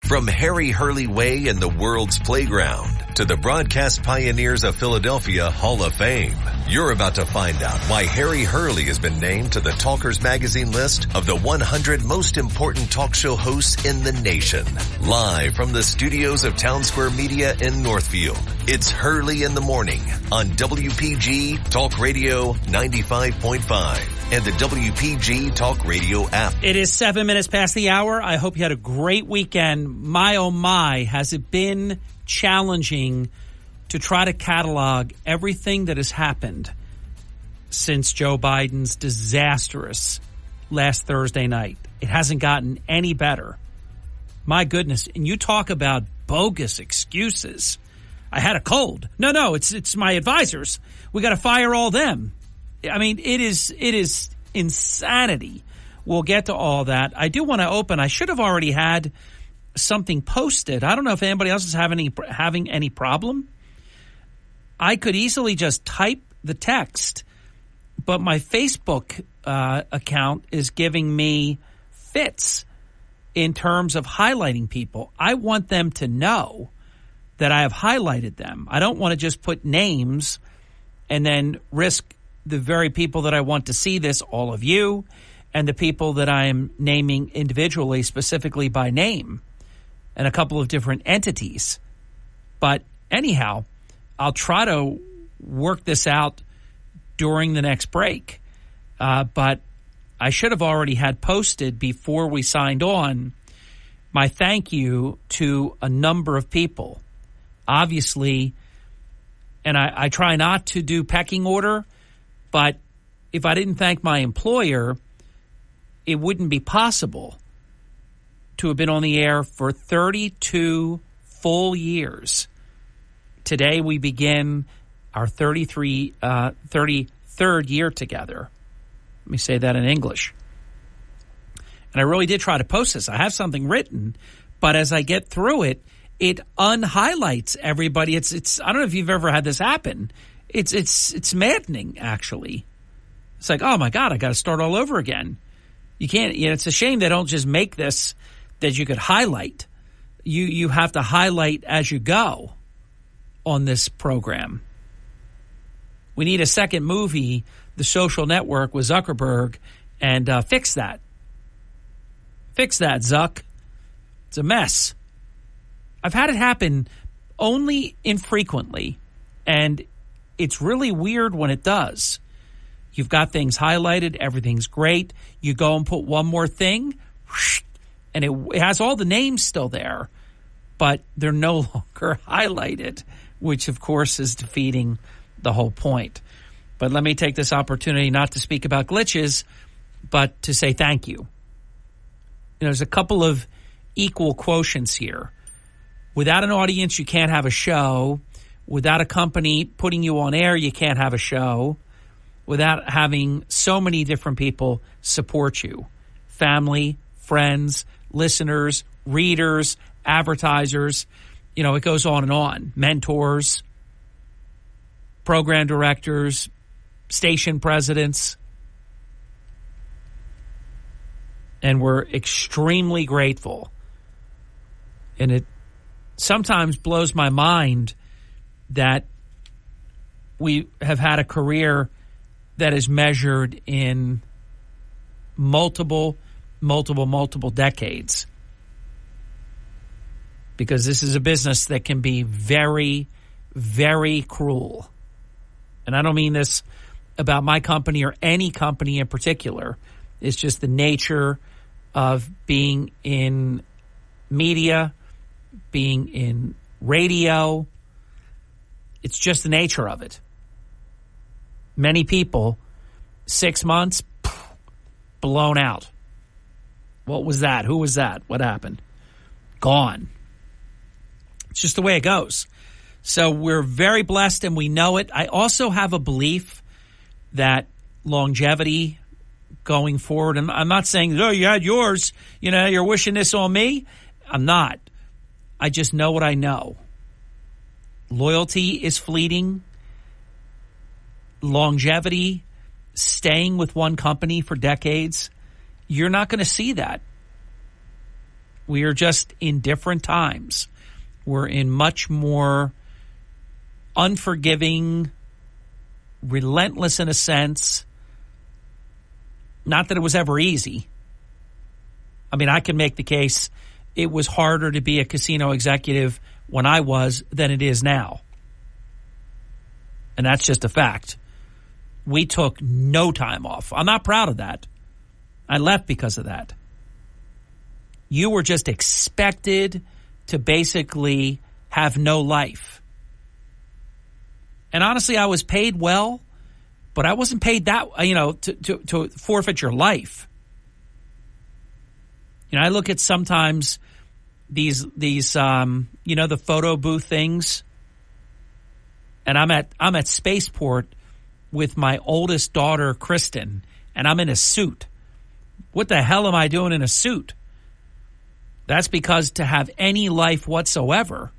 From Harry Hurley Way in the world's playground to the broadcast pioneers of Philadelphia Hall of Fame, you're about to find out why Harry Hurley has been named to the Talkers Magazine list of the 100 most important talk show hosts in the nation. Live from the studios of Town Square Media in Northfield, it's Hurley in the Morning on WPG Talk Radio 95.5. and the WPG Talk Radio app. It is 7 minutes past the hour. I hope you had a great weekend. My, oh my, has it been challenging to try to catalog everything that has happened since Joe Biden's disastrous last Thursday night. It hasn't gotten any better. My goodness. And you talk about bogus excuses. I had a cold. No, it's my advisors. We got to fire all them. I mean, it is insanity. We'll get to all that. I do want to open. I should have already had something posted. I don't know if anybody else is having any problem. I could easily just type the text, but my Facebook account is giving me fits in terms of highlighting people. I want them to know that I have highlighted them. I don't want to just put names and then risk the very people that I want to see this, all of you, and the people that I am naming individually, specifically by name, and a couple of different entities. But anyhow, I'll try to work this out during the next break. But I should have already had posted before we signed on my thank you to a number of people. Obviously, and I try not to do pecking order, but if I didn't thank my employer, it wouldn't be possible to have been on the air for 32 full years. Today we begin our 33rd year together. Let me say that in English. And I really did try to post this. I have something written, but as I get through it, it unhighlights everybody. It's I don't know if you've ever had this happen. It's maddening, actually. It's like, oh my God, I got to start all over again. You can't. It's a shame they don't just make this that you could highlight. You have to highlight as you go on this program. We need a second movie, The Social Network with Zuckerberg, and fix that. Fix that, Zuck. It's a mess. I've had it happen only infrequently, and it's really weird when it does. You've got things highlighted. Everything's great. You go and put one more thing, and it has all the names still there, but they're no longer highlighted, which, of course, is defeating the whole point. But let me take this opportunity not to speak about glitches, but to say thank you. There's a couple of equal quotients here. Without an audience, you can't have a show. Without a company putting you on air, you can't have a show. Without having so many different people support you. Family, friends, listeners, readers, advertisers. It goes on and on. Mentors, program directors, station presidents. And we're extremely grateful. And it sometimes blows my mind that we have had a career that is measured in multiple decades. Because this is a business that can be very, very cruel. And I don't mean this about my company or any company in particular. It's just the nature of being in media, being in radio. It's just the nature of it. Many people, 6 months, blown out. What was that? Who was that? What happened? Gone. It's just the way it goes. So we're very blessed and we know it. I also have a belief that longevity going forward, and I'm not saying, oh, you had yours, you're wishing this on me. I'm not. I just know what I know. Loyalty is fleeting. Longevity, staying with one company for decades, you're not going to see that. We are just in different times. We're in much more unforgiving, relentless in a sense. Not that it was ever easy. I mean, I can make the case it was harder to be a casino executive when I was than it is now. And that's just a fact. We took no time off. I'm not proud of that. I left because of that. You were just expected to basically have no life. And honestly, I was paid well, but I wasn't paid that, to forfeit your life. I look at sometimes these the photo booth things, and I'm at Spaceport with my oldest daughter, Kristen, and I'm in a suit. What the hell am I doing in a suit? That's because to have any life whatsoever,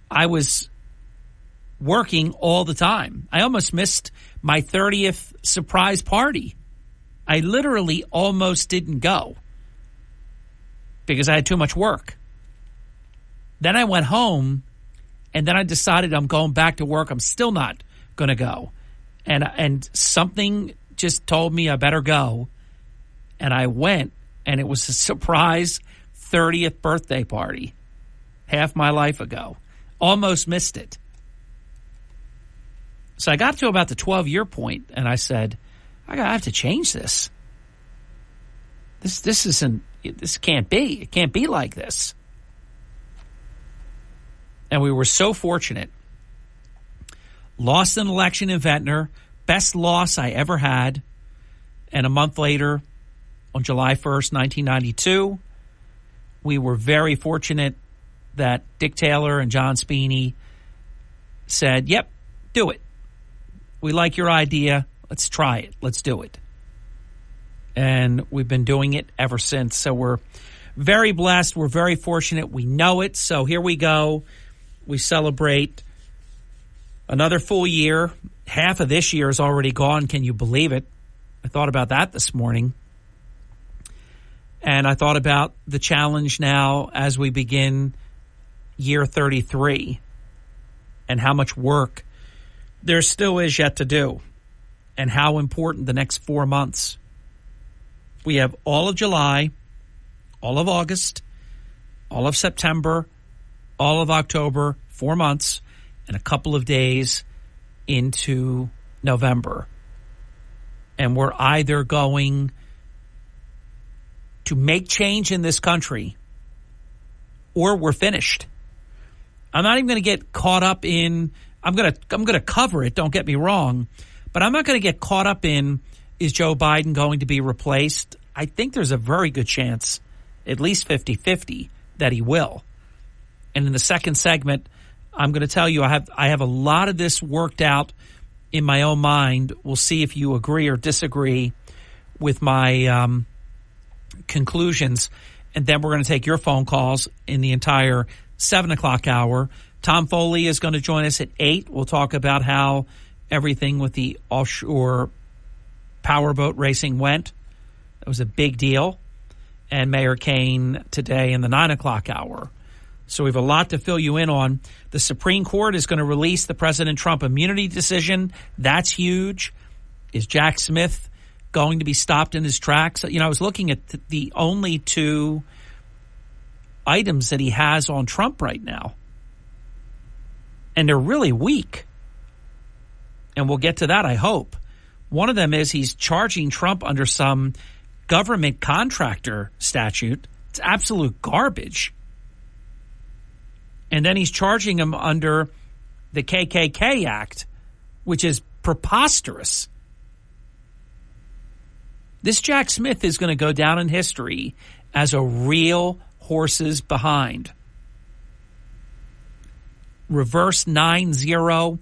I was working all the time. I almost missed my 30th surprise party. I literally almost didn't go because I had too much work. Then I went home, and then I decided I'm going back to work. I'm still not going to go. And something just told me I better go. And I went, and it was a surprise 30th birthday party half my life ago. Almost missed it. So I got to about the 12-year point, and I said, I have to change this. This can't be. It can't be like this. And we were so fortunate. Lost an election in Ventnor. Best loss I ever had. And a month later, on July 1st, 1992, we were very fortunate that Dick Taylor and John Speeney said, yep, do it. We like your idea. Let's try it. Let's do it. And we've been doing it ever since. So we're very blessed. We're very fortunate. We know it. So here we go. We celebrate another full year. Half of this year is already gone. Can you believe it? I thought about that this morning. And I thought about the challenge now as we begin year 33 and how much work there still is yet to do and how important the next 4 months. We have all of July, all of August, all of September, all of October, 4 months, and a couple of days into November. And we're either going to make change in this country or we're finished. I'm not even going to get caught up in, I'm going to cover it, don't get me wrong, but I'm not going to get caught up in, is Joe Biden going to be replaced? I think there's a very good chance, at least 50-50, that he will. And in the second segment, I'm going to tell you I have a lot of this worked out in my own mind. We'll see if you agree or disagree with my conclusions. And then we're going to take your phone calls in the entire 7 o'clock hour. Tom Foley is going to join us at 8. We'll talk about how everything with the offshore powerboat racing went. It was a big deal. And Mayor Kane today in the 9 o'clock hour. So we have a lot to fill you in on. The Supreme Court is going to release the President Trump immunity decision. That's huge. Is Jack Smith going to be stopped in his tracks? I was looking at the only two items that he has on Trump right now. And they're really weak. And we'll get to that, I hope. One of them is he's charging Trump under some government contractor statute. It's absolute garbage. And then he's charging him under the KKK Act, which is preposterous. This Jack Smith is going to go down in history as a real horses behind. Reverse 9-0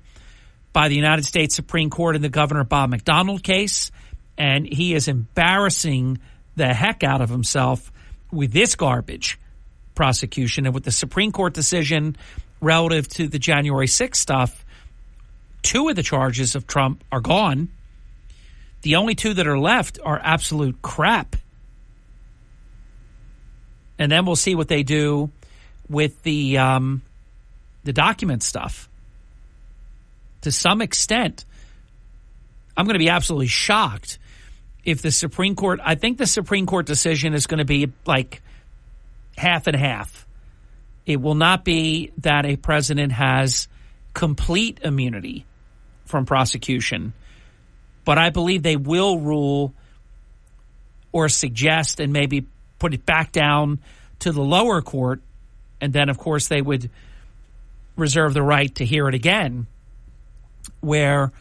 by the United States Supreme Court in the Governor Bob McDonnell case, and he is embarrassing the heck out of himself with this garbage prosecution. And with the Supreme Court decision relative to the January 6th stuff, 2 of the charges of Trump are gone. The only 2 that are left are absolute crap. And then we'll see what they do with the document stuff. To some extent, I'm going to be absolutely shocked if the Supreme Court, I think the Supreme Court decision is going to be like half and half. It will not be that a president has complete immunity from prosecution, but I believe they will rule or suggest and maybe put it back down to the lower court, and then, of course, they would reserve the right to hear it again, where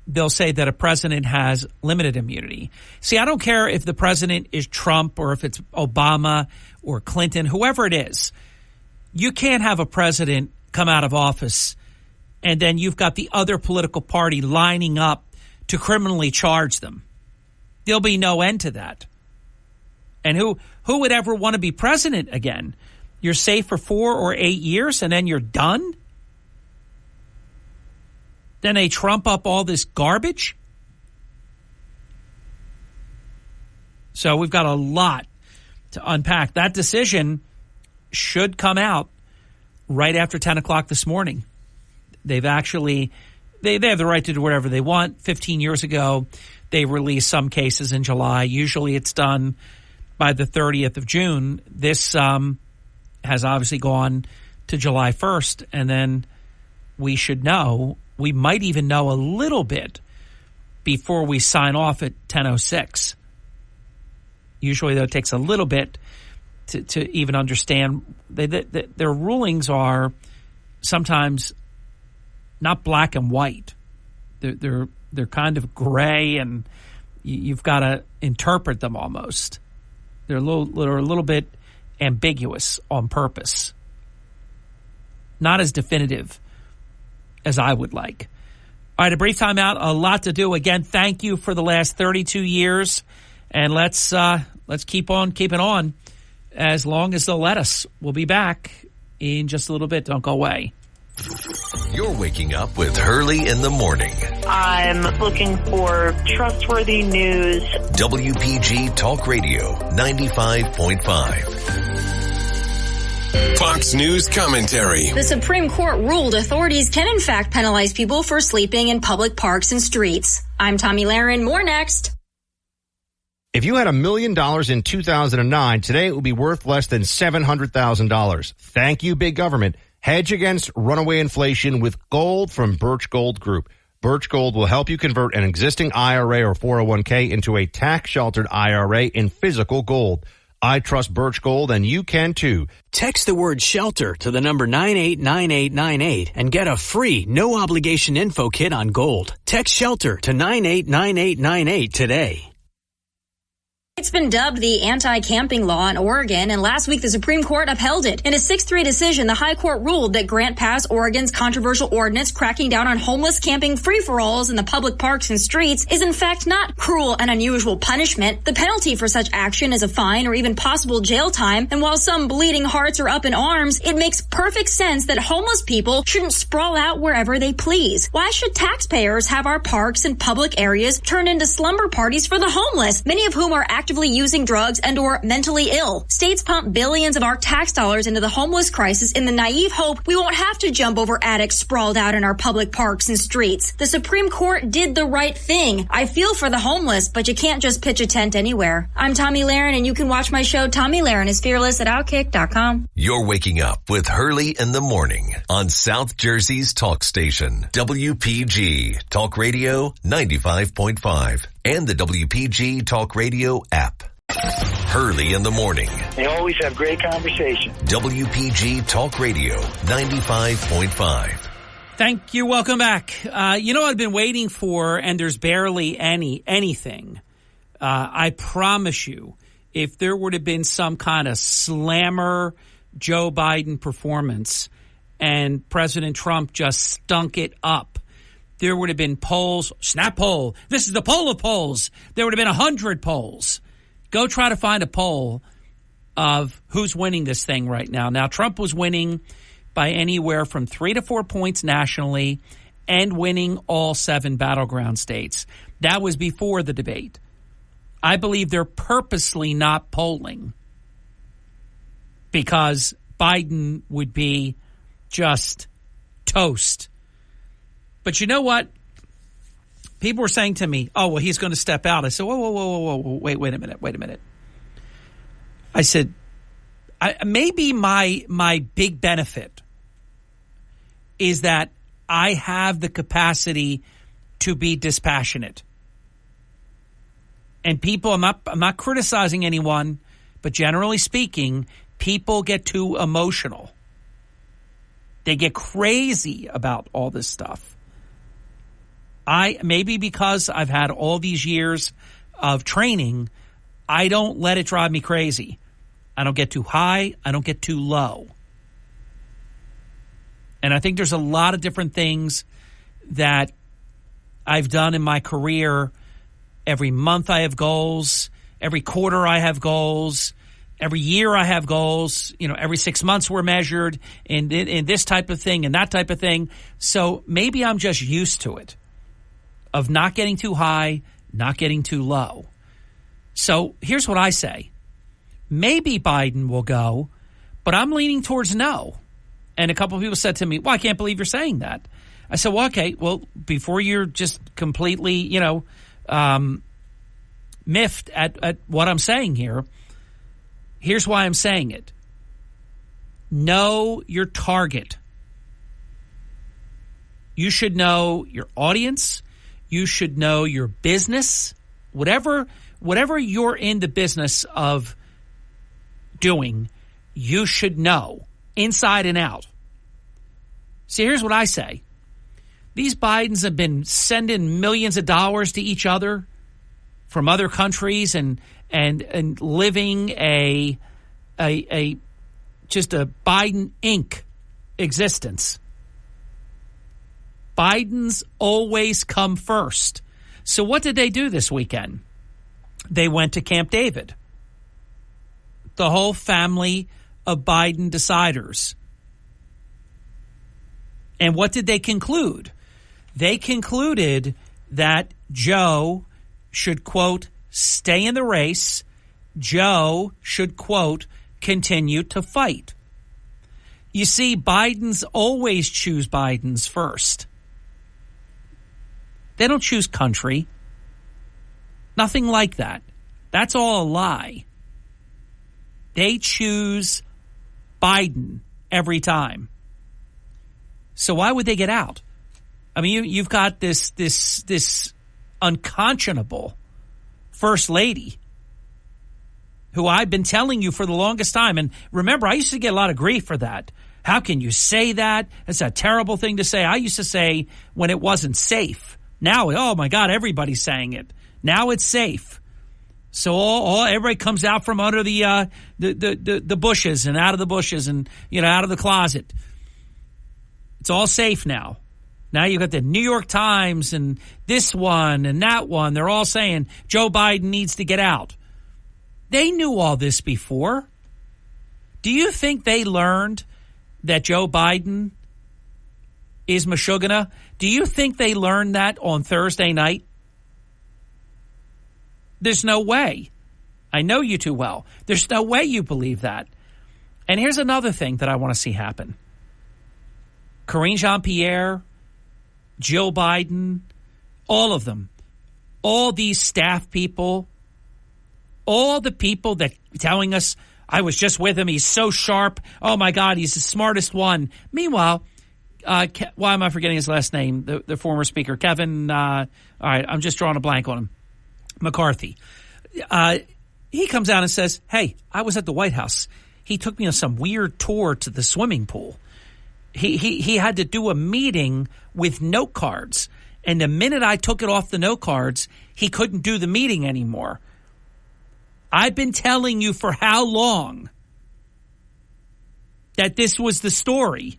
they'll say that a president has limited immunity. See, I don't care if the president is Trump or if it's Obama or Clinton, whoever it is. You can't have a president come out of office and then you've got the other political party lining up to criminally charge them. There'll be no end to that. And who would ever want to be president again? You're safe for 4 or 8 years and then you're done? Then they trump up all this garbage? So we've got a lot to unpack. That decision should come out right after 10 o'clock this morning. They've actually, they have the right to do whatever they want. 15 years ago, they released some cases in July. Usually it's done by the 30th of June. This has obviously gone to July 1st, and then we should know, we might even know a little bit before we sign off at 10:06. Usually, though, it takes a little bit to even understand. Their rulings are sometimes not black and white. They're kind of gray, and you've got to interpret them almost. They're a little bit ambiguous on purpose. Not as definitive as I would like. All right, a brief timeout. A lot to do. Again, thank you for the last 32 years, and let's keep on keeping on as long as they'll let us. We'll be back in just a little bit. Don't go away. You're waking up with Hurley in the morning. I'm looking for trustworthy news. WPG Talk Radio 95.5. Fox News commentary. The Supreme Court ruled authorities can in fact penalize people for sleeping in public parks and streets. I'm Tommy Lahren. More next. If you had $1 million in 2009, today it would be worth less than $700,000. Thank you, big government. Hedge against runaway inflation with gold from Birch Gold Group. Birch Gold will help you convert an existing IRA or 401k into a tax-sheltered IRA in physical gold. I trust Birch Gold, and you can too. Text the word SHELTER to the number 989898 and get a free, no-obligation info kit on gold. Text SHELTER to 989898 today. It's been dubbed the anti-camping law in Oregon, and last week the Supreme Court upheld it. In a 6-3 decision, the High Court ruled that Grant Pass, Oregon's controversial ordinance cracking down on homeless camping free-for-alls in the public parks and streets is in fact not cruel and unusual punishment. The penalty for such action is a fine or even possible jail time, and while some bleeding hearts are up in arms, it makes perfect sense that homeless people shouldn't sprawl out wherever they please. Why should taxpayers have our parks and public areas turned into slumber parties for the homeless, many of whom are actively using drugs and or mentally ill? States pump billions of our tax dollars into the homeless crisis in the naive hope we won't have to jump over addicts sprawled out in our public parks and streets. The Supreme Court did the right thing. I feel for the homeless, but you can't just pitch a tent anywhere. I'm Tommy Lahren, and you can watch my show Tommy Lahren is Fearless at Outkick.com. You're waking up with Hurley in the morning on South Jersey's talk station, WPG Talk Radio 95.5. and the WPG Talk Radio app. Hurley in the morning. They always have great conversation. WPG Talk Radio 95.5. Thank you. Welcome back. I've been waiting for, and there's barely anything. I promise you, if there would have been some kind of slammer Joe Biden performance and President Trump just stunk it up, there would have been polls, snap poll. This is the poll of polls. There would have been 100 polls. Go try to find a poll of who's winning this thing right now. Now, Trump was winning by anywhere from 3 to 4 points nationally and winning all 7 battleground states. That was before the debate. I believe they're purposely not polling because Biden would be just toast. But you know what? People were saying to me, oh, well, he's going to step out. I said, whoa, wait a minute. I said, maybe my big benefit is that I have the capacity to be dispassionate. And people, I'm not criticizing anyone, but generally speaking, people get too emotional. They get crazy about all this stuff. Maybe because I've had all these years of training, I don't let it drive me crazy. I don't get too high. I don't get too low. And I think there's a lot of different things that I've done in my career. Every month I have goals. Every quarter I have goals. Every year I have goals. Every 6 months we're measured in this type of thing and that type of thing. So maybe I'm just used to it, of not getting too high, not getting too low. So here's what I say. Maybe Biden will go, but I'm leaning towards no. And a couple of people said to me, well, I can't believe you're saying that. I said, well, okay, before you're just completely, miffed at what I'm saying here, here's why I'm saying it. Know your target. You should know your audience. You should know your business. Whatever you're in the business of doing, you should know inside and out. See, here's what I say. These Bidens have been sending millions of dollars to each other from other countries and living a just a Biden Inc. existence. Bidens always come first. So what did they do this weekend? They went to Camp David. The whole family of Biden deciders. And what did they conclude? They concluded that Joe should, quote, stay in the race. Joe should, quote, continue to fight. You see, Bidens always choose Bidens first. They don't choose country. Nothing like that. That's all a lie. They choose Biden every time. So why would they get out? I mean, you've got this unconscionable first lady who I've been telling you for the longest time. And remember, I used to get a lot of grief for that. How can you say that? It's a terrible thing to say. I used to say when it wasn't safe. Now, oh my God, everybody's saying it. Now it's safe. So everybody comes out from under the bushes and out of the bushes and out of the closet. It's all safe now. Now you've got the New York Times and this one and that one. They're all saying Joe Biden needs to get out. They knew all this before. Do you think they learned that Joe Biden is Meshuggah? Do you think they learned that on Thursday night? There's no way. I know you too well. There's no way you believe that. And here's another thing that I want to see happen. Karine Jean-Pierre, Jill Biden, all of them, all these staff people, all the people that telling us, I was just with him, he's so sharp, oh my God, he's the smartest one. Meanwhile, why am I forgetting his last name, the former speaker, Kevin, all right, I'm just drawing a blank on him, McCarthy. He comes out and says, hey, I was at the White House. He took me on some weird tour to the swimming pool. He had to do a meeting with note cards. And the minute I took it off the note cards, he couldn't do the meeting anymore. I've been telling you for how long that this was the story.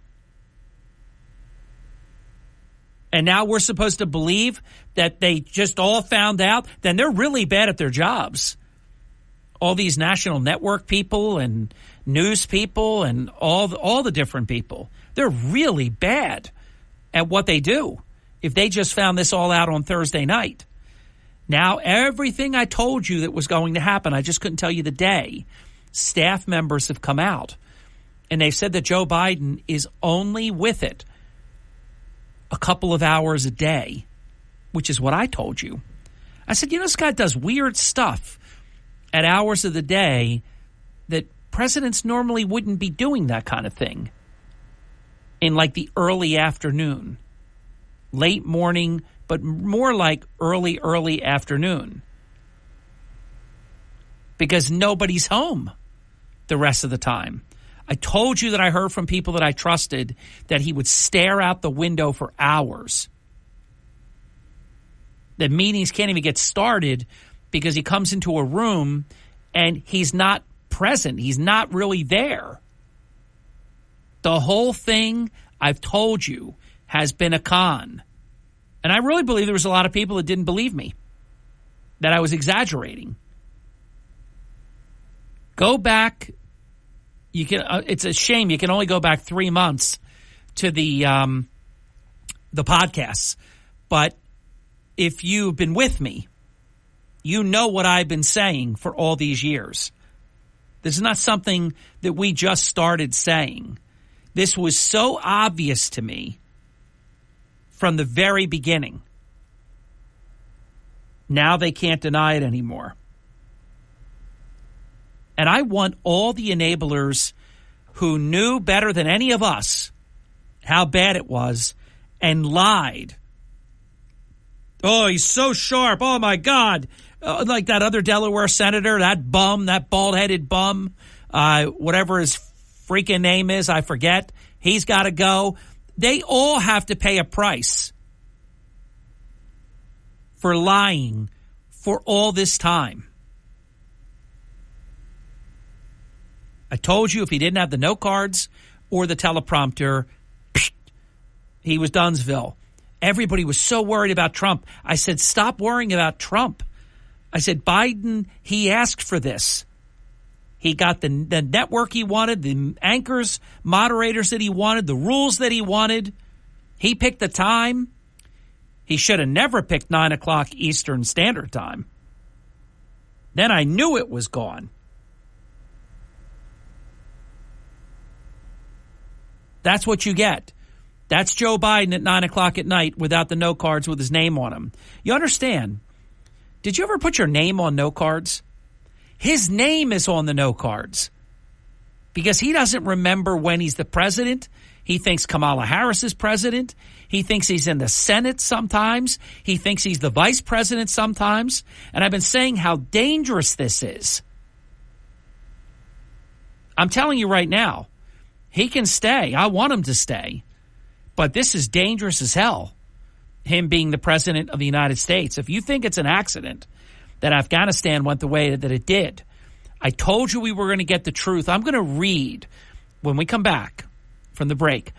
And now we're supposed to believe that they just all found out? Then they're really bad at their jobs. All these national network people and news people and all the different people. They're really bad at what they do if they just found this all out on Thursday night. Now, everything I told you that was going to happen, I just couldn't tell you the day. staff members have come out, and they've said that Joe Biden is only with it a couple of hours a day, which is what I told you. I said, this guy does weird stuff at hours of the day that presidents normally wouldn't be doing that kind of thing in like the early afternoon, late morning, but more like early afternoon, because nobody's home the rest of the time. I told you that I heard from people that I trusted that he would stare out the window for hours. The meetings can't even get started because he comes into a room and he's not present. He's not really there. The whole thing, I've told you, has been a con. And I really believe there was a lot of people that didn't believe me, that I was exaggerating. Go back. You can. It's a shame you can only go back 3 months to the podcasts. But if you've been with me, you know what I've been saying for all these years. This is not something that we just started saying. This was so obvious to me from the very beginning. Now they can't deny it anymore. And I want all the enablers who knew better than any of us how bad it was and lied. Oh, he's so sharp. Oh, my God. Like that other Delaware senator, that bum, that bald-headed bum, whatever his freaking name is, I forget. He's got to go. They all have to pay a price for lying for all this time. I told you if he didn't have the note cards or the teleprompter, he was Dunsville. Everybody was so worried about Trump. I said, stop worrying about Trump. I said, Biden, he asked for this. He got the network he wanted, the anchors, moderators that he wanted, the rules that he wanted. He picked the time. He should have never picked 9 o'clock Eastern Standard Time. Then I knew it was gone. That's what you get. That's Joe Biden at 9 o'clock at night without the note cards with his name on them. You understand? Did you ever put your name on note cards? His name is on the note cards because he doesn't remember when he's the president. He thinks Kamala Harris is president. He thinks he's in the Senate sometimes. He thinks he's the vice president sometimes. And I've been saying how dangerous this is. I'm telling you right now, he can stay. I want him to stay. But this is dangerous as hell, him being the president of the United States. If you think it's an accident that Afghanistan went the way that it did, I told you we were going to get the truth. I'm going to read, when we come back from the break,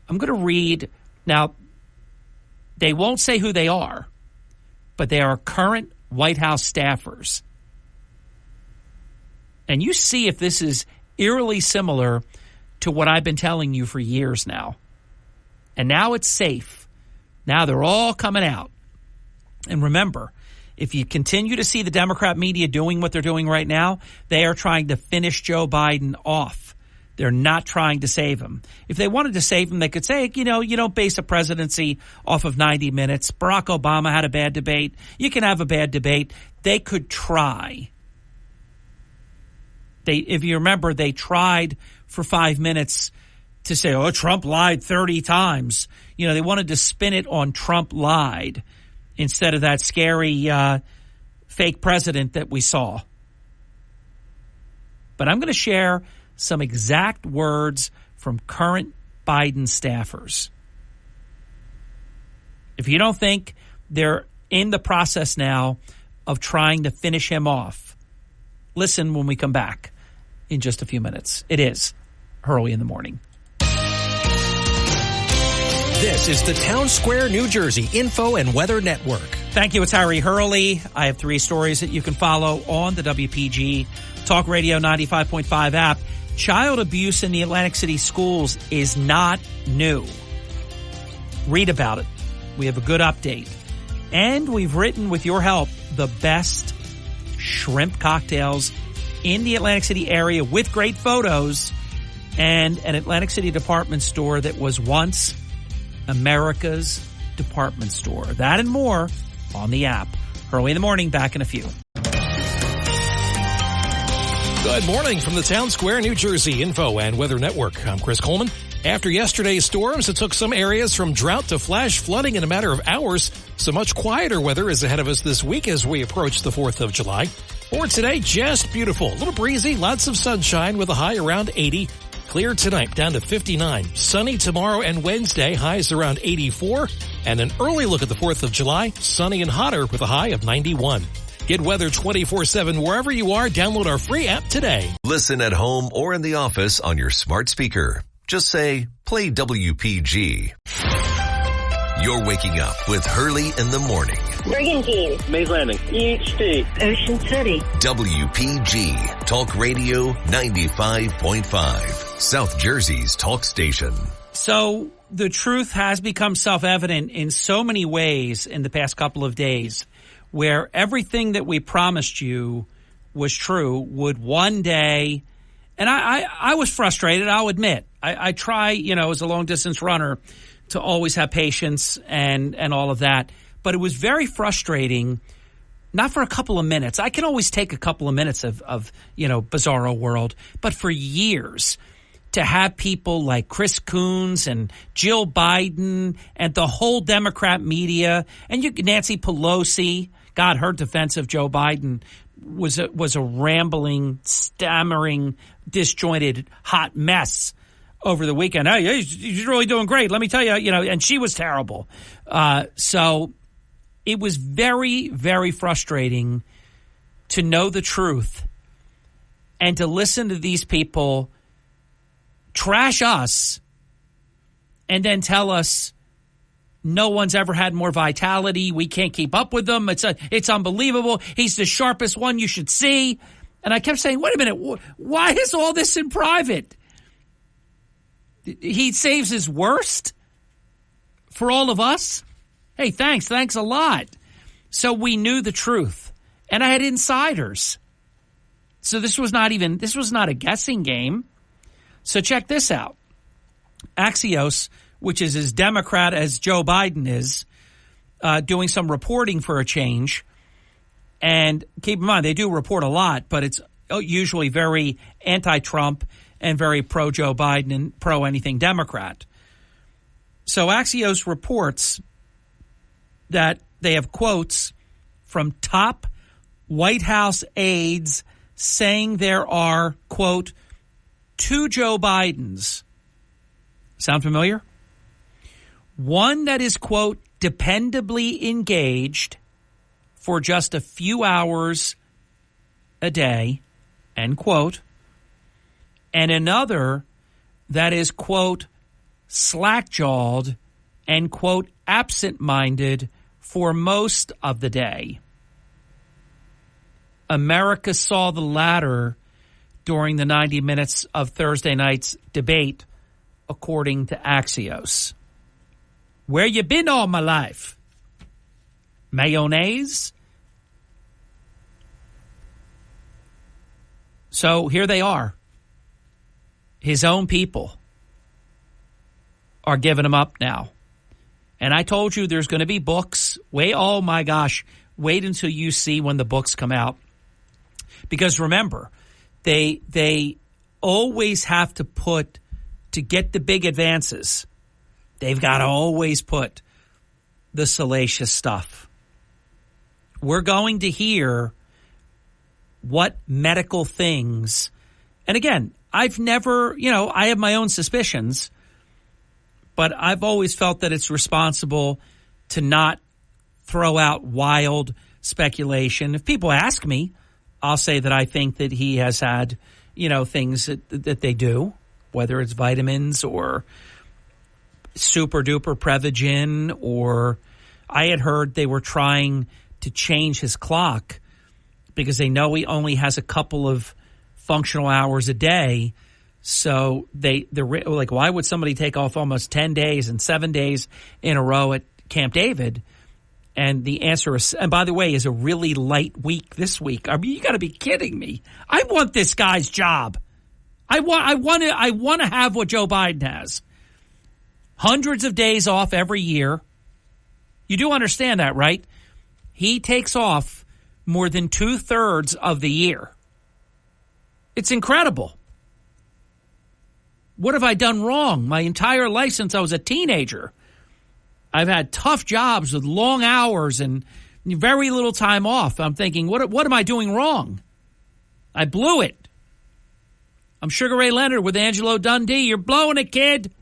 I'm going to read. Now, they won't say who they are, but they are current White House staffers. And you see if this is eerily similar to what I've been telling you for years now. And now it's safe. Now they're all coming out. And remember, if you continue to see the Democrat media doing what they're doing right now, they are trying to finish Joe Biden off. They're not trying to save him. If they wanted to save him, they could say, you don't base a presidency off of 90 minutes. Barack Obama had a bad debate. You can have a bad debate. They could try. If you remember, they tried for 5 minutes to say, oh, Trump lied 30 times. They wanted to spin it on Trump lied instead of that scary fake president that we saw. But I'm going to share some exact words from current Biden staffers. If you don't think they're in the process now of trying to finish him off, listen when we come back in just a few minutes. It is Hurley in the Morning. This is the Town Square, New Jersey Info and Weather Network. Thank you. It's Harry Hurley. I have 3 stories that you can follow on the WPG Talk Radio 95.5 app. Child abuse in the Atlantic City schools is not new. Read about it. We have a good update. And we've written, with your help, the best shrimp cocktails in the Atlantic City area with great photos and an Atlantic City department store that was once America's department store. That and more on the app. Hurley in the Morning, back in a few. Good morning from the Town Square, New Jersey Info and Weather Network. I'm Chris Coleman. After yesterday's storms, it took some areas from drought to flash flooding in a matter of hours. So much quieter weather is ahead of us this week as we approach the 4th of July. For today, just beautiful. A little breezy, lots of sunshine with a high around 80. Clear tonight, down to 59. Sunny tomorrow and Wednesday, highs around 84. And an early look at the 4th of July, sunny and hotter with a high of 91. Get weather 24/7 wherever you are. Download our free app today. Listen at home or in the office on your smart speaker. Just say, play WPG. You're waking up with Hurley in the Morning. Brigantine. Mays Landing. EHT. Ocean City. WPG, Talk Radio 95.5, South Jersey's talk station. So the truth has become self-evident in so many ways in the past couple of days, where everything that we promised you was true would one day, and I was frustrated, I'll admit. I try, as a long-distance runner, to always have patience and all of that. But it was very frustrating, not for a couple of minutes. I can always take a couple of minutes of bizarro world, but for years to have people like Chris Coons and Jill Biden and the whole Democrat media and Nancy Pelosi. God, her defense of Joe Biden was a rambling, stammering, disjointed, hot mess over the weekend. Hey, he's really doing great. Let me tell you, and she was terrible. So it was very, very frustrating to know the truth and to listen to these people trash us and then tell us no one's ever had more vitality. We can't keep up with them. It's unbelievable. He's the sharpest one you should see. And I kept saying, wait a minute, why is all this in private? He saves his worst for all of us? Hey, thanks a lot. So we knew the truth. And I had insiders. So this was not a guessing game. So check this out. Axios, which is as Democrat as Joe Biden is, doing some reporting for a change. And keep in mind, they do report a lot, but it's usually very anti-Trump and very pro-Joe Biden and pro-anything Democrat. So Axios reports that they have quotes from top White House aides saying there are, quote, 2 Joe Bidens. Sound familiar? One that is, quote, dependably engaged for just a few hours a day, end quote, and another that is, quote, slack-jawed and, quote, absent-minded for most of the day. America saw the latter during the 90 minutes of Thursday night's debate, according to Axios. Where you been all my life? Mayonnaise? So here they are. His own people are giving him up now. And I told you there's going to be books. Oh my gosh, wait until you see when the books come out. Because remember, they always have to put, to get the big advances, they've got to always put the salacious stuff. We're going to hear what medical things, and again, I've never, I have my own suspicions, but I've always felt that it's responsible to not throw out wild speculation. If people ask me, I'll say that I think that he has had, things that they do, whether it's vitamins or super duper Prevagen, or I had heard they were trying to change his clock because they know he only has a couple of functional hours a day. So they're like, why would somebody take off almost 10 days and 7 days in a row at Camp David And the answer is, and by the way, is a really light week this week. I mean, you got to be kidding me. I want this guy's job. I want to have what Joe Biden has. Hundreds of days off every year. You do understand that, right? He takes off more than 2/3 of the year. It's incredible. What have I done wrong my entire life since I was a teenager? I've had tough jobs with long hours and very little time off. I'm thinking, what am I doing wrong? I blew it. I'm Sugar Ray Leonard with Angelo Dundee. You're blowing it, kid.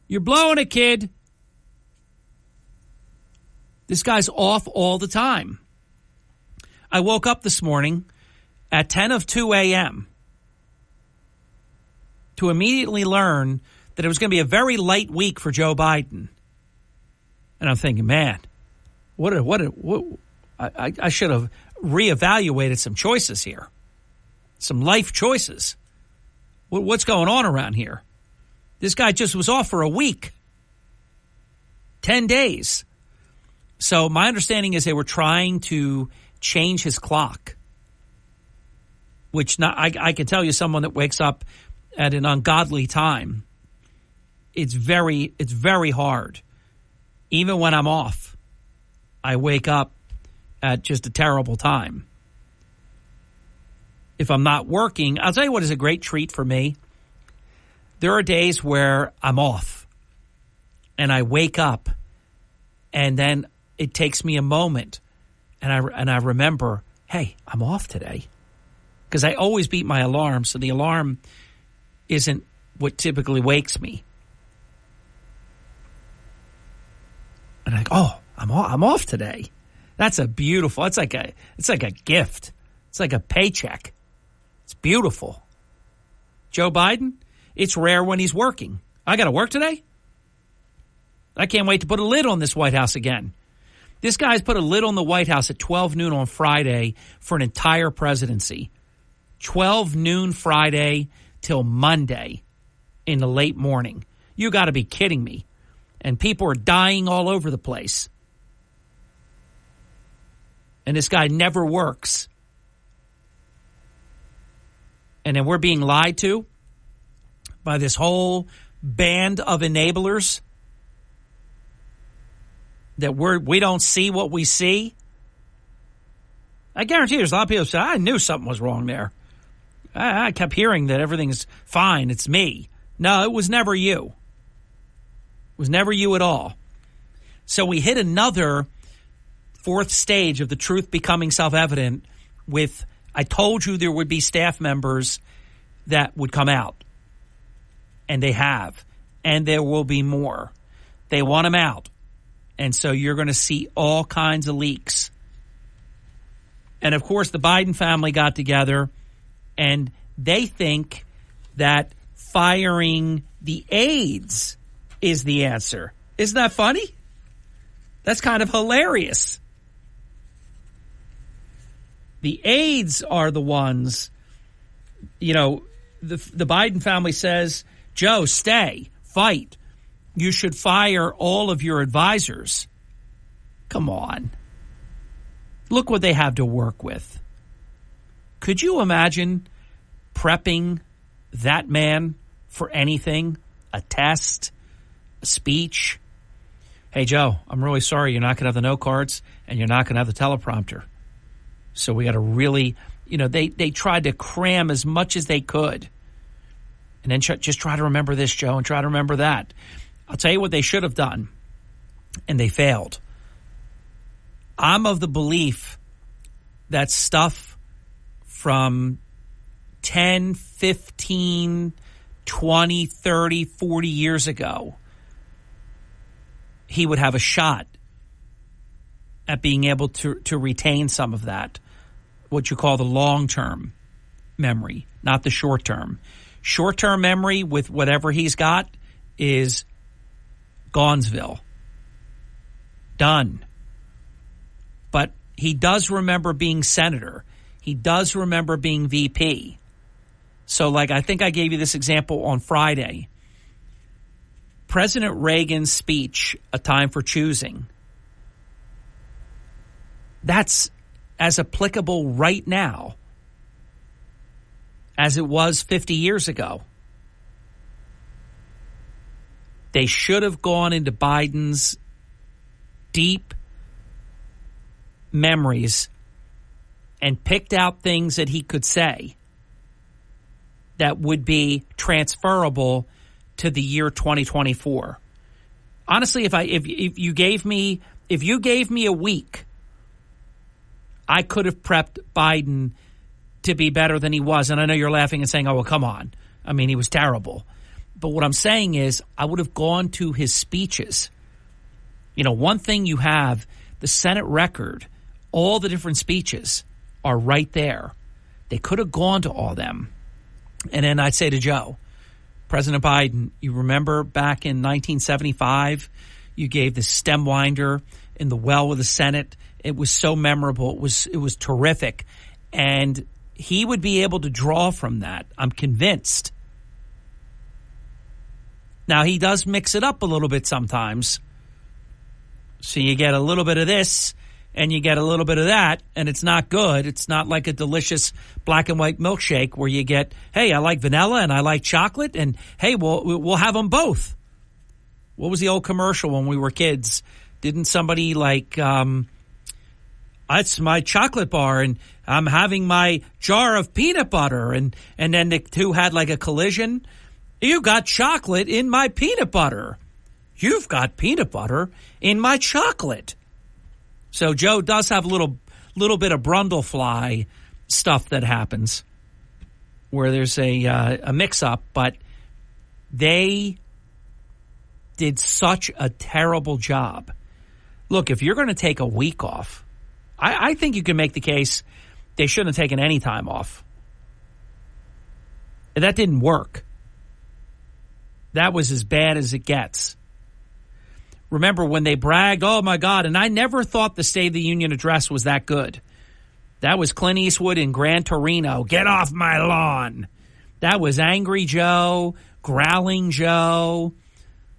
You're blowing it, kid. This guy's off all the time. I woke up this morning at 10:02 a.m. to immediately learn that it was going to be a very light week for Joe Biden. And I'm thinking, man, I should have reevaluated some choices here, some life choices. What's going on around here? This guy just was off for a week, 10 days. So my understanding is they were trying to change his clock, which I can tell you, someone that wakes up at an ungodly time, it's very hard. Even when I'm off, I wake up at just a terrible time. If I'm not working, I'll tell you what is a great treat for me. There are days where I'm off and I wake up and then it takes me a moment and I remember, hey, I'm off today. Because I always beat my alarm, so the alarm isn't what typically wakes me. And I go, oh, I'm off today. That's a beautiful. It's like a gift. It's like a paycheck. It's beautiful. Joe Biden, it's rare when he's working. I got to work today? I can't wait to put a lid on this White House again. This guy's put a lid on the White House at 12 noon on Friday for an entire presidency. 12 noon Friday till Monday in the late morning. You got to be kidding me. And people are dying all over the place. And this guy never works. And then we're being lied to by this whole band of enablers that we don't see what we see. I guarantee there's a lot of people who say, I knew something was wrong there. I kept hearing that everything's fine. It's me. No, it was never you. It was never you at all. So we hit another fourth stage of the truth becoming self-evident with, I told you there would be staff members that would come out. And they have. And there will be more. They want them out. And so you're going to see all kinds of leaks. And, of course, the Biden family got together, and they think that firing the aides is the answer. Isn't that funny? That's kind of hilarious. The aides are the ones, the Biden family says, Joe, stay, fight. You should fire all of your advisors. Come on. Look what they have to work with. Could you imagine prepping that man for anything? A test? A speech? Hey, Joe, I'm really sorry you're not going to have the note cards and you're not going to have the teleprompter. So we got to really, they tried to cram as much as they could. And then just try to remember this, Joe, and try to remember that. I'll tell you what they should have done, and they failed. I'm of the belief that stuff from 10, 15, 20, 30, 40 years ago, he would have a shot at being able to retain some of that, what you call the long-term memory, not the short-term. Short-term memory with whatever he's got is Gainesville. Done. But he does remember being senator. He does remember being VP. So, I think I gave you this example on Friday. President Reagan's speech, A Time for Choosing, that's as applicable right now as it was 50 years ago. They should have gone into Biden's deep memories and picked out things that he could say that would be transferable to the year 2024. Honestly, if you gave me a week, I could have prepped Biden to be better than he was. And I know you're laughing and saying, "Oh, well, come on." I mean, he was terrible. But what I'm saying is I would have gone to his speeches. You know, one thing you have, the Senate record, all the different speeches are right there. They could have gone to all them. And then I'd say to Joe, President Biden, you remember back in 1975, you gave the stem winder in the well of the Senate. It was so memorable. It was terrific. And he would be able to draw from that. I'm convinced. Now, he does mix it up a little bit sometimes. So you get a little bit of this and you get a little bit of that, and it's not good. It's not like a delicious black and white milkshake where you get, hey, I like vanilla and I like chocolate, and hey, we'll have them both. What was the old commercial when we were kids? Didn't somebody like, it's my chocolate bar and I'm having my jar of peanut butter, and then the two had like a collision? You got chocolate in my peanut butter. You've got peanut butter in my chocolate. So Joe does have a little bit of Brundlefly stuff that happens where there's a mix-up, but they did such a terrible job. Look, if you're going to take a week off, I think you can make the case they shouldn't have taken any time off. That didn't work. That was as bad as it gets. Remember when they bragged, oh, my God, and I never thought the State of the Union address was that good. That was Clint Eastwood in Gran Torino. Get off my lawn. That was Angry Joe, Growling Joe.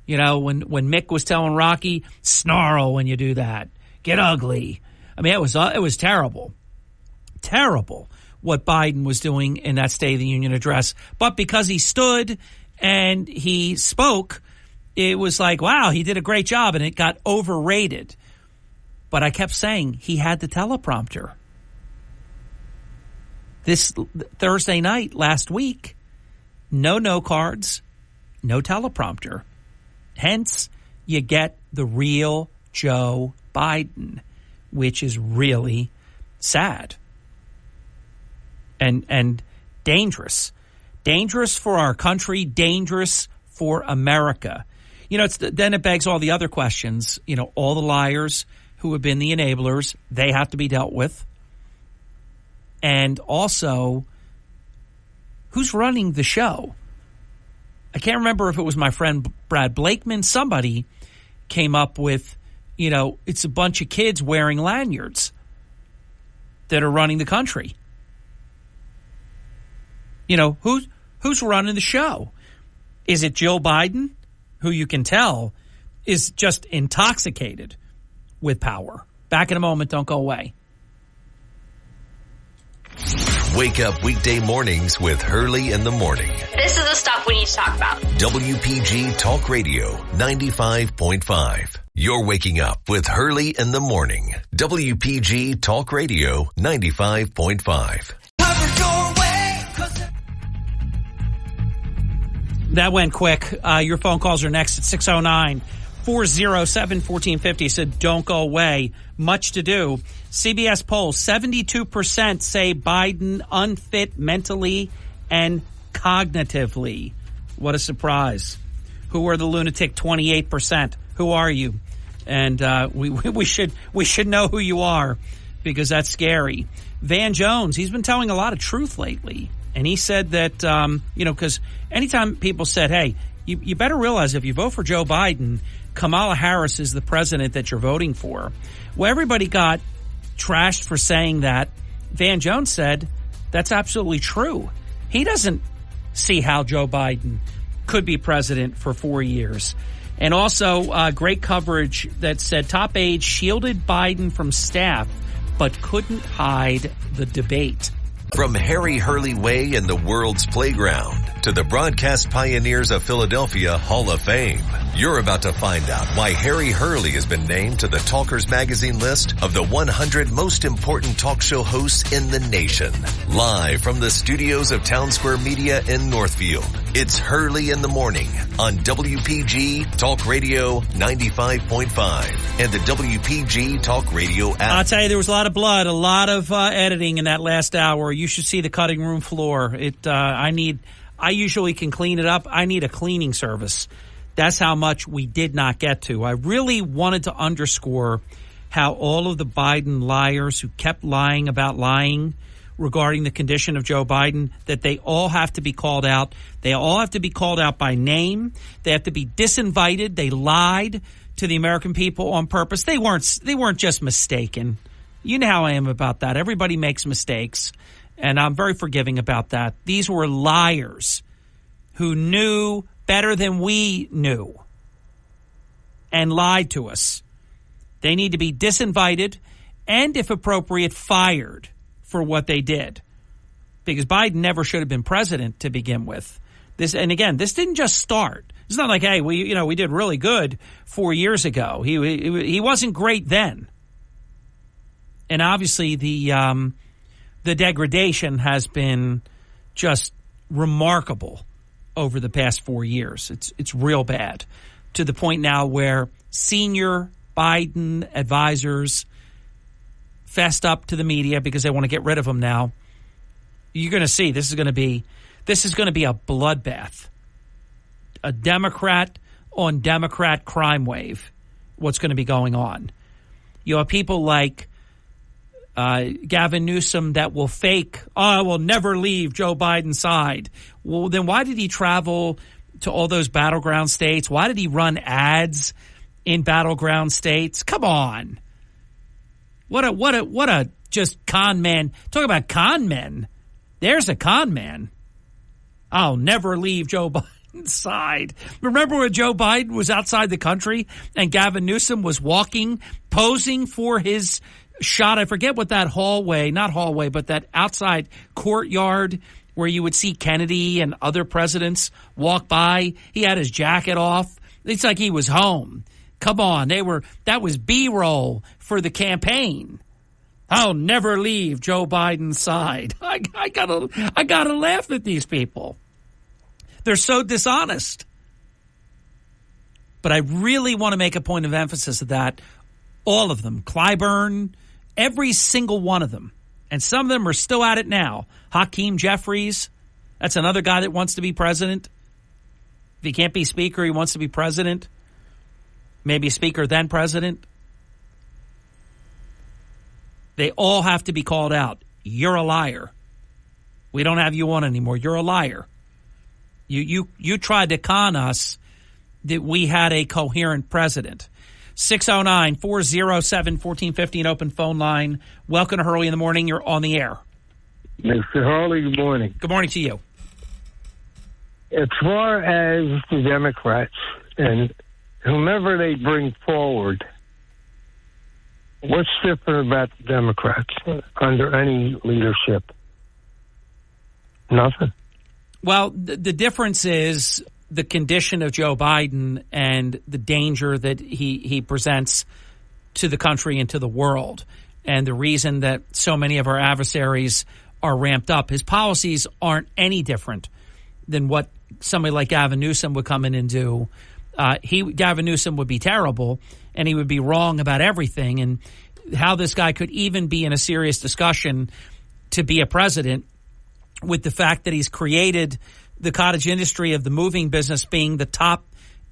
You know, when Mick was telling Rocky, snarl when you do that. Get ugly. I mean, it was terrible. Terrible what Biden was doing in that State of the Union address. But because he stood and he spoke, it was like, wow, he did a great job, and it got overrated. But I kept saying he had the teleprompter. This Thursday night, last week, no cards, no teleprompter. Hence, you get the real Joe Biden, which is really sad and dangerous. Dangerous for our country, dangerous for America. You know, then it begs all the other questions. You know, all the liars who have been the enablers, they have to be dealt with. And also, who's running the show? I can't remember if it was my friend Brad Blakeman. Somebody came up with, you know, it's a bunch of kids wearing lanyards that are running the country. You know, who's running the show? Is it Joe Biden, who you can tell is just intoxicated with power? Back in a moment. Don't go away. Wake up weekday mornings with Hurley in the morning. This is the stuff we need to talk about. WPG Talk Radio 95.5. You're waking up with Hurley in the morning. WPG Talk Radio 95.5. That went quick. Your phone calls are next at 609-407-1450. Said don't go away. Much to do. CBS poll, 72% say Biden unfit mentally and cognitively. What a surprise. Who are the lunatic 28%? Who are you? And we should know who you are, because that's scary. Van Jones, he's been telling a lot of truth lately. And he said that, because anytime people said, hey, you better realize if you vote for Joe Biden, Kamala Harris is the president that you're voting for. Well, everybody got trashed for saying that. Van Jones said that's absolutely true. He doesn't see how Joe Biden could be president for 4 years. And also great coverage that said top aides shielded Biden from staff but couldn't hide the debate. From Harry Hurley Way in the world's playground to the broadcast pioneers of Philadelphia Hall of Fame, you're about to find out why Harry Hurley has been named to the Talkers Magazine list of the 100 most important talk show hosts in the nation. Live from the studios of Town Square Media in Northfield, it's Hurley in the Morning on WPG Talk Radio 95.5 and the WPG Talk Radio app. I'll tell you, there was a lot of blood, a lot of editing in that last hour. You should see the cutting room floor. I usually can clean it up. I need a cleaning service. That's how much we did not get to. I really wanted to underscore how all of the Biden liars who kept lying about lying regarding the condition of Joe Biden, that they all have to be called out. They all have to be called out by name. They have to be disinvited. They lied to the American people on purpose. They weren't just mistaken. You know how I am about that. Everybody makes mistakes, and I'm very forgiving about that. These were liars who knew better than we knew and lied to us. They need to be disinvited and, if appropriate, fired for what they did, because Biden never should have been president to begin with. This didn't just start. It's not like, hey, we did really good 4 years ago. He wasn't great then. And obviously the degradation has been just remarkable over the past 4 years. It's real bad, to the point now where senior Biden advisors fessed up to the media because they want to get rid of him now. You're going to see this is going to be a bloodbath, a Democrat on Democrat crime wave. What's going to be going on? You have people like Gavin Newsom that will fake, I will never leave Joe Biden's side. Well, then why did he travel to all those battleground states? Why did he run ads in battleground states? Come on. What a just con man. Talk about con men. There's a con man. I'll never leave Joe Biden's side. Remember when Joe Biden was outside the country and Gavin Newsom was walking, posing for his shot? I forget what that but that outside courtyard where you would see Kennedy and other presidents walk by. He had his jacket off. It's like he was home. Come on, that was B-roll for the campaign. I'll never leave Joe Biden's side. I gotta laugh at these people. They're so dishonest. But I really want to make a point of emphasis of that. All of them, Clyburn, every single one of them, and some of them are still at it now. Hakeem Jeffries, that's another guy that wants to be president. If he can't be speaker, he wants to be president. Maybe speaker, then president. They all have to be called out. You're a liar. We don't have you on anymore. You're a liar. You tried to con us that we had a coherent president. 609-407-1450, an open phone line. Welcome to Hurley in the Morning. You're on the air. Mr. Hurley, good morning. Good morning to you. As far as the Democrats and whomever they bring forward, what's different about the Democrats under any leadership? Nothing. Well, the difference is the condition of Joe Biden and the danger that he presents to the country and to the world, and the reason that so many of our adversaries are ramped up. His policies aren't any different than what somebody like Gavin Newsom would come in and do. Gavin Newsom would be terrible, and he would be wrong about everything. And how this guy could even be in a serious discussion to be a president, with the fact that he's created the cottage industry of the moving business being the top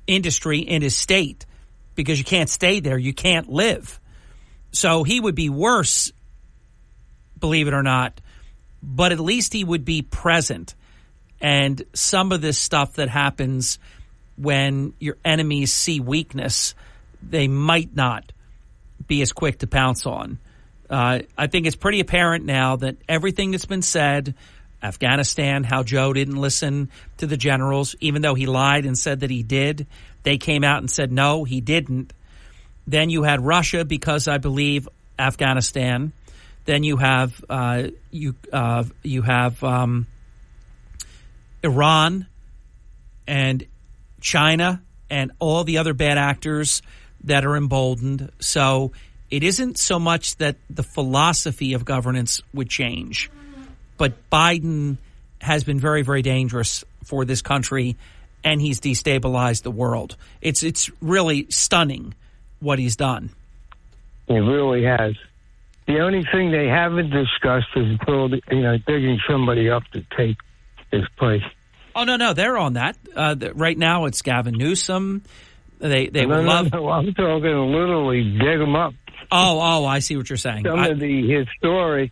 industry in his state, because you can't stay there. You can't live. So he would be worse, believe it or not, but at least he would be present. And some of this stuff that happens when your enemies see weakness, they might not be as quick to pounce on. I think it's pretty apparent now that everything that's been said, Afghanistan, how Joe didn't listen to the generals, even though he lied and said that he did. They came out and said, no, he didn't. Then you had Russia, because I believe Afghanistan. Then you have Iran and China and all the other bad actors that are emboldened. So it isn't so much that the philosophy of governance would change, but Biden has been very, very dangerous for this country, and he's destabilized the world. It's really stunning what he's done. It really has. The only thing they haven't discussed is digging somebody up to take his place. Oh, no, they're on that. Right now it's Gavin Newsom. They would love... No, I'm talking literally dig them up. Oh, I see what you're saying. Some of the historic...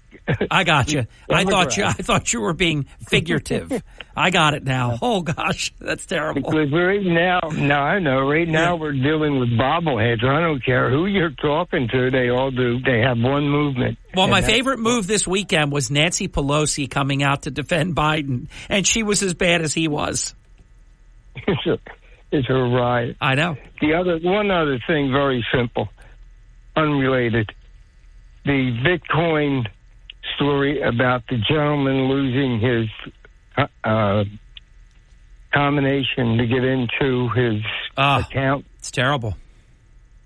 I got you. I thought you were being figurative. I got it now. Oh, gosh, that's terrible. Because right now we're dealing with bobbleheads. I don't care who you're talking to. They all do. They have one movement. Well, my favorite move this weekend was Nancy Pelosi coming out to defend Biden, and she was as bad as he was. It's a riot. I know. One other thing, very simple, unrelated. The Bitcoin story about the gentleman losing his combination to get into his account. It's terrible.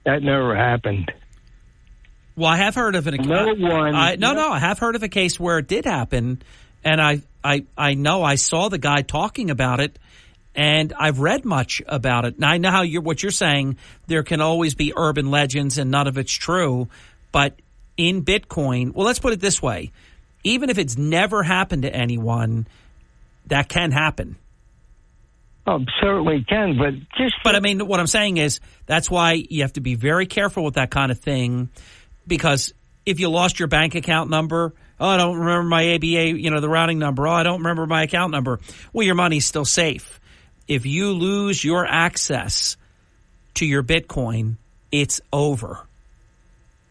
That never happened. Well, I have heard of an I have heard of a case where it did happen, and I know I saw the guy talking about it, and I've read much about it. Now I know what you're saying. There can always be urban legends, and none of it's true. But in Bitcoin, well, let's put it this way: even if it's never happened to anyone, that can happen. Oh, certainly can, but I mean, what I'm saying is that's why you have to be very careful with that kind of thing, because if you lost your bank account number, I don't remember my ABA, the routing number. I don't remember my account number. Well, your money's still safe. If you lose your access to your Bitcoin, it's over.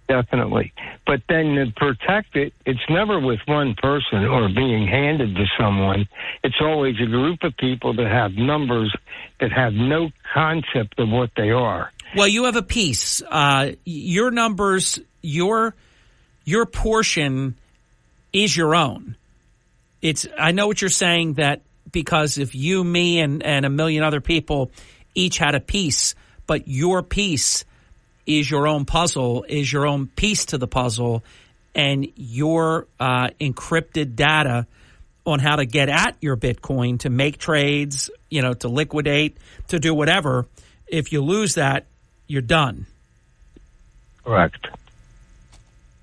Definitely. But then to protect it, it's never with one person or being handed to someone. It's always a group of people that have numbers that have no concept of what they are. Well, you have a piece. Your numbers, your portion is your own. I know what you're saying, that because if you, me, and a million other people each had a piece, but your piece is your own puzzle, is your own piece to the puzzle, and your encrypted data on how to get at your Bitcoin, to make trades, to liquidate, to do whatever. If you lose that, you're done. Correct.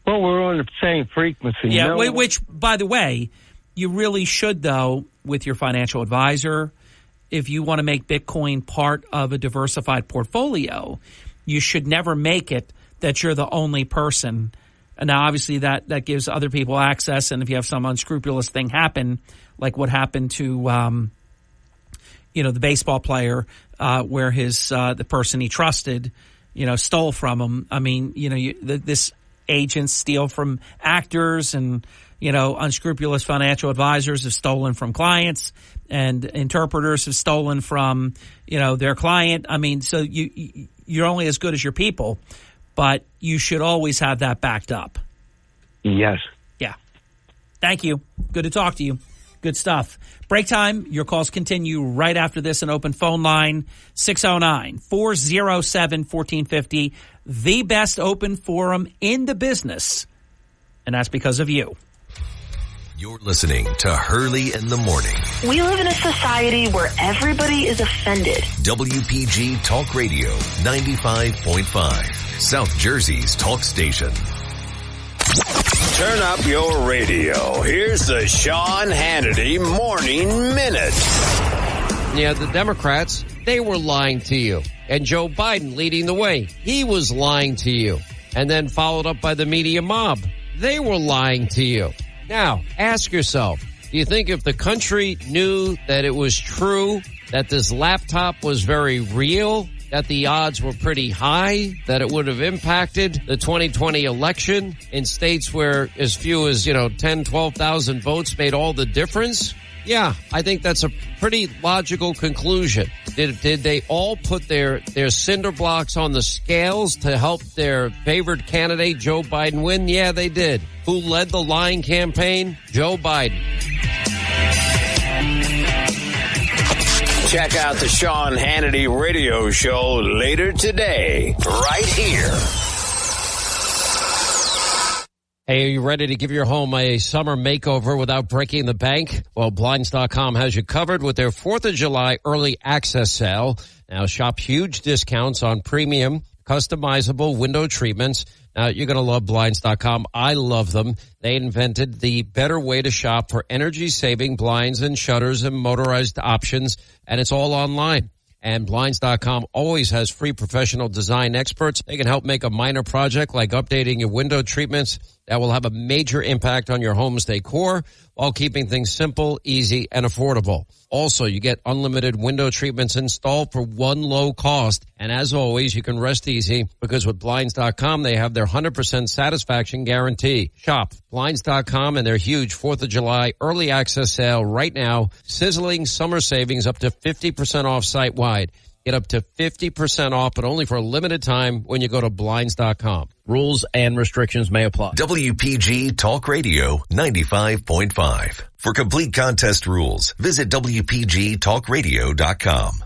Well, we're on the same frequency. Yeah, which, by the way, you really should, though, with your financial advisor. If you want to make Bitcoin part of a diversified portfolio, you should never make it that you're the only person. And now, obviously, that gives other people access. And if you have some unscrupulous thing happen, like what happened to, the baseball player, where the person he trusted, stole from him. I mean, this agents steal from actors, and unscrupulous financial advisors have stolen from clients, and interpreters have stolen from their client. I mean, so you're only as good as your people, but you should always have that backed up. Yes. Yeah. Thank you. Good to talk to you. Good stuff. Break time. Your calls continue right after this. An open phone line, 609-407-1450. The best open forum in the business. And that's because of you. You're listening to Hurley in the Morning. We live in a society where everybody is offended. WPG Talk Radio 95.5, South Jersey's talk station. Turn up your radio. Here's the Sean Hannity Morning Minute. Yeah, the Democrats, they were lying to you. And Joe Biden leading the way, he was lying to you. And then followed up by the media mob. They were lying to you. Now, ask yourself, do you think if the country knew that it was true, that this laptop was very real, that the odds were pretty high, that it would have impacted the 2020 election in states where as few as, 10, 12,000 votes made all the difference? Yeah, I think that's a pretty logical conclusion. Did they all put their cinder blocks on the scales to help their favored candidate, Joe Biden, win? Yeah, they did. Who led the lying campaign? Joe Biden. Check out the Sean Hannity radio show later today, right here. Hey, are you ready to give your home a summer makeover without breaking the bank? Well, Blinds.com has you covered with their 4th of July early access sale. Now shop huge discounts on premium, customizable window treatments. Now, you're going to love Blinds.com. I love them. They invented the better way to shop for energy-saving blinds and shutters and motorized options, and it's all online. And Blinds.com always has free professional design experts. They can help make a minor project like updating your window treatments that will have a major impact on your home's decor while keeping things simple, easy, and affordable. Also, you get unlimited window treatments installed for one low cost. And as always, you can rest easy because with Blinds.com, they have their 100% satisfaction guarantee. Shop Blinds.com and their huge 4th of July early access sale right now. Sizzling summer savings up to 50% off site-wide. Get up to 50% off, but only for a limited time when you go to Blinds.com. Rules and restrictions may apply. WPG Talk Radio 95.5. For complete contest rules, visit WPGTalkRadio.com.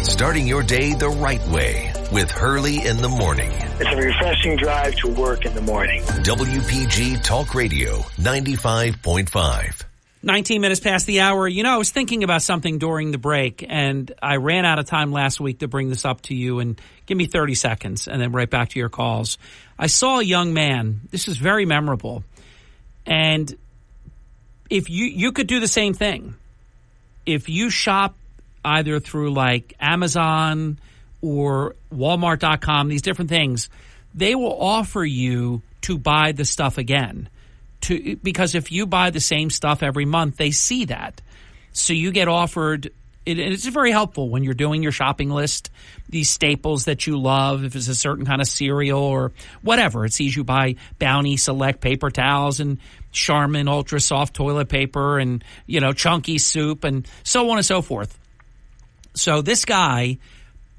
Starting your day the right way with Hurley in the morning. It's a refreshing drive to work in the morning. WPG Talk Radio 95.5. 19 minutes past the hour. You know, I was thinking about something during the break, and I ran out of time last week to bring this up to you. And give me 30 seconds, and then right back to your calls. I saw a young man. This is very memorable. And if you could do the same thing. If you shop either through like Amazon or Walmart.com, these different things, they will offer you to buy the stuff again. Because if you buy the same stuff every month, they see that. So you get offered, and it's very helpful when you're doing your shopping list, these staples that you love, if it's a certain kind of cereal or whatever. It sees you buy Bounty Select paper towels and Charmin Ultra Soft toilet paper and, you know, Chunky soup and so on and so forth. So this guy,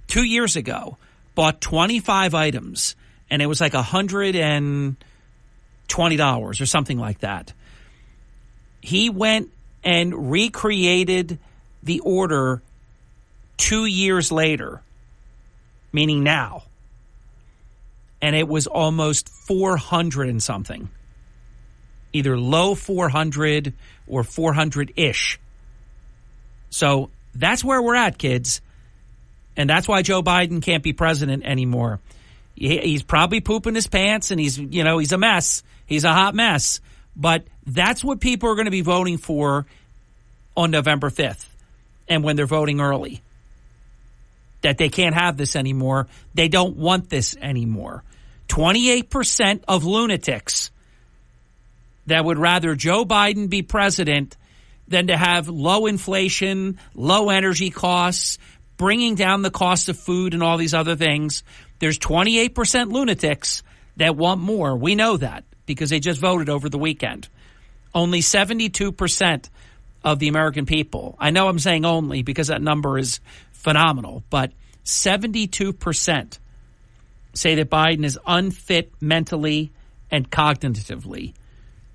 2 years ago, bought 25 items, and it was like $120 or something like that. He went and recreated the order 2 years later, meaning now, and it was almost 400 and something, either low 400 or 400-ish. So that's where we're at, kids, and that's why Joe Biden can't be president anymore. He's probably pooping his pants, and he's a mess. He's a hot mess. But that's what people are going to be voting for on November 5th and when they're voting early. That they can't have this anymore. They don't want this anymore. 28% of lunatics that would rather Joe Biden be president than to have low inflation, low energy costs, bringing down the cost of food and all these other things. There's 28% lunatics that want more. We know that because they just voted over the weekend. Only 72% of the American people. I know I'm saying only because that number is phenomenal, but 72% say that Biden is unfit mentally and cognitively.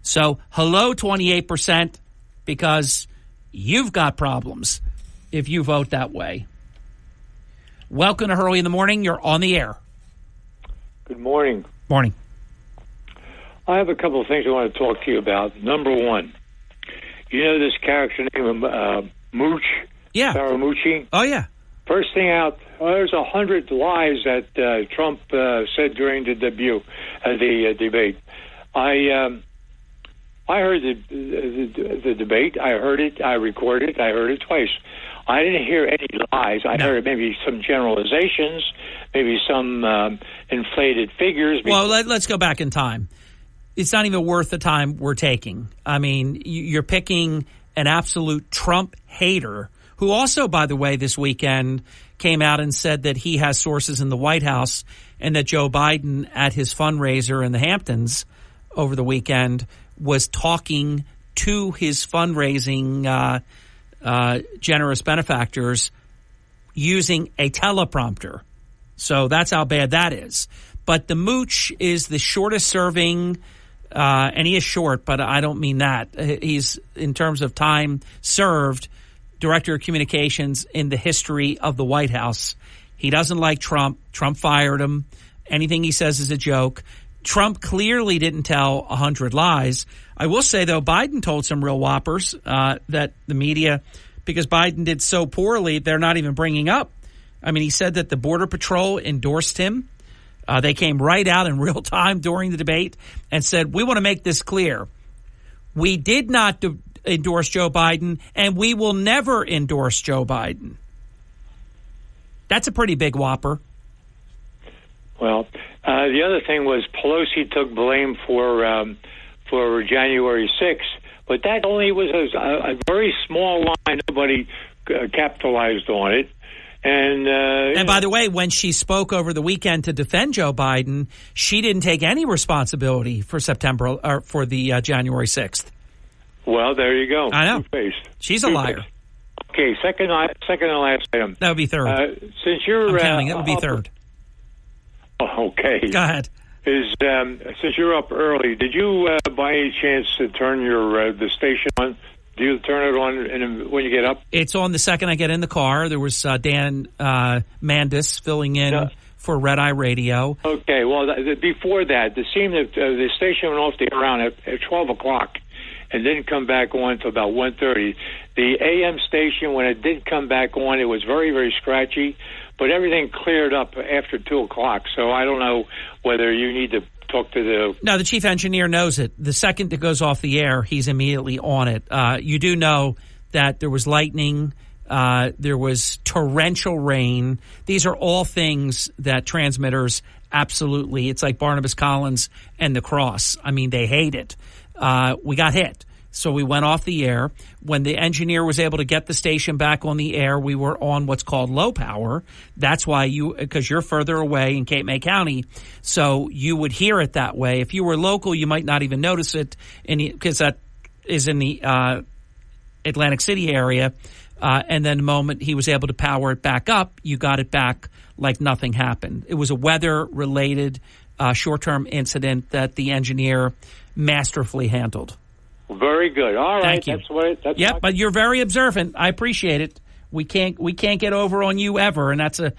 So, hello, 28%, because you've got problems if you vote that way. Welcome to Hurley in the Morning. You're on the air. Good morning. Morning. I have a couple of things I want to talk to you about. Number one, you know this character named Mooch? Yeah. Scaramucci? Oh, yeah. First thing out, there's 100 lies that Trump said during the debate. I heard the debate. I heard it. I recorded it. I heard it twice. I didn't hear any lies. I heard maybe some generalizations, maybe some inflated figures. Well, let's go back in time. It's not even worth the time we're taking. I mean, you're picking an absolute Trump hater who also, by the way, this weekend came out and said that he has sources in the White House and that Joe Biden at his fundraiser in the Hamptons over the weekend was talking to his fundraising generous benefactors using a teleprompter. So that's how bad that is. But the mooch is the shortest serving, and he is short, but I don't mean that. He's, in terms of time served, director of communications in the history of the White House. He doesn't like Trump. Trump fired him. Anything he says is a joke. Trump clearly didn't tell 100 lies. I will say, though, Biden told some real whoppers that the media, because Biden did so poorly, they're not even bringing up. I mean, he said that the Border Patrol endorsed him. They came right out in real time during the debate and said, we want to make this clear. We did not endorse Joe Biden, and we will never endorse Joe Biden. That's a pretty big whopper. Well, the other thing was Pelosi took blame for January 6th, but that only was a very small line. Nobody capitalized on it. And by the way, when she spoke over the weekend to defend Joe Biden, she didn't take any responsibility for September or for the January 6th. Well, there you go. I know. Two-faced. She's a liar. Okay, second and last item. That would be third. Since you're I'm counting. That would be third. Okay. Go ahead. Since you're up early, did you by any chance to turn the station on? Do you turn it on when you get up? It's on the second I get in the car. There was Dan Mandis filling in for Red Eye Radio. Okay. Well, before that, it seemed that the station went off the air around at 12 o'clock and didn't come back on until about 1:30. The AM station, when it did come back on, it was very, very scratchy, but everything cleared up after 2 o'clock. So I don't know whether you need to talk to the... No, the chief engineer knows it. The second it goes off the air, he's immediately on it. You do know that there was lightning, there was torrential rain. These are all things that transmitters absolutely, it's like Barnabas Collins and the Cross. I mean, they hate it. We got hit. So we went off the air. When the engineer was able to get the station back on the air, we were on what's called low power. That's why because you're further away in Cape May County, so you would hear it that way. If you were local, you might not even notice it because that is in the Atlantic City area. And then the moment he was able to power it back up, you got it back like nothing happened. It was a weather-related short-term incident that the engineer masterfully handled. Very good. All right. Thank you. That's but you're very observant. I appreciate it. We can't get over on you ever, and that's a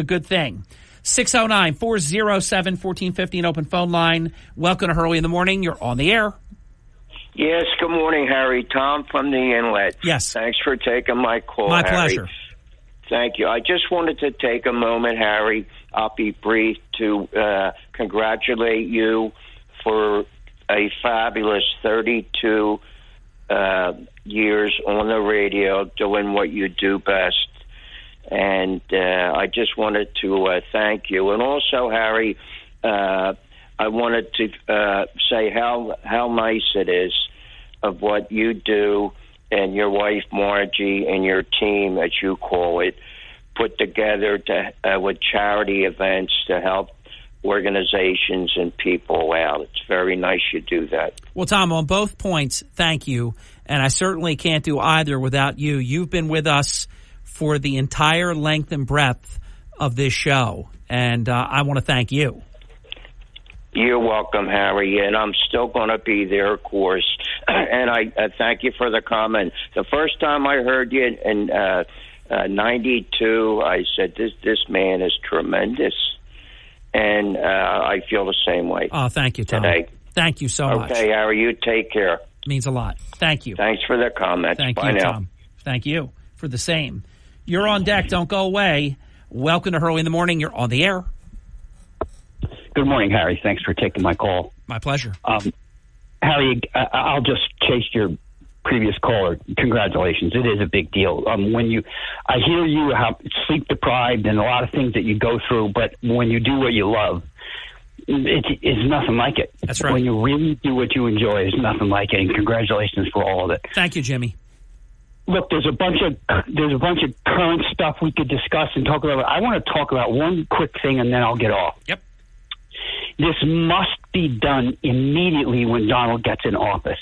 good thing. 609-407-1450, an open phone line. Welcome to Hurley in the Morning. You're on the air. Yes, good morning, Harry. Tom from the Inlet. Yes. Thanks for taking my call, My Harry. pleasure. Thank you. I just wanted to take a moment, Harry, I'll be brief, to congratulate you for a fabulous 32 years on the radio doing what you do best. And I just wanted to thank you. And also, Harry, I wanted to say how nice it is of what you do and your wife, Margie, and your team, as you call it, put together with charity events to help organizations and people out. It's very nice you do that. Well, Tom, on both points, thank you. And I certainly can't do either without you. You've been with us for the entire length and breadth of this show, and I want to thank you. You're welcome, Harry, and I'm still going to be there, of course. And I thank you for the comment. The first time I heard you in 92, I said, this man is tremendous. And I feel the same way. Oh, thank you, Tom. Today. Thank you so much. Okay, Harry, you take care. Means a lot. Thank you. Thanks for the comments. Thank Bye you, now. Tom. Thank you for the same. You're on deck. Don't go away. Welcome to Hurley in the Morning. You're on the air. Good morning, Harry. Thanks for taking my call. My pleasure. Harry, I'll just chase your previous caller. Congratulations. It is a big deal. I hear you how sleep deprived and a lot of things that you go through, but when you do what you love, it's nothing like it. That's right. When you really do what you enjoy, it's nothing like it. And congratulations for all of it. Thank you, Jimmy. Look, there's a bunch of current stuff we could discuss and talk about. I want to talk about one quick thing, and then I'll get off. Yep. This must be done immediately when Donald gets in office.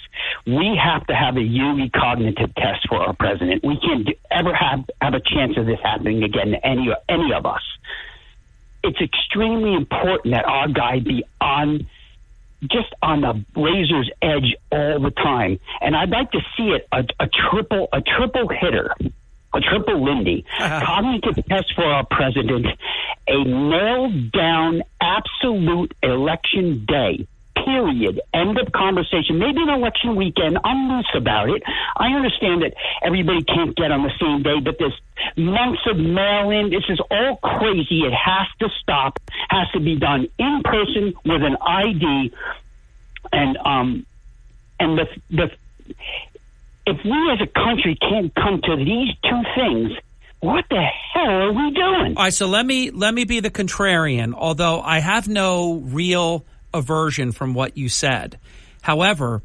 We have to have a yearly cognitive test for our president. We can't ever have a chance of this happening again to any of us. It's extremely important that our guy be on the razor's edge all the time. And I'd like to see it a triple hitter, a triple Lindy, cognitive test for our president, a nailed down absolute election day. Period. End of conversation. Maybe an election weekend. I'm loose about it. I understand that everybody can't get on the same day, but there's months of mail-in. This is all crazy. It has to stop. Has to be done in person with an ID. And if we as a country can't come to these two things, what the hell are we doing? All right. So let me be the contrarian. Although I have no real aversion from what you said. However,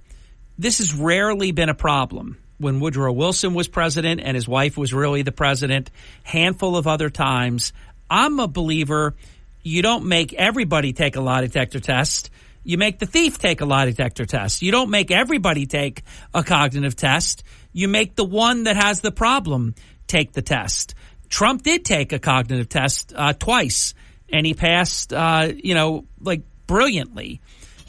this has rarely been a problem. When Woodrow Wilson was president and his wife was really the president, handful of other times, I'm a believer you don't make everybody take a lie detector test. You make the thief take a lie detector test. You don't make everybody take a cognitive test. You make the one that has the problem take the test. Trump did take a cognitive test twice, and he passed, brilliantly.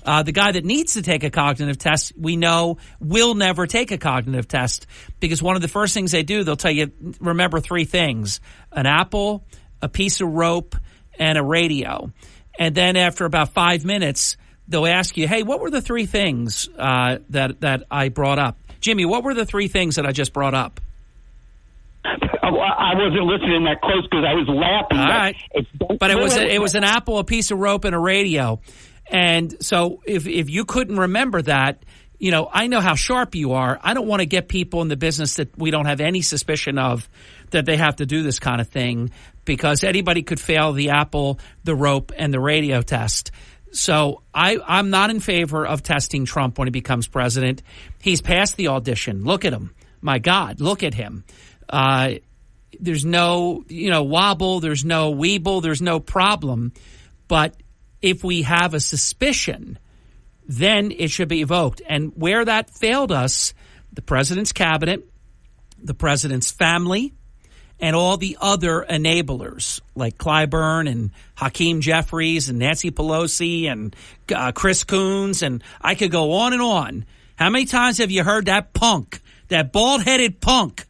The guy that needs to take a cognitive test, we know, will never take a cognitive test because one of the first things they do, they'll tell you, remember three things: an apple, a piece of rope, and a radio. And then after about 5 minutes, they'll ask you, hey, what were the three things that I brought up? Jimmy, what were the three things that I just brought up? I wasn't listening that close because I was laughing. All right. But it was an apple, a piece of rope, and a radio. And so if you couldn't remember that, I know how sharp you are. I don't want to get people in the business that we don't have any suspicion of that they have to do this kind of thing because anybody could fail the apple, the rope, and the radio test. So I'm not in favor of testing Trump when he becomes president. He's passed the audition. Look at him. My God, look at him. There's no, wobble. There's no weeble. There's no problem. But if we have a suspicion, then it should be evoked. And where that failed us, the president's cabinet, the president's family, and all the other enablers like Clyburn and Hakeem Jeffries and Nancy Pelosi and Chris Coons, and I could go on and on. How many times have you heard that punk, that bald-headed punk,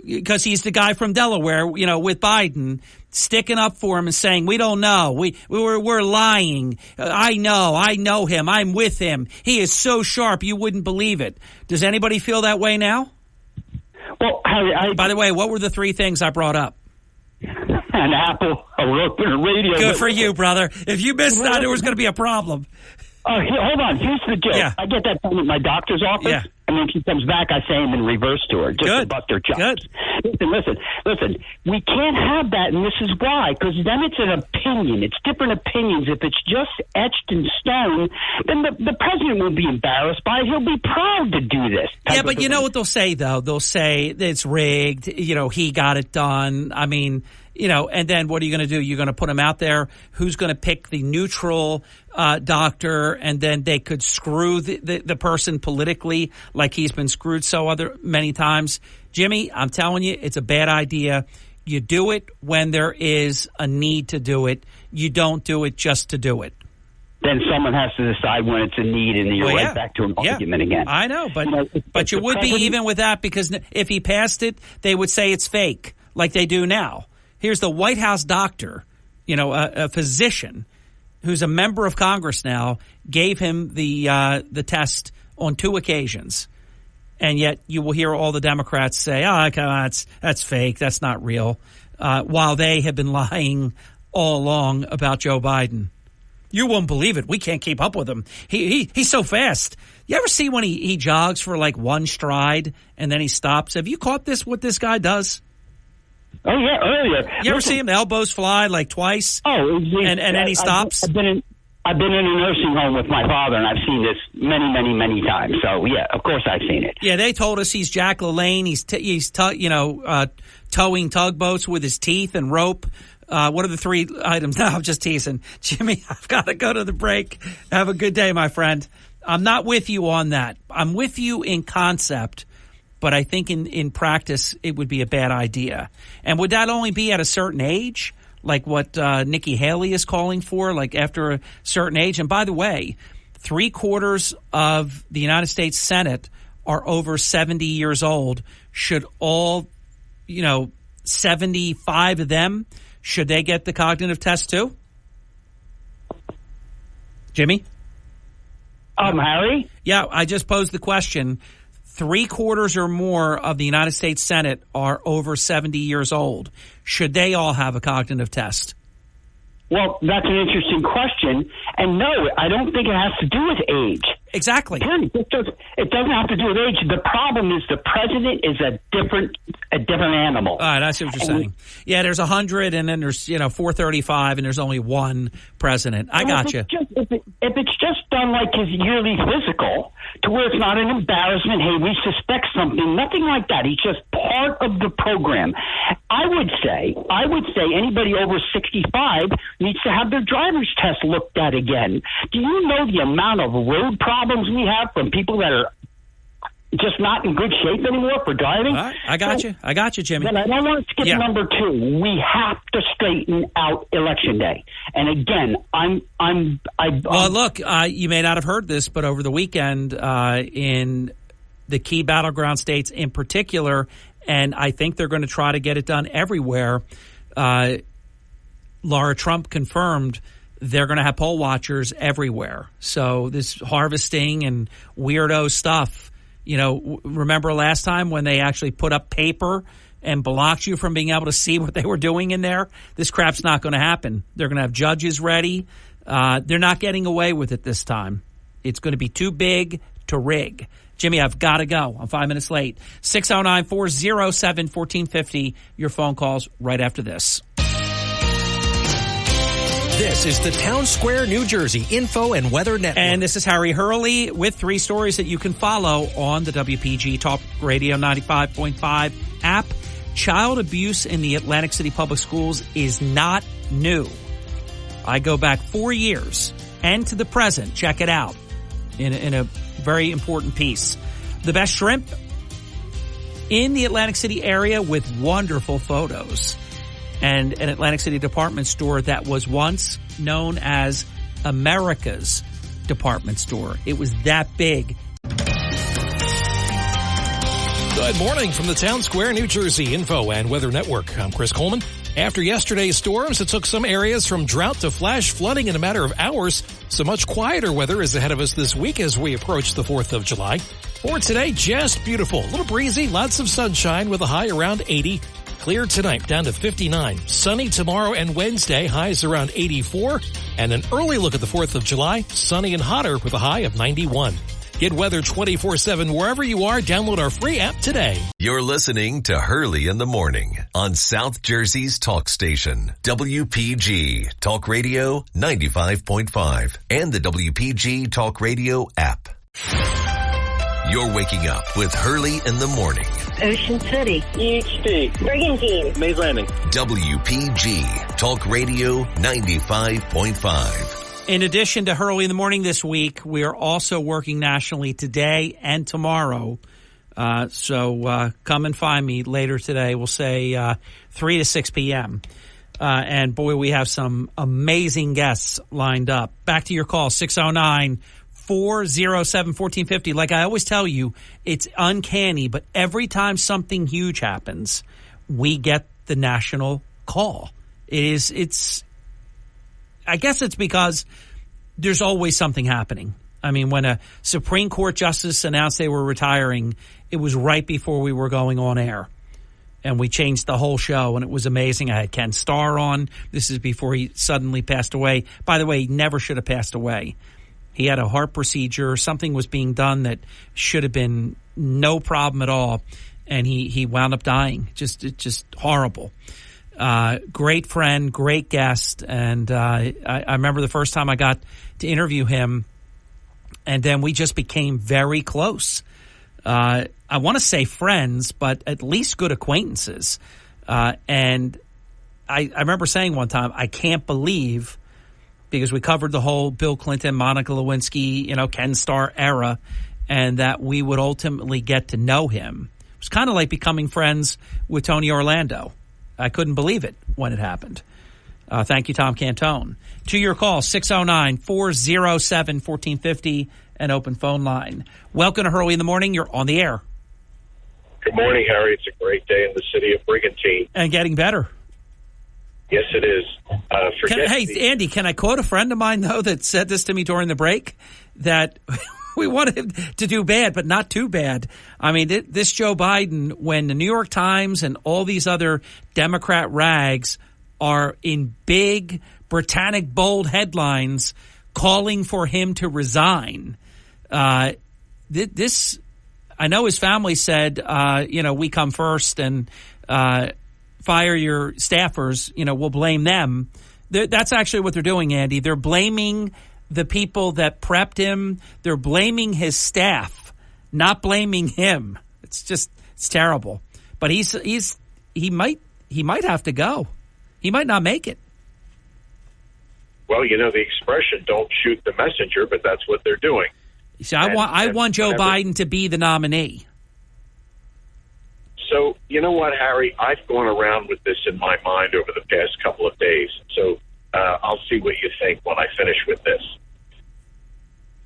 because he's the guy from Delaware, with Biden, sticking up for him and saying, we don't know. We're lying. I know him. I'm with him. He is so sharp you wouldn't believe it. Does anybody feel that way now? Well, by the way, what were the three things I brought up? An apple, a rope, and a radio. Good for you, brother. If you missed that, there was going to be a problem. Hold on. Here's the deal. Yeah. I get that done at my doctor's office, and when she comes back, I say them in reverse to her, just to bust her chops. Listen. We can't have that, and this is why, because then it's an opinion. It's different opinions. If it's just etched in stone, then the president won't be embarrassed by it. He'll be proud to do this. Yeah, but you know what they'll say, though? They'll say it's rigged. He got it done. I mean, and then what are you going to do? You're going to put him out there. Who's going to pick the neutral doctor? And then they could screw the person politically like he's been screwed many times. Jimmy, I'm telling you, it's a bad idea. You do it when there is a need to do it. You don't do it just to do it. Then someone has to decide when it's a need, and then you're right back to an argument again. I know, but you would be even with that because if he passed it, they would say it's fake like they do now. Here's the White House doctor, a physician who's a member of Congress now, gave him the test on 2 occasions. And yet you will hear all the Democrats say, come on, that's fake. That's not real. While they have been lying all along about Joe Biden. You won't believe it. We can't keep up with him. He's so fast. You ever see when he jogs for like one stride and then he stops? Have you caught what this guy does? Oh, yeah, earlier. You ever see him elbows fly like twice? Oh, and then he stops? I've been in a nursing home with my father, and I've seen this many, many, many times. So, yeah, of course I've seen it. Yeah, they told us he's Jack LaLanne. He's towing tugboats with his teeth and rope. What are the 3 items? No, I'm just teasing. Jimmy, I've got to go to the break. Have a good day, my friend. I'm not with you on that. I'm with you in concept, but I think in practice it would be a bad idea. And would that only be at a certain age, like what Nikki Haley is calling for, like after a certain age? And by the way, 3/4 of the United States Senate are over 70 years old. Should all, 75 of them, should they get the cognitive test too? Jimmy? Harry? Yeah, I just posed the question. 3/4 or more of the United States Senate are over 70 years old. Should they all have a cognitive test? Well, that's an interesting question. And no, I don't think it has to do with age. Exactly. It doesn't have to do with age. The problem is the president is a different animal. All right, I see what you're saying. Yeah, there's 100, and then there's 435, and there's only one president. I got you. If it's just done like his yearly physical, to where it's not an embarrassment, hey, we suspect something, nothing like that. He's just part of the program. I would say anybody over 65 needs to have their driver's test looked at again. Do you know the amount of road problems we have from people that are just not in good shape anymore for driving? All right, I got you, Jimmy. Then I don't want to skip number 2. We have to straighten out Election Day. And again, well, look, you may not have heard this, but over the weekend in the key battleground states in particular, and I think they're going to try to get it done everywhere, Laura Trump confirmed they're going to have poll watchers everywhere. So this harvesting and weirdo stuff, remember last time when they actually put up paper and blocked you from being able to see what they were doing in there? This crap's not going to happen. They're going to have judges ready. They're not getting away with it this time. It's going to be too big to rig. Jimmy, I've got to go. I'm 5 minutes late. 609-407-1450. Your phone calls right after this. This is the Town Square, New Jersey Info and Weather Network. And this is Harry Hurley with 3 stories that you can follow on the WPG Talk Radio 95.5 app. Child abuse in the Atlantic City Public Schools is not new. I go back 4 years and to the present. Check it out in a very important piece. The best shrimp in the Atlantic City area with wonderful photos. And an Atlantic City department store that was once known as America's department store. It was that big. Good morning from the Town Square, New Jersey Info and Weather Network. I'm Chris Coleman. After yesterday's storms, it took some areas from drought to flash flooding in a matter of hours. So much quieter weather is ahead of us this week as we approach the 4th of July. For today, just beautiful. A little breezy, lots of sunshine with a high around 80. Clear tonight, down to 59. Sunny tomorrow and Wednesday, highs around 84. And an early look at the 4th of July, sunny and hotter with a high of 91. Get weather 24/7 wherever you are. Download our free app today. You're listening to Hurley in the Morning on South Jersey's talk station, WPG Talk Radio 95.5 and the WPG Talk Radio app. You're waking up with Hurley in the Morning. Ocean City. EHD. Brigantine. Mays Landing. WPG Talk Radio 95.5. In addition to Hurley in the Morning this week, we are also working nationally today and tomorrow. So come and find me later today. We'll say 3 to 6 p.m. And boy, we have some amazing guests lined up. Back to your call, 609-407-1450. Like I always tell you, it's uncanny, but every time something huge happens, we get the national call. I guess it's because there's always something happening. I mean, when a Supreme Court justice announced they were retiring, it was right before we were going on air. And we changed the whole show, and it was amazing. I had Ken Starr on. This is before he suddenly passed away. By the way, he never should have passed away. He had a heart procedure. Something was being done that should have been no problem at all. And he wound up dying. Just horrible. Great friend, great guest, and I remember the first time I got to interview him, and then we just became very close. I want to say friends, but at least good acquaintances. And I remember saying one time, I can't believe, because we covered the whole Bill Clinton, Monica Lewinsky, Ken Starr era, and that we would ultimately get to know him. It was kind of like becoming friends with Tony Orlando. I couldn't believe it when it happened. Thank you, Tom Cantone. To your call, 609-407-1450, an open phone line. Welcome to Hurley in the Morning. You're on the air. Good morning, Harry. It's a great day in the city of Brigantine. And getting better. Yes, it is. Andy, can I quote a friend of mine, though, that said this to me during the break? That we wanted to do bad, but not too bad. I mean, this Joe Biden, when the New York Times and all these other Democrat rags are in big, Britannic, bold headlines calling for him to resign, this, I know his family said, we come first and fire your staffers, we'll blame them. That's actually what they're doing, Andy. They're blaming the people that prepped him. They're blaming his staff, not blaming him. It's terrible. But he might have to go. He might not make it. Well, the expression "don't shoot the messenger," but that's what they're doing. So I want Joe Biden to be the nominee. So, you know what, Harry? I've gone around with this in my mind over the past couple of days. So I'll see what you think when I finish with this.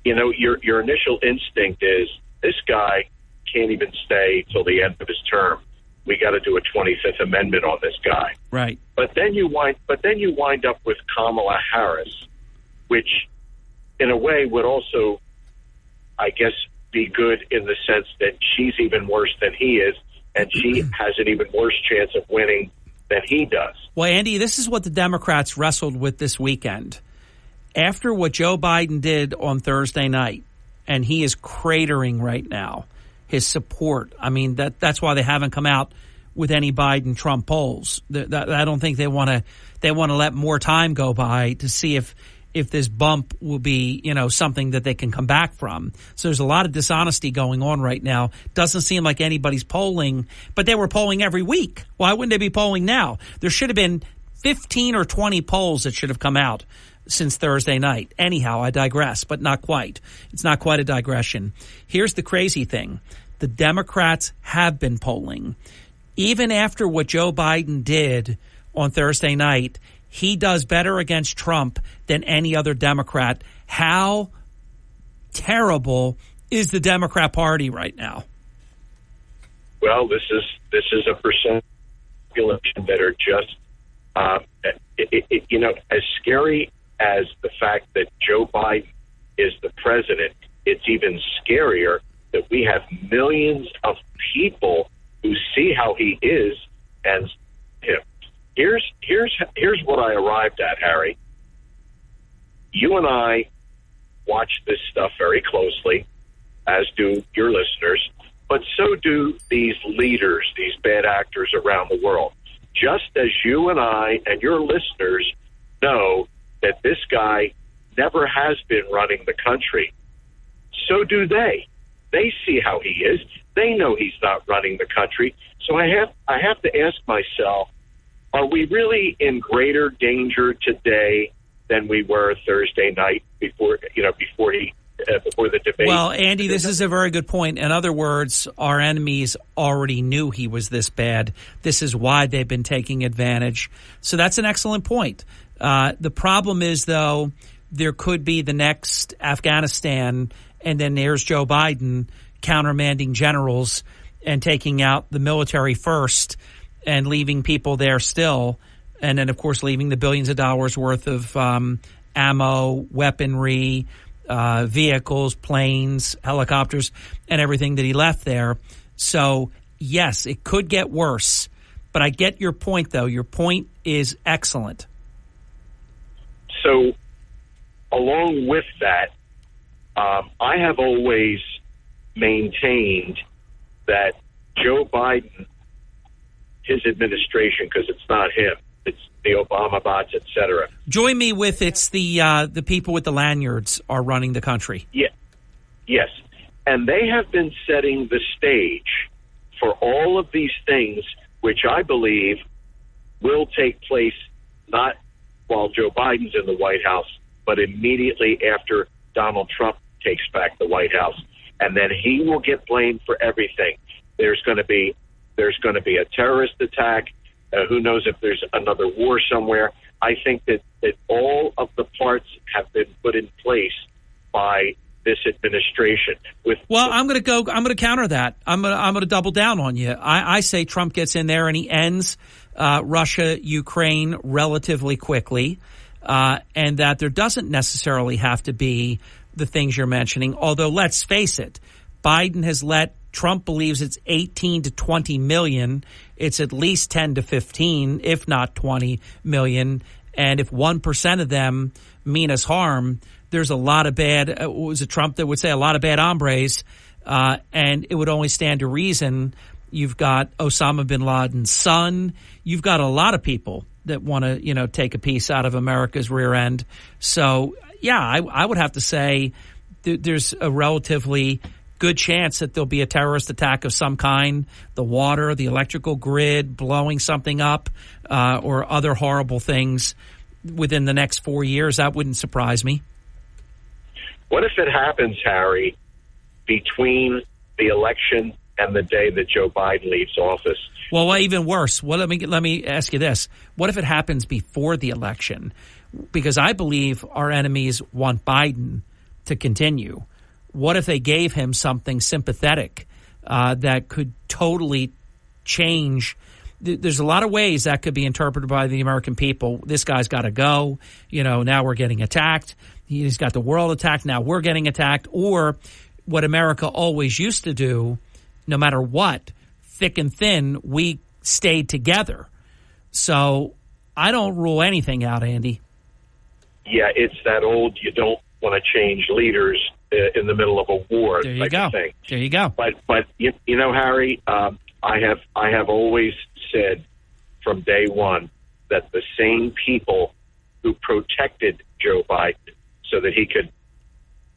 Your initial instinct is this guy can't even stay till the end of his term. We got to do a 25th Amendment on this guy. Right. But then you wind up with Kamala Harris, which in a way would also, I guess, be good in the sense that she's even worse than he is, and she has an even worse chance of winning than he does. Well, Andy, this is what the Democrats wrestled with this weekend. After what Joe Biden did on Thursday night, and he is cratering right now, his support. I mean, that's why they haven't come out with any Biden-Trump polls. I don't think they want to let more time go by to see if this bump will be, something that they can come back from. So there's a lot of dishonesty going on right now. Doesn't seem like anybody's polling, but they were polling every week. Why wouldn't they be polling now? There should have been 15 or 20 polls that should have come out since Thursday night. Anyhow, I digress, but not quite. It's not quite a digression. Here's the crazy thing. The Democrats have been polling. Even after what Joe Biden did on Thursday night, he does better against Trump than any other Democrat. How terrible is the Democrat Party right now? Well, this is a percentage that are just, as scary as the fact that Joe Biden is the president. It's even scarier that we have millions of people who see how he is and him. Here's what I arrived at, Harry. You and I watch this stuff very closely, as do your listeners, but so do these leaders, these bad actors around the world. Just as you and I and your listeners know that this guy never has been running the country, so do they. They see how he is. They know he's not running the country. So I have to ask myself, are we really in greater danger today than we were Thursday night before the debate? Well, Andy, this is a very good point. In other words, our enemies already knew he was this bad. This is why they've been taking advantage. So that's an excellent point. The problem is, though, there could be the next Afghanistan, and then there's Joe Biden countermanding generals and taking out the military first and leaving people there still. And then, of course, leaving the billions of dollars worth of ammo, weaponry, vehicles, planes, helicopters, and everything that he left there. So, yes, it could get worse. But I get your point, though. Your point is excellent. So, along with that, I have always maintained that Joe Biden, his administration, because it's not him, it's the Obama bots, et cetera. Join me with it's the people with the lanyards are running the country. Yeah, yes, and they have been setting the stage for all of these things, which I believe will take place not while Joe Biden's in the White House, but immediately after Donald Trump takes back the White House. And then he will get blamed for everything. There's going to be a terrorist attack. Who knows if there's another war somewhere. I think that all of the parts have been put in place by this administration. I'm going to counter that. I'm going to double down on you. I say Trump gets in there and he ends Russia, Ukraine relatively quickly, and that there doesn't necessarily have to be the things you're mentioning. Although let's face it, Biden has let Trump believes it's 18 to 20 million. It's at least 10 to 15, if not 20 million. And if 1% of them mean us harm, there's a lot of bad, was it Trump that would say a lot of bad hombres, and it would only stand to reason. You've got Osama bin Laden's son. You've got a lot of people that want to, take a piece out of America's rear end. So, yeah, I would have to say there's a relatively good chance that there'll be a terrorist attack of some kind, the water, the electrical grid, blowing something up, or other horrible things within the next 4 years. That wouldn't surprise me. What if it happens, Harry, between the election and the day that Joe Biden leaves office? Well, even worse. Well, let me ask you this. What if it happens before the election? Because I believe our enemies want Biden to continue. What if they gave him something sympathetic that could totally change? There's a lot of ways that could be interpreted by the American people. This guy's got to go. Now we're getting attacked. He's got the world attacked. Now we're getting attacked. Or what America always used to do, no matter what, thick and thin, we stayed together. So I don't rule anything out, Andy. Yeah, it's that old, you don't want to change leaders in the middle of a war type of thing. There you go. But Harry, I have always said from day one that the same people who protected Joe Biden so that he could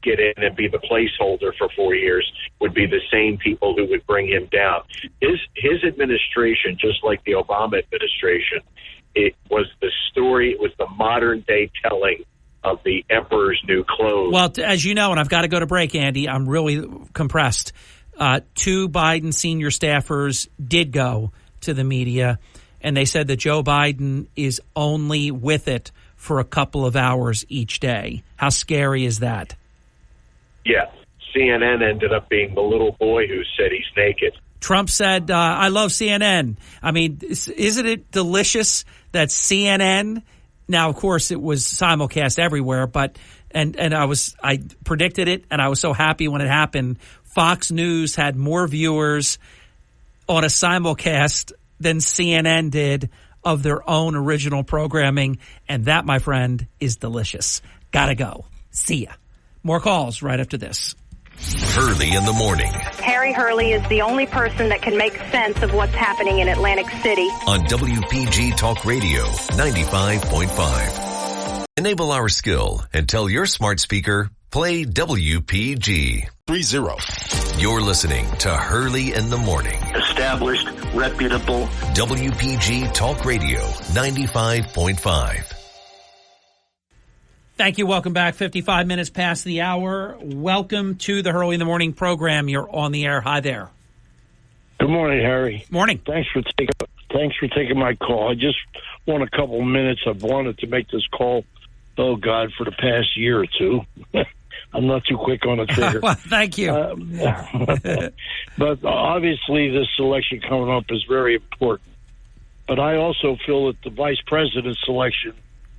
get in and be the placeholder for 4 years would be the same people who would bring him down. His administration, just like the Obama administration, it was the story, it was the modern day telling of the emperor's new clothes. Well, as you know, and I've got to go to break, Andy, I'm really compressed. 2 Biden senior staffers did go to the media, and they said that Joe Biden is only with it for a couple of hours each day. How scary is that? Yeah. CNN ended up being the little boy who said he's naked. Trump said, I love CNN. I mean, isn't it delicious that CNN, now, of course, it was simulcast everywhere, but and I predicted it, and I was so happy when it happened. Fox News had more viewers on a simulcast than CNN did of their own original programming, and that, my friend, is delicious. Gotta go. See ya. More calls right after this. Hurley in the morning. Harry Hurley is the only person that can make sense of what's happening in Atlantic City. On WPG Talk Radio 95.5. Enable our skill and tell your smart speaker, play WPG 30. You're listening to Hurley in the morning. Established, reputable. WPG Talk Radio 95.5. Thank you. Welcome back. 55 minutes past the hour. Welcome to the Hurley in the Morning program. You're on the air. Hi there. Good morning, Harry. Morning. Thanks for taking my call. I just want a couple of minutes. I've wanted to make this call, for the past year or two. I'm not too quick on the trigger. Well, thank you. But obviously this election coming up is very important. But I also feel that the vice president's election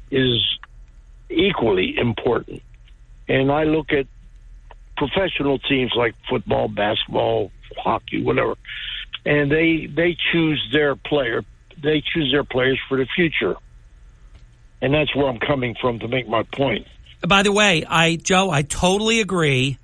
is equally important. And I look at professional teams like football, basketball, hockey, whatever, and they choose their player. They choose their players for the future. And that's where I'm coming from to make my point. By the way, Joe, I totally agree.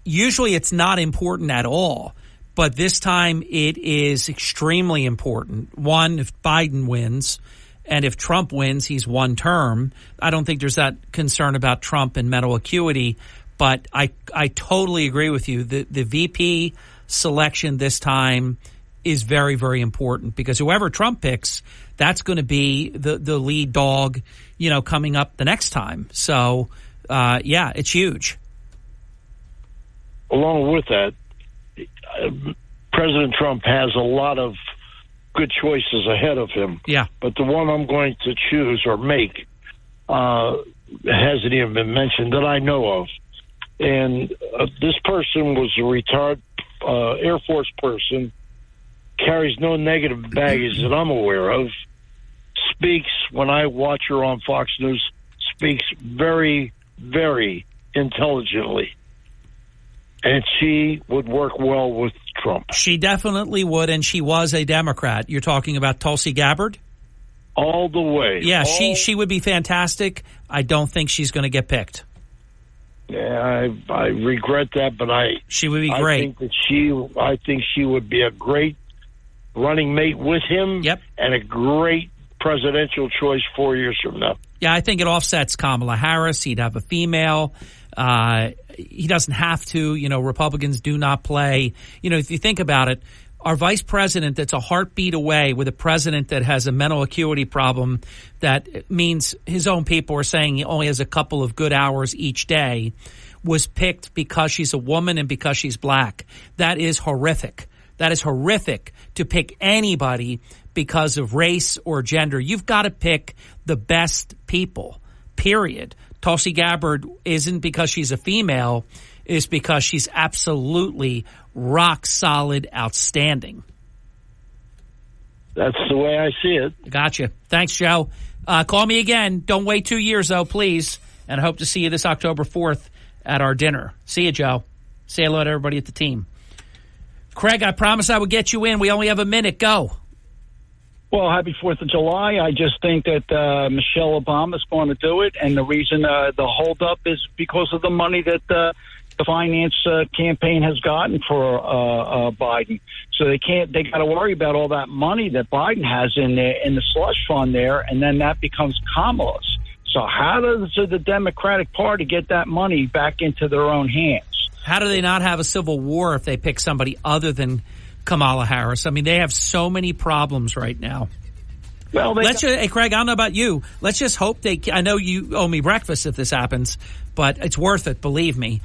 Usually it's not important at all, but this time it is extremely important. One, if Biden wins, and if Trump wins, he's one term. I don't think there's that concern about Trump and mental acuity, but I totally agree with you. The VP selection this time is very, very important because whoever Trump picks, that's going to be the lead dog, coming up the next time. So, it's huge. Along with that, President Trump has a lot of good choices ahead of him. Yeah. But the one I'm going to choose or make hasn't even been mentioned that I know of. And this person was a retired Air Force person, carries no negative baggage that I'm aware of, speaks, when I watch her on Fox News, speaks very, very intelligently. And she would work well with Trump. She definitely would, and she was a Democrat. You're talking about Tulsi Gabbard? All the way. Yeah, she would be fantastic. I don't think she's going to get picked. Yeah, I regret that, but she would be great. I think she would be a great running mate with him. Yep. And a great presidential choice 4 years from now. Yeah, I think it offsets Kamala Harris. He'd have a female. He doesn't have to. Republicans do not play. If you think about it, our vice president that's a heartbeat away with a president that has a mental acuity problem that means his own people are saying he only has a couple of good hours each day, was picked because she's a woman and because she's black. That is horrific. That is horrific to pick anybody because of race or gender. You've got to pick the best people, period. Tulsi Gabbard isn't because she's a female, it's because she's absolutely rock solid, outstanding. That's the way I see it. Gotcha. Thanks, Joe. Call me again. Don't wait 2 years, though, please. And I hope to see you this October 4th at our dinner. See you, Joe. Say hello to everybody at the team. Craig, I promised I would get you in. We only have a minute. Go. Well, happy 4th of July. I just think that Michelle Obama is going to do it. And the reason the holdup is because of the money that the finance campaign has gotten for Biden. So they got to worry about all that money that Biden has in the slush fund there. And then that becomes Kamala's. So how does the Democratic Party get that money back into their own hands? How do they not have a civil war if they pick somebody other than Kamala Harris? I mean, they have so many problems right now. Well, hey, Craig, I don't know about you. Let's just hope I know you owe me breakfast if this happens, but it's worth it, believe me,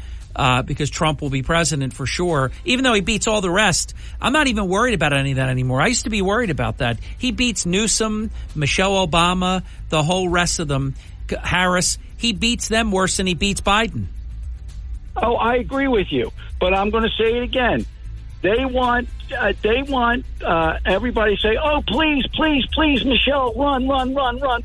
because Trump will be president for sure. Even though he beats all the rest, I'm not even worried about any of that anymore. I used to be worried about that. He beats Newsom, Michelle Obama, the whole rest of them, Harris. He beats them worse than he beats Biden. Oh, I agree with you, but I'm going to say it again. They want everybody to say, "Oh, please, please, please, Michelle, run,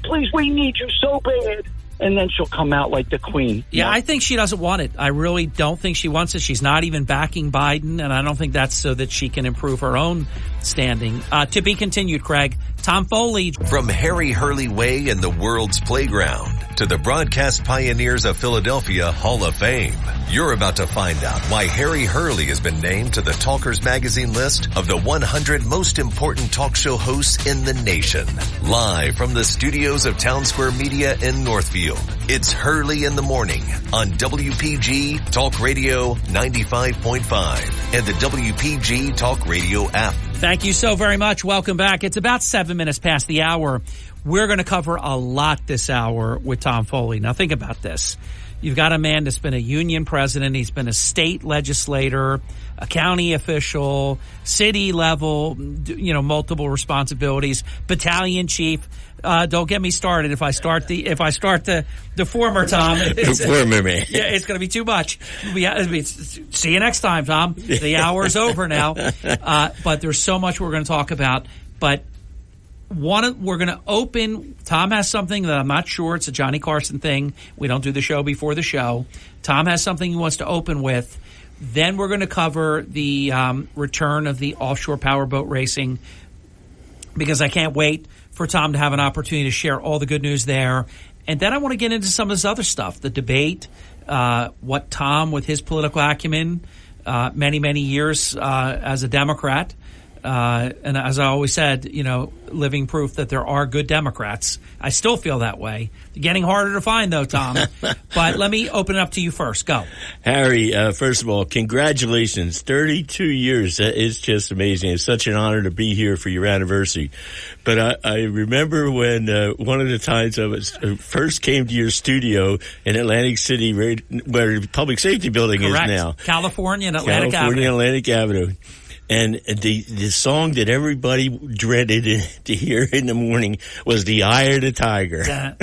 please, we need you so bad." And then she'll come out like the queen. Yeah, I think she doesn't want it. I really don't think she wants it. She's not even backing Biden, and I don't think that's so that she can improve her own standing. To be continued, Craig. Tom Foley. From Harry Hurley Way in the world's playground to the broadcast pioneers of Philadelphia Hall of Fame, you're about to find out why Harry Hurley has been named to the Talkers Magazine list of the 100 most important talk show hosts in the nation. Live from the studios of Town Square Media in Northfield, it's Hurley in the Morning on WPG Talk Radio 95.5 and the WPG Talk Radio app. Thank you so very much. Welcome back. It's about 7 minutes past the hour. We're going to cover a lot this hour with Tom Foley. Now think about this. You've got a man that's been a union president. He's been a state legislator, a county official, city level, multiple responsibilities, battalion chief. Don't get me started. If I start the former Tom, former man. Yeah, it's going to be too much. See you next time, Tom. The hour's over now. But there's so much we're going to talk about. But we're going to open. Tom has something that I'm not sure. It's a Johnny Carson thing. We don't do the show before the show. Tom has something he wants to open with. Then we're going to cover the return of the offshore powerboat racing, because I can't wait for Tom to have an opportunity to share all the good news there. And then I want to get into some of this other stuff, the debate, what Tom, with his political acumen, many, many years as a Democrat, And as I always said, living proof that there are good Democrats. I still feel that way. Getting harder to find, though, Tom. But let me open it up to you first. Go. Harry, first of all, congratulations. 32 years. That is just amazing. It's such an honor to be here for your anniversary. But I remember when one of the times I first came to your studio in Atlantic City, where the Public Safety Building Correct. Is now. California and Atlantic Avenue. And the song that everybody dreaded to hear in the morning was The Eye of the Tiger.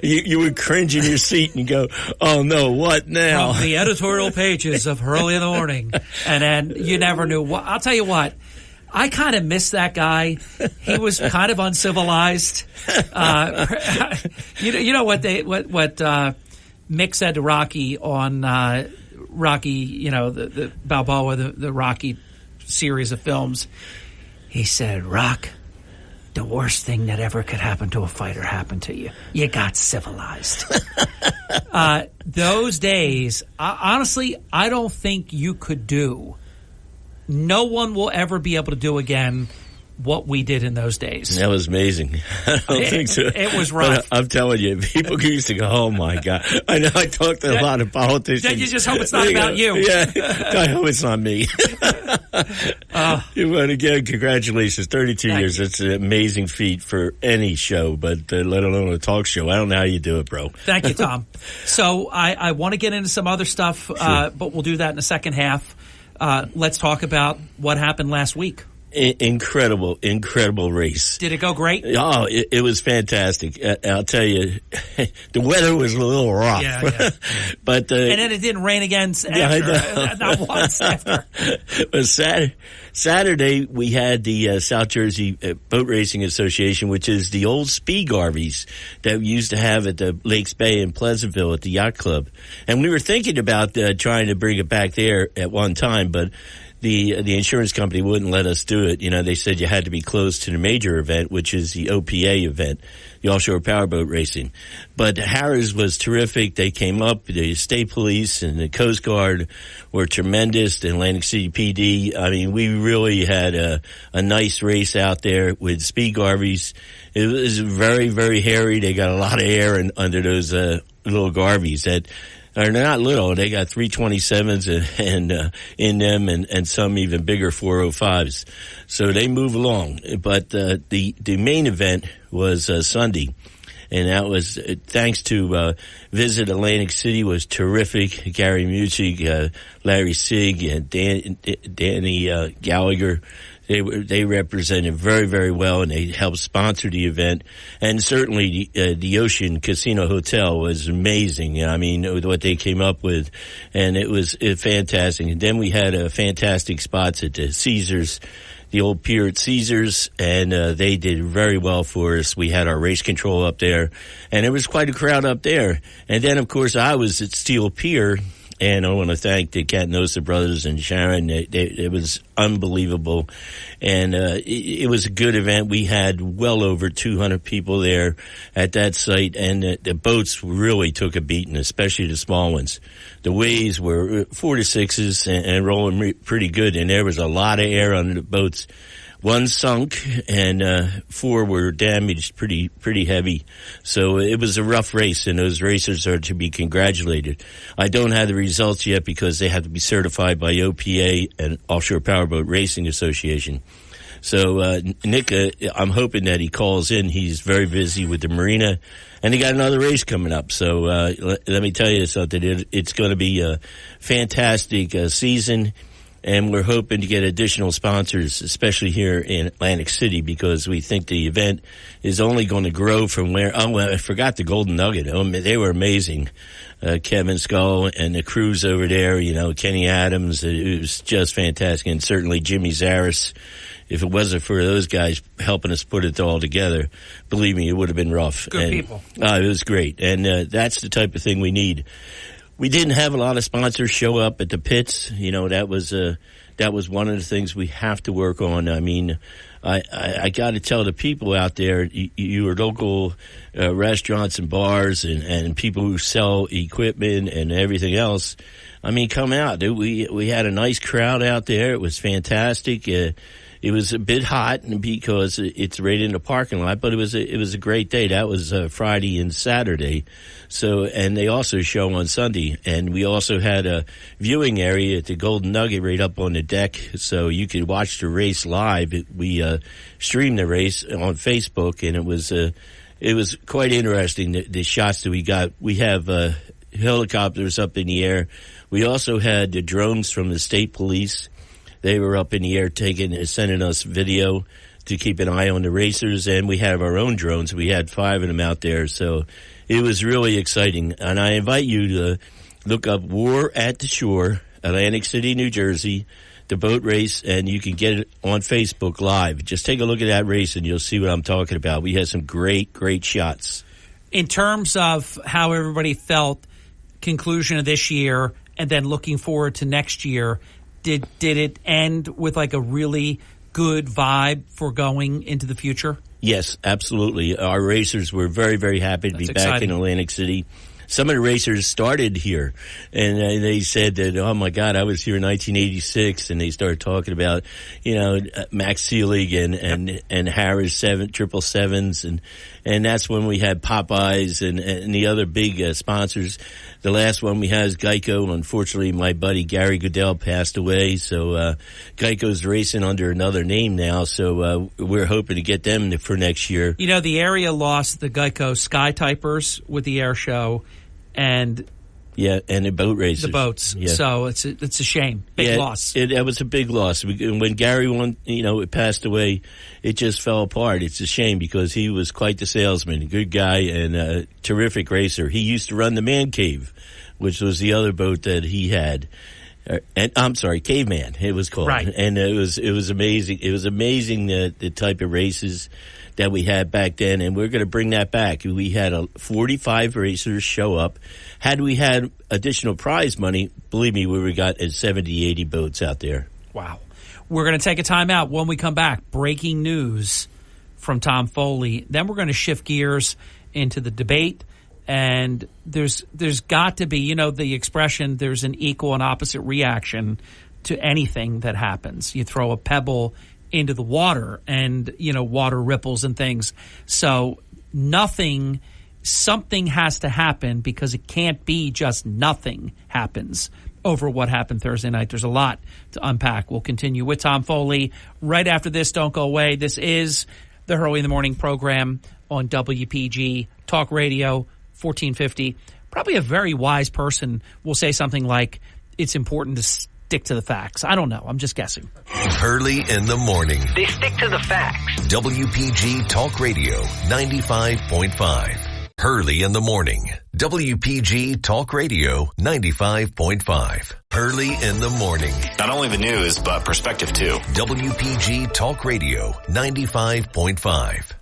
You would cringe in your seat and go, oh no, what now? From the editorial pages of Hurley in the Morning. And then you never knew what. I'll tell you what. I kind of miss that guy. He was kind of uncivilized. You know what Mick said to Rocky on Rocky, the Balboa, the Rocky series of films. He said, Rock, the worst thing that ever could happen to a fighter happened to you. You got civilized. Those days, honestly, I don't think you could do. No one will ever be able to do again what we did in those days. That was amazing. I don't think so. It was rough. But I'm telling you, people used to go, oh my God. I know I talked to a lot of politicians. You just hope it's not about you. Yeah, I hope it's not me. But again, congratulations. 32 years. That's an amazing feat for any show, but let alone a talk show. I don't know how you do it, bro. Thank you, Tom. So I want to get into some other stuff, but we'll do that in the second half. Let's talk about what happened last week. Incredible race. Did it go great? Oh, it was fantastic. I'll tell you, the weather was a little rough. Yeah. But and then it didn't rain again after, not once after. But Saturday, we had the South Jersey Boat Racing Association, which is the old speed garvies that we used to have at the Lakes Bay in Pleasantville at the Yacht Club. And we were thinking about trying to bring it back there at one time, but the insurance company wouldn't let us do it. They said you had to be close to the major event, which is the OPA event, the Offshore Powerboat Racing. But Harris was terrific. They came up, the State Police and the Coast Guard were tremendous, the Atlantic City PD. I mean, we really had a nice race out there with speed garvies. It was very, very hairy. They got a lot of air under those little garvies that they're not little. They got 327s and in them, and some even bigger 405s. So they move along. But the main event was Sunday, and that was thanks to Visit Atlantic City was terrific. Gary Music, Larry Sigg, and Danny Gallagher. They represented very, very well, and they helped sponsor the event. And certainly the Ocean Casino Hotel was amazing. I mean, what they came up with, and it was fantastic. And then we had fantastic spots at the Caesars, the old pier at Caesars, and they did very well for us. We had our race control up there, and there was quite a crowd up there. And then, of course, I was at Steel Pier. And I want to thank the Catanosa brothers and Sharon. It was unbelievable. And it was a good event. We had well over 200 people there at that site. And the boats really took a beating, especially the small ones. The waves were 4 to 6s and rolling pretty good. And there was a lot of air under the boats. One sunk and 4 were damaged pretty heavy. So it was a rough race, and those racers are to be congratulated. I don't have the results yet because they have to be certified by OPA and Offshore Powerboat Racing Association. So Nick, I'm hoping that he calls in. He's very busy with the marina, and he got another race coming up. So let me tell you something. It's going to be a fantastic season. And we're hoping to get additional sponsors, especially here in Atlantic City, because we think the event is only going to grow from where. Oh, well, I forgot the Golden Nugget. Oh, they were amazing. Kevin Skull and the crews over there, Kenny Adams. It was just fantastic. And certainly Jimmy Zaris. If it wasn't for those guys helping us put it all together, believe me, it would have been rough. Good people. It was great. And that's the type of thing we need. We didn't have a lot of sponsors show up at the pits. That was that was one of the things we have to work on. I mean, I got to tell the people out there, your local restaurants and bars and people who sell equipment and everything else, I mean, come out. We had a nice crowd out there. It was fantastic. It was a bit hot because it's right in the parking lot, but it was a great day. That was Friday and Saturday. So, and they also show on Sunday. And we also had a viewing area at the Golden Nugget right up on the deck, so you could watch the race live. We streamed the race on Facebook, and it was quite interesting, the shots that we got. We have helicopters up in the air. We also had the drones from the state police. They were up in the air sending us video to keep an eye on the racers, and we have our own drones. We had 5 of them out there, so it was really exciting. And I invite you to look up War at the Shore, Atlantic City, New Jersey, the boat race, and you can get it on Facebook Live. Just take a look at that race, and you'll see what I'm talking about. We had some great, great shots. In terms of how everybody felt, conclusion of this year, and then looking forward to next year, Did it end with like a really good vibe for going into the future? Yes, absolutely. Our racers were very, very happy to be back in Atlantic City. Some of the racers started here, and they said that, oh my God, I was here in 1986, and they started talking about, Max Seelig and Harris 777s, and that's when we had Popeyes and the other big sponsors. The last one we had is Geico. Unfortunately, my buddy Gary Goodell passed away, so Geico's racing under another name now, so we're hoping to get them for next year. The area lost the Geico Sky Typers with the air show, and the boat races. The boats. Yeah. So it's a shame. Big loss. It was a big loss. When Gary passed away, it just fell apart. It's a shame because he was quite the salesman, a good guy and a terrific racer. He used to run the Man Cave, which was the other boat that he had. And I'm sorry, Caveman, it was called. Right. And it was amazing. It was amazing the type of races that we had back then, and we're going to bring that back. We had 45 racers show up. Had we had additional prize money, believe me, we would have got 70, 80 boats out there. Wow. We're going to take a time out. When we come back, breaking news from Tom Foley. Then we're going to shift gears into the debate. And there's got to be, the expression, there's an equal and opposite reaction to anything that happens. You throw a pebble into the water and, water ripples and things. So something has to happen, because it can't be just nothing happens over what happened Thursday night. There's a lot to unpack. We'll continue with Tom Foley right after this. Don't go away. This is the Hurley in the Morning program on WPG Talk Radio 1450. Probably a very wise person will say something like, it's important to stick to the facts. I don't know. I'm just guessing. Hurley in the Morning. They stick to the facts. WPG Talk Radio 95.5. Hurley in the Morning. WPG Talk Radio 95.5. Hurley in the Morning. Not only the news, but perspective too. WPG Talk Radio 95.5.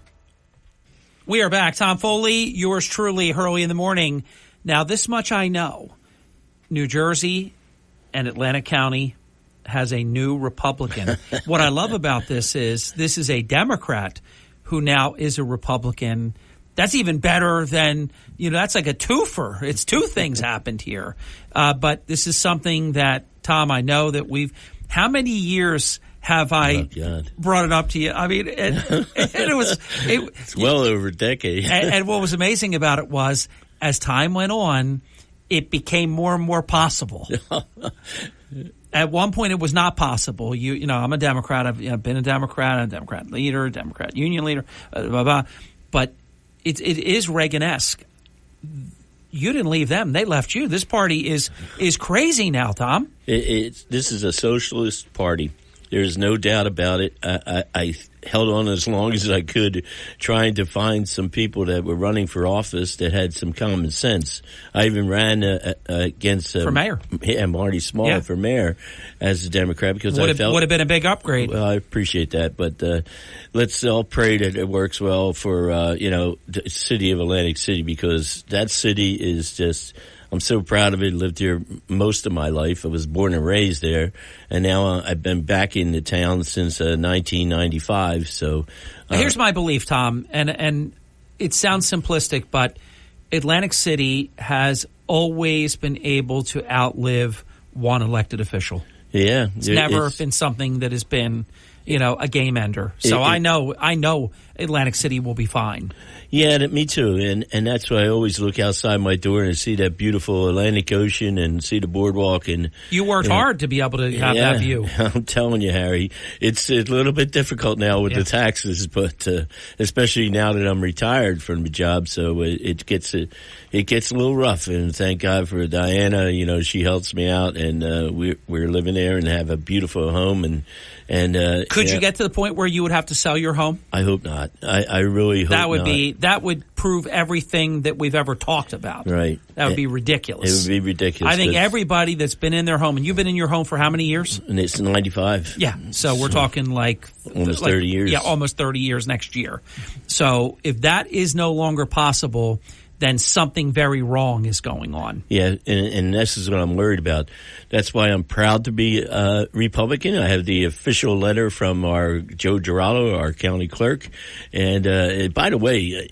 We are back. Tom Foley, yours truly, Hurley in the Morning. Now, this much I know. New Jersey and Atlantic County has a new Republican. What I love about this is a Democrat who now is a Republican. That's even better than, that's like a twofer. It's two things happened here. But this is something that, Tom, I know that how many years have I brought it up to you? I mean, it's well over a decade. and what was amazing about it was, as time went on, it became more and more possible. At one point, it was not possible. I'm a Democrat. I've been a Democrat. I'm a Democrat leader, Democrat union leader, blah, blah, blah. But it is Reagan-esque. You didn't leave them; they left you. This party is crazy now, Tom. This is a socialist party. There's no doubt about it. held on as long as I could, trying to find some people that were running for office that had some common sense. I even ran against for mayor. Yeah, Marty Small for mayor as a Democrat because I felt would have been a big upgrade. Well, I appreciate that, but let's all pray that it works well for the city of Atlantic City, because that city is just. I'm so proud of it. Lived here most of my life. I was born and raised there, and now I've been back in the town since 1995. So here's my belief, Tom, and it sounds simplistic, but Atlantic City has always been able to outlive one elected official. Yeah, it's never been something that has been, a game ender. So I know Atlantic City will be fine. Yeah, me too. And that's why I always look outside my door and see that beautiful Atlantic Ocean and see the boardwalk. And you worked hard to be able to have that view. I'm telling you, Harry, it's a little bit difficult now with the taxes, but especially now that I'm retired from the job, so it gets a little rough. And thank God for Diana. She helps me out, and we're living there and have a beautiful home. And could you get to the point where you would have to sell your home? I hope not. I really hope not. That would prove everything that we've ever talked about. Right. That would be ridiculous. It would be ridiculous. I think everybody that's been in their home, and you've been in your home for how many years? And it's 95. Yeah. So we're talking almost 30 years. Yeah, almost 30 years next year. So if that is no longer possible, then something very wrong is going on. Yeah, and this is what I'm worried about. That's why I'm proud to be a Republican. I have the official letter from our Joe Giraldo, our county clerk. And by the way,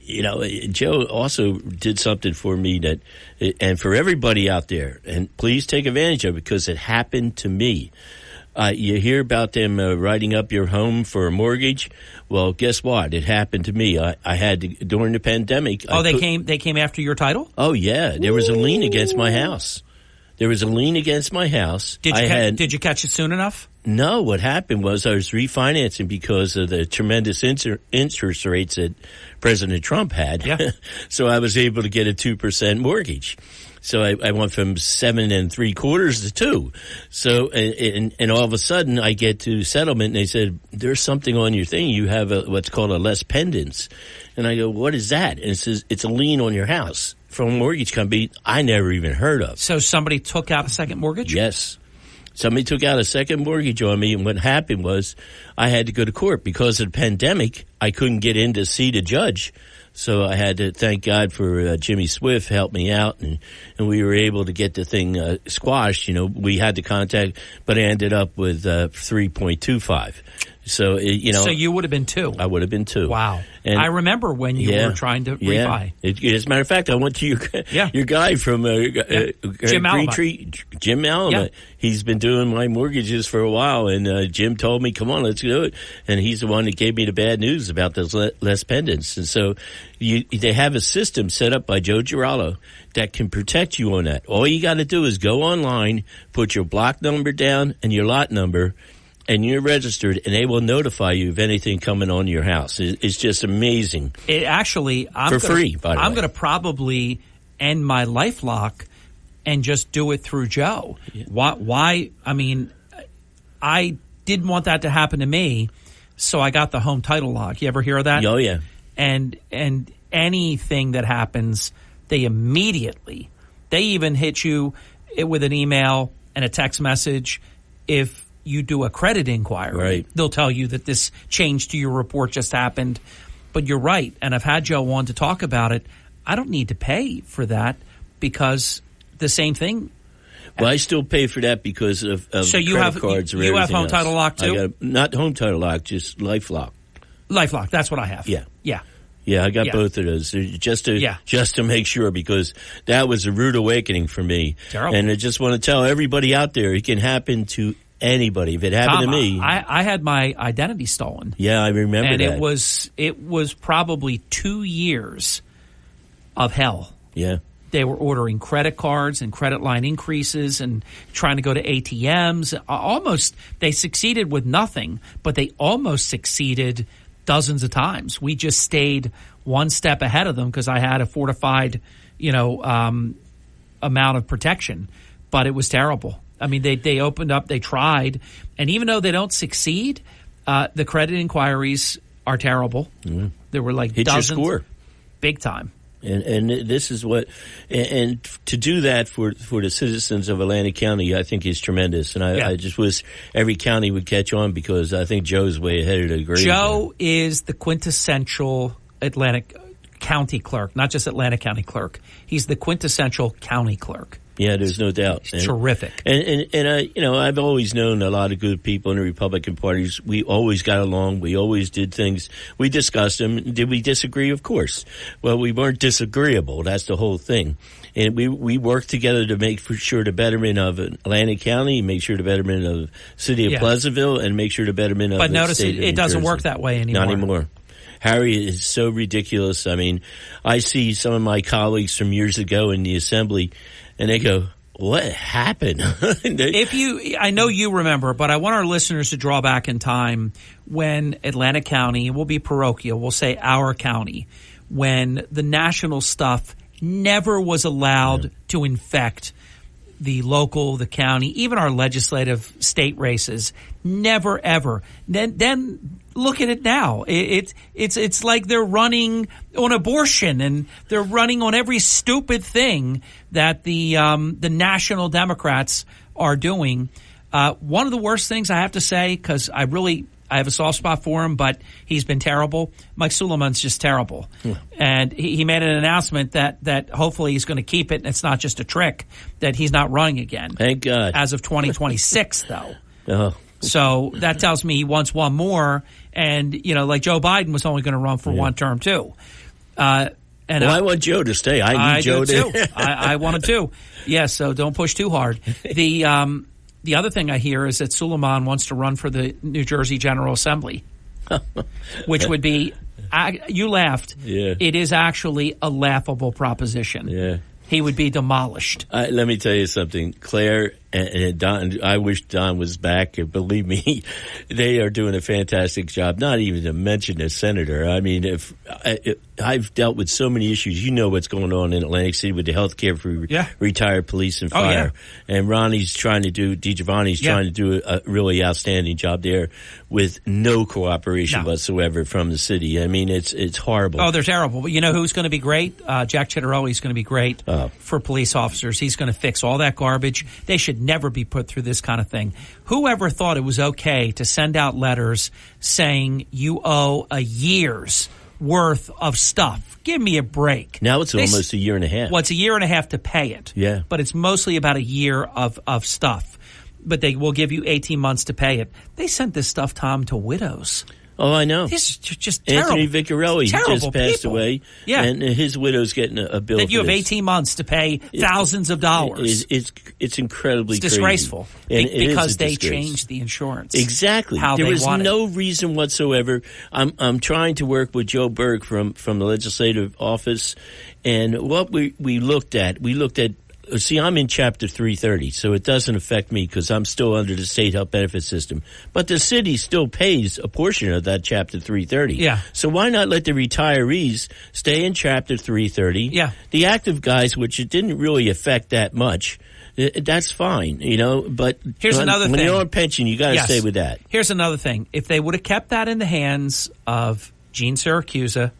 Joe also did something for me and for everybody out there, and please take advantage of it because it happened to me. You hear about them writing up your home for a mortgage. Well, guess what? It happened to me. I had to, during the pandemic. They came after your title? Oh yeah, there was a lien against my house. Did you catch it soon enough? No. What happened was I was refinancing because of the tremendous interest rates that President Trump had. Yeah. So I was able to get a 2% mortgage. So I went from 7 3/4 to 2. So, and all of a sudden I get to settlement and they said, there's something on your thing. You have what's called a les pendants. And I go, what is that? And it says, it's a lien on your house from a mortgage company I never even heard of. So somebody took out a second mortgage? Yes. Somebody took out a second mortgage on me, and what happened was I had to go to court. Because of the pandemic, I couldn't get in to see the judge. So I had to thank God for Jimmy Swift helped me out, and we were able to get the thing squashed. We had to contact, but I ended up with 3.25. So, So you would have been 2. I would have been 2. Wow. And I remember when you were trying to refi. As a matter of fact, I went to your guy from Jim Green Tree, Jim Allen. Yeah. He's been doing my mortgages for a while, and Jim told me, come on, let's do it. And he's the one that gave me the bad news about those les pendants. And so they have a system set up by Joe Giraldo that can protect you on that. All you got to do is go online, put your block number down and your lot number, and you're registered, and they will notify you of anything coming on your house. It's just amazing. It actually, free, by the way. I'm going to probably end my LifeLock and just do it through Joe. Yeah. Why? I mean, I didn't want that to happen to me, so I got the home title lock. You ever hear of that? Oh, yeah. And anything that happens, they even hit you with an email and a text message if you do a credit inquiry. Right. They'll tell you that this change to your report just happened. But you're right, and I've had Joe on to talk about it. I don't need to pay for that because the same thing. Well, I still pay for that because of so you credit have, cards or you have home else. title lock too? Not home title lock, just LifeLock. LifeLock, that's what I have. Yeah. Yeah. Yeah, I got both of those just to make sure, because that was a rude awakening for me. Terrible. And I just want to tell everybody out there, it can happen to anybody. If it happened to me, I had my identity stolen. Yeah, I remember and that. And it was probably 2 years of hell. Yeah. They were ordering credit cards and credit line increases and trying to go to ATMs. They succeeded with nothing, but they almost succeeded dozens of times. We just stayed one step ahead of them because I had a fortified, amount of protection. But it was terrible. I mean, they opened up, they tried, and even though they don't succeed, The credit inquiries are terrible. Mm. There were like Hit dozens. Your score. Big time. And this is what, and to do that for the citizens of Atlantic County, I think is tremendous. And I just wish every county would catch on, because I think Joe's way ahead of the grade. Joe is the quintessential Atlantic County clerk, not just Atlantic County clerk. He's the quintessential county clerk. Yeah, there's no doubt. Terrific. And I've always known a lot of good people in the Republican parties. We always got along. We always did things. We discussed them. Did we disagree? Of course. Well, we weren't disagreeable. That's the whole thing. And we worked together to make for sure the betterment of Atlantic County, make sure the betterment of the city of Pleasantville, and make sure the betterment of the state of New Jersey. But notice it doesn't work that way anymore. Not anymore. Harry is so ridiculous. I mean, I see some of my colleagues from years ago in the assembly, and they go, "What happened?" I know you remember, but I want our listeners to draw back in time when Atlantic County, we'll be parochial, we'll say our county, when the national stuff never was allowed to infect the local, the county, even our legislative state races. Never, ever. Then look at it now. It's like they're running on abortion, and they're running on every stupid thing that the national Democrats are doing. One of the worst things, I have to say, because I have a soft spot for him, but he's been terrible. Mike Suleiman's just terrible. And he made an announcement that hopefully he's going to keep it, and it's not just a trick, that he's not running again. Thank God. As of 2026, though. Oh. So that tells me he wants one more. And, like Joe Biden was only going to run for one term, too. I want Joe to stay. I need Joe do, to. too. I wanted to. Yeah, so don't push too hard. The other thing I hear is that Suleiman wants to run for the New Jersey General Assembly, which would be, you laughed. Yeah. It is actually a laughable proposition. Yeah. He would be demolished. Let me tell you something. Claire and Don, I wish Don was back. And believe me, they are doing a fantastic job. Not even to mention the senator. I mean, if I've dealt with so many issues. You know what's going on in Atlantic City with the health care for retired police and fire. And Ronnie's trying to do, DiGiovanni's trying to do a really outstanding job there with no cooperation whatsoever from the city. I mean, it's horrible. Oh, they're terrible. But you know who's going to be great? Jack Citarelli's going to be great for police officers. He's going to fix all that garbage. They should never be put through this kind of thing. Whoever thought it was okay to send out letters saying you owe a year's worth of stuff? Give me a break. Now it's almost a year and a half. Well, it's a year and a half to pay it. Yeah. But it's mostly about a year of stuff. But they will give you 18 months to pay it. They sent this stuff, Tom, to widows. Oh, I know. This is just terrible. Anthony Viccarelli, he just passed away. Yeah. And his widow's getting a bill. That you have 18 months to pay thousands of dollars. It's incredibly It's disgraceful. Because they disgrace. Changed the insurance. Exactly. There was no reason whatsoever. I'm trying to work with Joe Berg from the legislative office, and what we looked at. See, I'm in Chapter 330, so it doesn't affect me because I'm still under the state health benefit system. But the city still pays a portion of that Chapter 330. Yeah. So why not let the retirees stay in Chapter 330? Yeah. The active guys, which it didn't really affect that much, that's fine, But here's another thing. When you're on pension, you got to stay with that. Here's another thing. If they would have kept that in the hands of Gene Siracusa,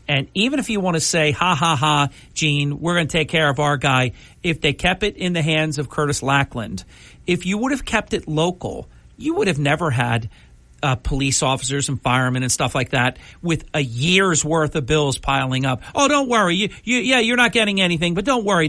and even if you want to say, ha, ha, ha, Gene, we're going to take care of our guy, if they kept it in the hands of Curtis Lackland, if you would have kept it local, you would have never had police officers and firemen and stuff like that with a year's worth of bills piling up. Oh, don't worry. You're not getting anything, but don't worry.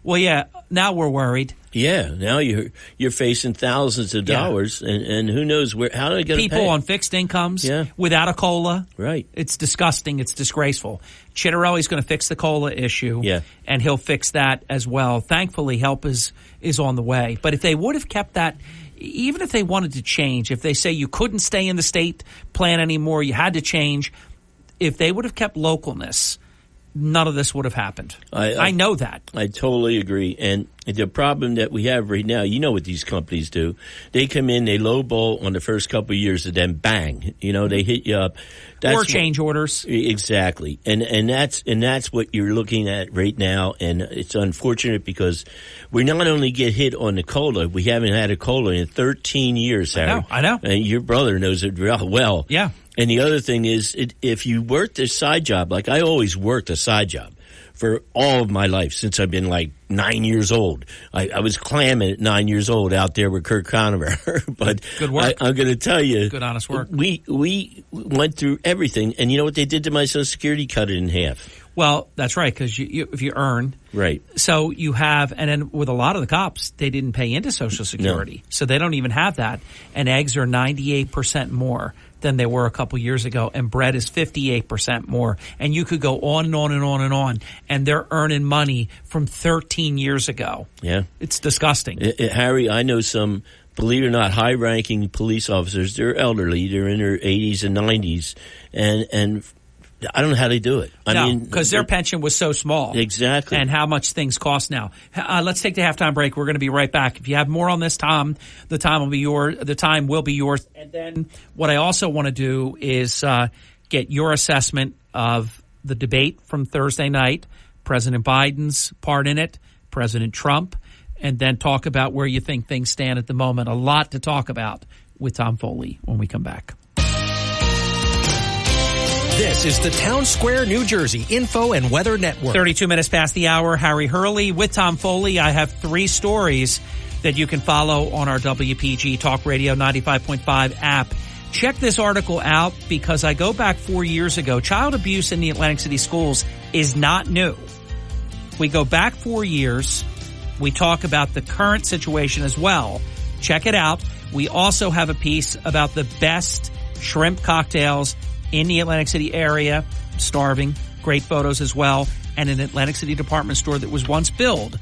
Well, yeah, now we're worried. Yeah, now you're facing thousands of dollars, and who knows how are they going to pay? People on fixed incomes without a COLA. Right. It's disgusting. It's disgraceful. Citarelli's going to fix the COLA issue, and he'll fix that as well. Thankfully, help is on the way. But if they would have kept that, even if they wanted to change, if they say you couldn't stay in the state plan anymore, you had to change, if they would have kept localness, none of this would have happened. I know that. I totally agree. And The problem that we have right now, you know what these companies do. They come in, they lowball on the first couple of years, and then bang, they hit you up. Or change orders. Exactly. And that's what you're looking at right now. And it's unfortunate because we not only get hit on the COLA, we haven't had a COLA in 13 years, Harry. I know. And your brother knows it real well. Yeah. And the other thing is, if you worked a side job, like I always worked a side job for all of my life since I've been like 9 years old. I was clamming at 9 years old out there with Kirk Conover. But good work. I'm going to tell you. Good, honest work. We went through everything. And you know what they did to my Social Security? Cut it in half. Well, that's right, because if you earn. Right. So you have, and then with a lot of the cops, they didn't pay into Social Security. No. So they don't even have that. And eggs are 98% more than they were a couple years ago, and bread is 58% more. And you could go on and on and on and on, and they're earning money from 13 years ago. Yeah. It's disgusting. Harry, I know some, believe it or not, high-ranking police officers. They're elderly. They're in their 80s and 90s, and I don't know how they do it. I mean, because their pension was so small. Exactly. And how much things cost now. Let's take the halftime break. We're going to be right back. If you have more on this, Tom, the time will be yours. And then what I also want to do is get your assessment of the debate from Thursday night, President Biden's part in it, President Trump, and then talk about where you think things stand at the moment. A lot to talk about with Tom Foley when we come back. This is the Town Square, New Jersey Info and Weather Network. 32 minutes past the hour. Harry Hurley with Tom Foley. I have 3 stories that you can follow on our WPG Talk Radio 95.5 app. Check this article out because I go back 4 years ago. Child abuse in the Atlantic City schools is not new. We go back 4 years. We talk about the current situation as well. Check it out. We also have a piece about the best shrimp cocktails in the Atlantic City area. Starving. Great photos as well. And an Atlantic City department store that was once billed.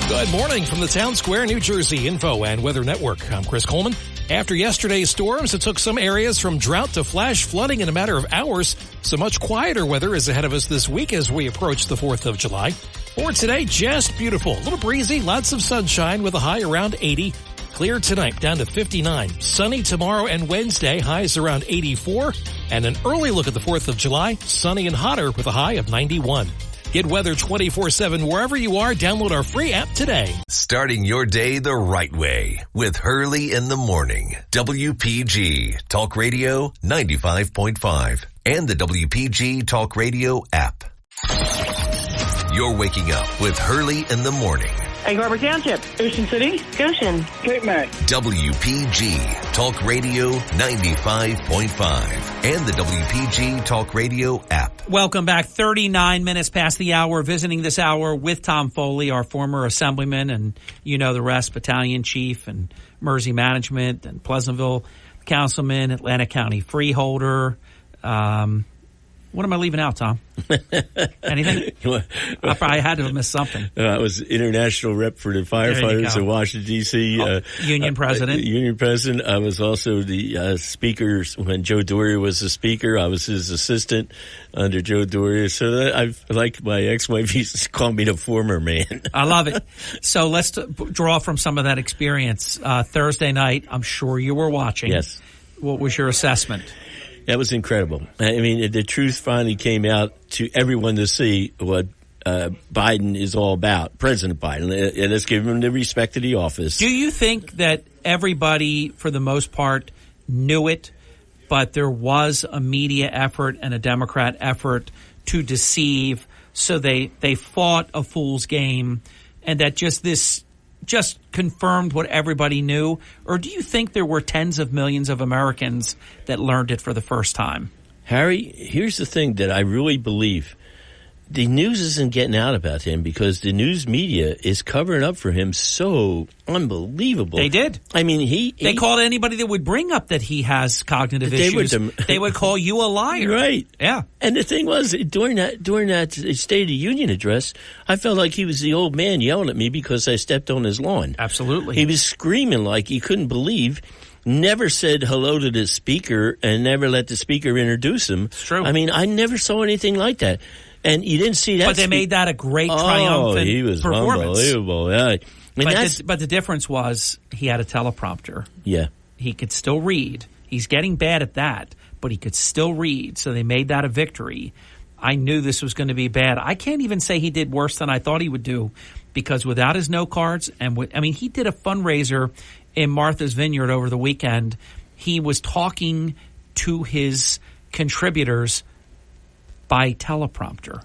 Good morning from the Town Square, New Jersey Info and Weather Network. I'm Chris Coleman. After yesterday's storms, it took some areas from drought to flash flooding in a matter of hours. So much quieter weather is ahead of us this week as we approach the 4th of July. For today, just beautiful. A little breezy, lots of sunshine with a high around 80. Clear tonight, down to 59. Sunny tomorrow and Wednesday, highs around 84. And an early look at the 4th of July, sunny and hotter with a high of 91. Get weather 24/7 wherever you are. Download our free app today. Starting your day the right way with Hurley in the morning. WPG Talk Radio 95.5 and the WPG Talk Radio app. You're waking up with Hurley in the morning. Egg Harbor Township, Ocean City, Goshen, Cape May. WPG Talk Radio 95.5 and the WPG Talk Radio app. Welcome back. 39 minutes past the hour. Visiting this hour with Tom Foley, our former assemblyman, and you know the rest, battalion chief and Mersey management and Pleasantville councilman, Atlantic County freeholder. What am I leaving out, Tom? Anything? I probably had to have missed something. I was international rep for the firefighters in Washington, D.C. Union president. I was also the speaker when Joe Doria was the speaker. I was his assistant under Joe Doria. So I like my ex-wife used to call me the former man. I love it. So let's draw from some of that experience. Thursday night, I'm sure you were watching. Yes. What was your assessment? That was incredible. I mean, the truth finally came out to everyone to see what Biden is all about, President Biden. And let's give him the respect of the office. Do you think that everybody, for the most part, knew it, but there was a media effort and a Democrat effort to deceive, so they fought a fool's game, and that just confirmed what everybody knew? Or do you think there were tens of millions of Americans that learned it for the first time? Harry, here's the thing that I really believe. The news isn't getting out about him because the news media is covering up for him so unbelievable. They did. I mean, they called anybody that would bring up that he has cognitive issues. They would call you a liar. Right. Yeah. And the thing was, during that State of the Union address, I felt like he was the old man yelling at me because I stepped on his lawn. Absolutely. He was screaming like he couldn't believe. Never said hello to the speaker and never let the speaker introduce him. It's true. I mean, I never saw anything like that. And you didn't see that. But they made that a great triumphant he was performance. Unbelievable. Yeah. But the difference was he had a teleprompter. Yeah. He could still read. He's getting bad at that, but he could still read. So they made that a victory. I knew this was going to be bad. I can't even say he did worse than I thought he would do, because without his note cards he did a fundraiser in Martha's Vineyard over the weekend. He was talking to his contributors by teleprompter.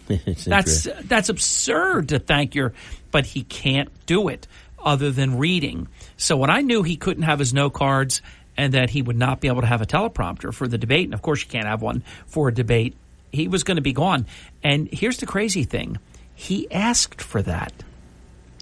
That's absurd to thank but he can't do it other than reading. So when I knew he couldn't have his note cards and that he would not be able to have a teleprompter for the debate, and of course you can't have one for a debate, he was going to be gone. And here's the crazy thing. He asked for that.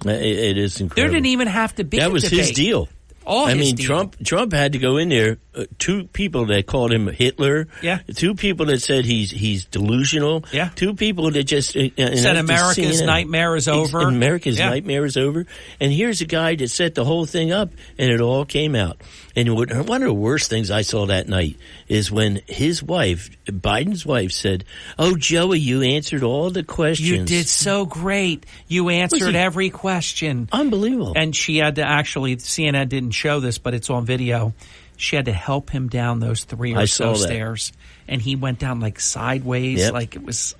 It is incredible. There didn't even have to be that a was debate. his deal. Trump had to go in there. Two people that called him Hitler. Yeah. Two people that said he's delusional. Yeah. Two people that just said America's nightmare is over. America's nightmare is over. And here's a guy that set the whole thing up, and it all came out. And one of the worst things I saw that night is when his wife, Biden's wife, said, "Oh, Joey, you answered all the questions. You did so great. You answered every question. Unbelievable." And she had to CNN didn't show this, but it's on video. She had to help him down those 3 or so stairs. And he went down like sideways. Like it was,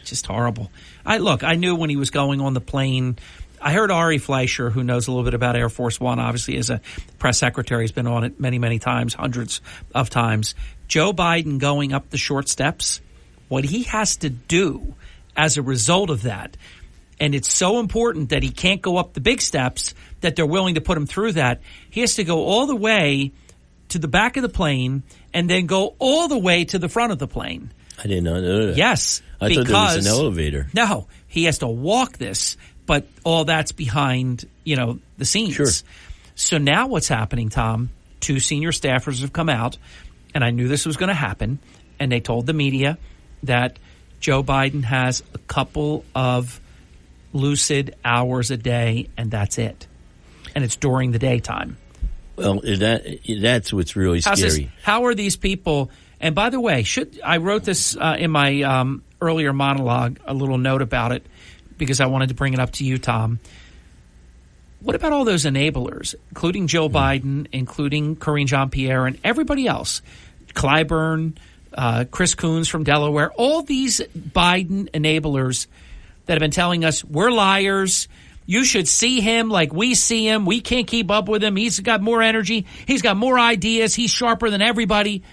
just horrible. I knew when he was going on the plane. I heard Ari Fleischer, who knows a little bit about Air Force One, obviously as a press secretary, has been on it many, many times, hundreds of times. Joe Biden going up the short steps, what he has to do as a result of that, and it's so important that he can't go up the big steps, that they're willing to put him through that. He has to go all the way to the back of the plane and then go all the way to the front of the plane. I did not know that. Yes. I thought there was an elevator. No, he has to walk this, but all that's behind, the scenes. Sure. So now what's happening, Tom, 2 senior staffers have come out, and I knew this was going to happen, and they told the media that Joe Biden has a couple of lucid hours a day, and that's it. And it's during the daytime. Well, that's what's really scary. How are these people? And by the way, I wrote this in my earlier monologue, a little note about it, because I wanted to bring it up to you, Tom. What about all those enablers, including Joe Biden, including Karine Jean-Pierre, and everybody else? Clyburn, Chris Coons from Delaware, all these Biden enablers that have been telling us we're liars. You should see him like we see him. We can't keep up with him. He's got more energy. He's got more ideas. He's sharper than everybody.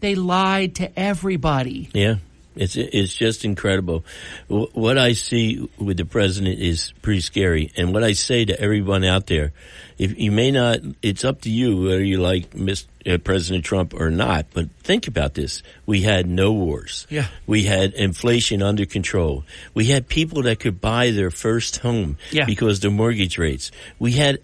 They lied to everybody. Yeah, it's just incredible. What I see with the president is pretty scary. And what I say to everyone out there, if you may not, it's up to you whether you like President Trump or not. But think about this. We had no wars. Yeah. We had inflation under control. We had people that could buy their first home because the mortgage rates. We had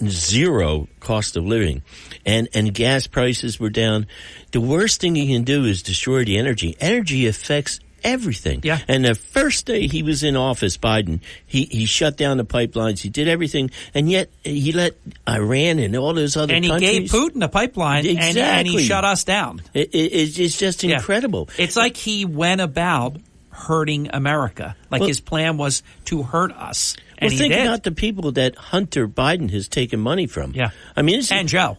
zero cost of living, and gas prices were down. The worst thing you can do is destroy the energy. Energy affects everything. Yeah. And the first day he was in office, Biden, he shut down the pipelines. He did everything, and yet he let Iran and all those other countries. And he gave Putin a pipeline, and he shut us down. It's just incredible. It's like he went about hurting America. His plan was to hurt us. And think about the people that Hunter Biden has taken money from. Yeah. I mean, and Joe.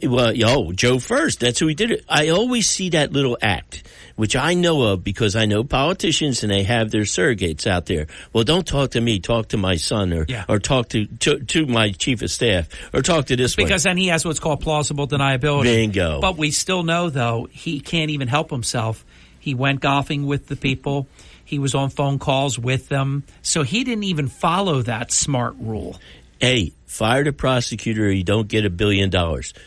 Well, Joe first. That's who he did it. I always see that little act, which I know of because I know politicians and they have their surrogates out there. Well, don't talk to me. Talk to my son or talk to my chief of staff or talk to this one. Because then he has what's called plausible deniability. Bingo. But we still know, though, he can't even help himself. He went golfing with the people. He was on phone calls with them. So he didn't even follow that smart rule. Hey, fire the prosecutor or you don't get $1 billion.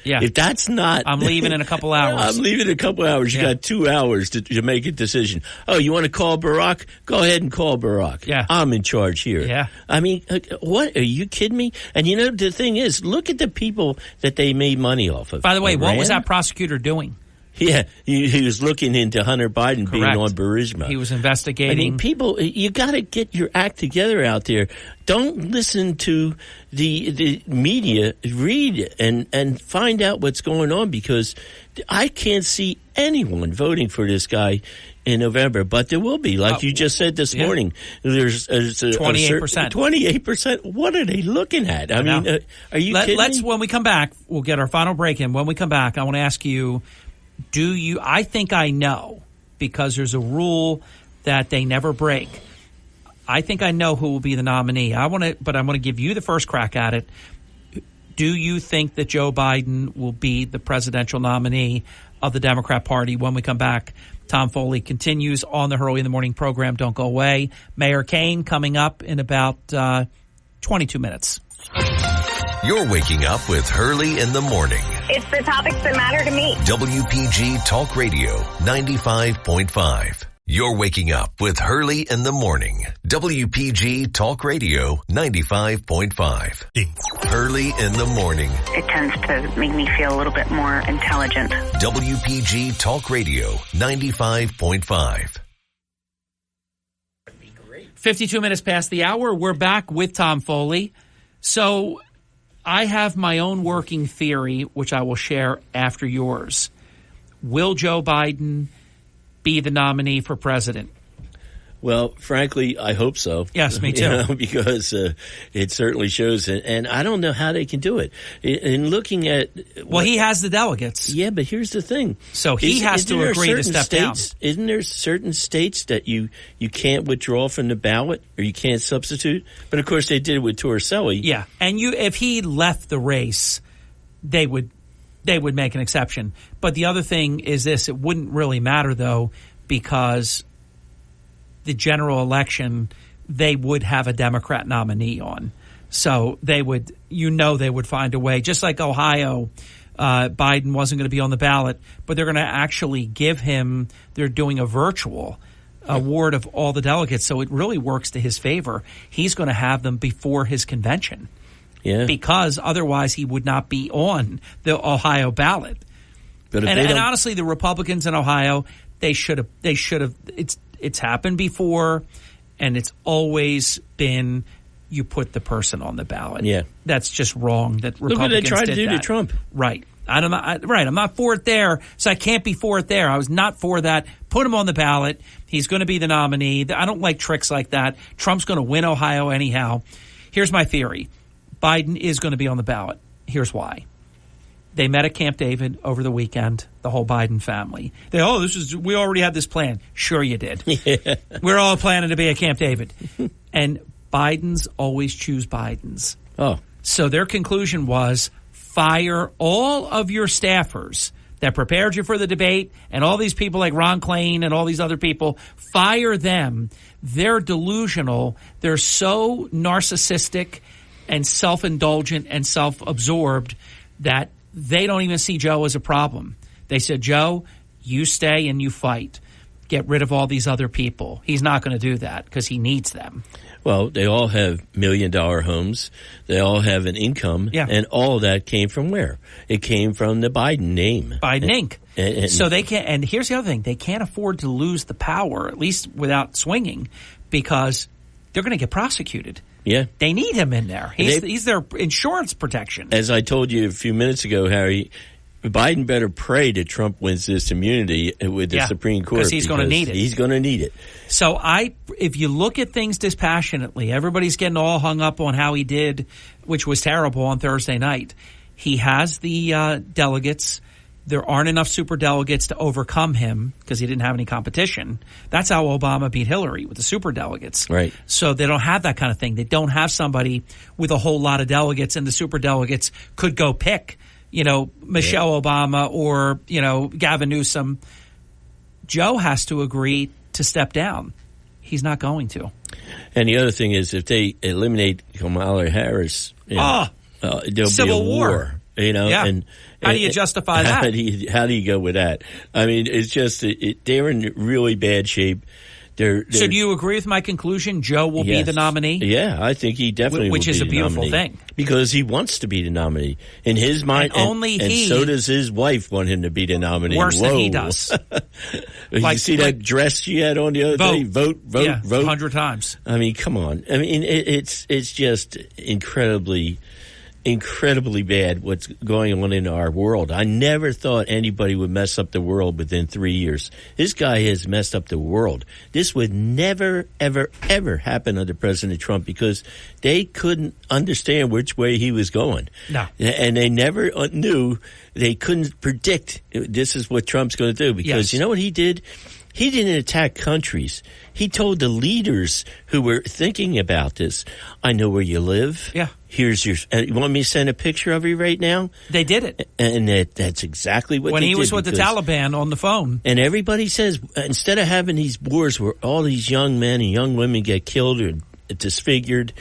Yeah. If that's not... I'm leaving in a couple hours. I'm leaving in a couple hours. You got 2 hours to make a decision. Oh, you want to call Barack? Go ahead and call Barack. Yeah. I'm in charge here. Yeah. I mean, what? Are you kidding me? And the thing is, look at the people that they made money off of. By the way, what was that prosecutor doing? Yeah, he was looking into Hunter Biden being on Burisma. He was investigating. I mean, people, you got to get your act together out there. Don't listen to the media. Read and find out what's going on, because I can't see anyone voting for this guy in November, but there will be, like you just said this morning. There's 28%. 28%. What are they looking at? I mean, are you kidding me? When we come back, we'll get our final break in. When we come back, I want to ask you, I think I know, because there's a rule that they never break. I think I know who will be the nominee. But I want to give you the first crack at it. Do you think that Joe Biden will be the presidential nominee of the Democrat Party? When we come back, Tom Foley continues on the Hurley in the Morning program. Don't go away. Mayor Kane coming up in about 22 minutes. You're waking up with Hurley in the Morning. It's the topics that matter to me. WPG Talk Radio 95.5. You're waking up with Hurley in the Morning. WPG Talk Radio 95.5. Hurley in the Morning. It tends to make me feel a little bit more intelligent. WPG Talk Radio 95.5. 52 minutes past the hour. We're back with Tom Foley. So I have my own working theory, which I will share after yours. Will Joe Biden be the nominee for president? Well, frankly, I hope so. Yes, me too. Because it certainly shows, and I don't know how they can do it. In looking at, he has the delegates. Yeah, but here's the thing. So he has to agree to step down. Isn't there certain states that you can't withdraw from the ballot or you can't substitute? But of course, they did it with Torricelli. Yeah, and if he left the race, they would make an exception. But the other thing is this: it wouldn't really matter though, because the general election, they would have a Democrat nominee on. So they would find a way. Just like Ohio, Biden wasn't going to be on the ballot, but they're going to actually give him, they're doing a virtual award of all the delegates. So it really works to his favor. He's going to have them before his convention. Yeah. Because otherwise he would not be on the Ohio ballot. But and honestly, the Republicans in Ohio, they should have, it's happened before, and it's always been you put the person on the ballot. Yeah. That's just wrong that Republicans Look what they tried to do that. to Trump. Right. I'm not for it there, so I can't be for it there. I was not for that. Put him on the ballot. He's going to be the nominee. I don't like tricks like that. Trump's going to win Ohio anyhow. Here's my theory. Biden is going to be on the ballot. Here's why. They met at Camp David over the weekend, the whole Biden family. We already had this plan. Sure you did. Yeah. We're all planning to be at Camp David. And Bidens always choose Bidens. Oh. So their conclusion was fire all of your staffers that prepared you for the debate, and all these people like Ron Klain and all these other people, fire them. They're delusional. They're so narcissistic and self-indulgent and self-absorbed that they don't even see Joe as a problem. They said, Joe, you stay and you fight. Get rid of all these other people. He's not going to do that because he needs them. Well, they all have $1 million homes. They all have an income. Yeah. And all of that came from where? It came from the Biden name. Biden Inc. And so they can't, and here's the other thing. They can't afford to lose the power, at least without swinging, because they're going to get prosecuted. Yeah. They need him in there. He's their insurance protection. As I told you a few minutes ago, Harry, Biden better pray that Trump wins this immunity with the Supreme Court. Because he's going to need it. He's going to need it. So if you look at things dispassionately, everybody's getting all hung up on how he did, which was terrible on Thursday night. He has the delegates. There aren't enough superdelegates to overcome him because he didn't have any competition. That's how Obama beat Hillary, with the superdelegates. Right. So they don't have that kind of thing. They don't have somebody with a whole lot of delegates, and the superdelegates could go pick, Michelle Obama or, Gavin Newsom. Joe has to agree to step down. He's not going to. And the other thing is, if they eliminate Kamala Harris, there'll Civil be a war. And how do you justify that? How do you go with that? I mean, it's just they're in really bad shape. So do you agree with my conclusion? Joe will be the nominee? Yeah, I think he definitely Which will is be a beautiful the nominee. thing. Because he wants to be the nominee. In his mind, and so does his wife want him to be the nominee. Worse than he does. You see that dress she had on the other day? Vote, 100 times. I mean, come on. I mean, it's just incredibly bad what's going on in our world. I never thought anybody would mess up the world within 3 years. This guy has messed up the world. This would never, ever, ever happen under President Trump because they couldn't understand which way he was going. No. And they never knew, they couldn't predict this is what Trump's going to do because you know what he did? He didn't attack countries. He told the leaders who were thinking about this, I know where you live. Yeah. Here's your, you want me to send a picture of you right now? They did it. And that's exactly what when they he did. Was with the Taliban on the phone. And everybody says, instead of having these wars where all these young men and young women get killed or disfigured,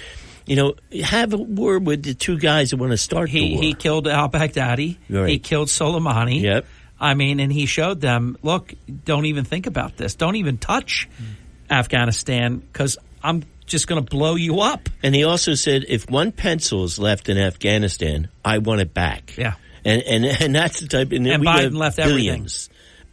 have a war with the two guys that want to start the war. He killed al-Baghdadi. Right. He killed Soleimani. Yep. I mean, and he showed them, look, don't even think about this. Don't even touch Afghanistan because I'm just going to blow you up. And he also said, if one pencil is left in Afghanistan, I want it back. Yeah. And that's the type. And Biden left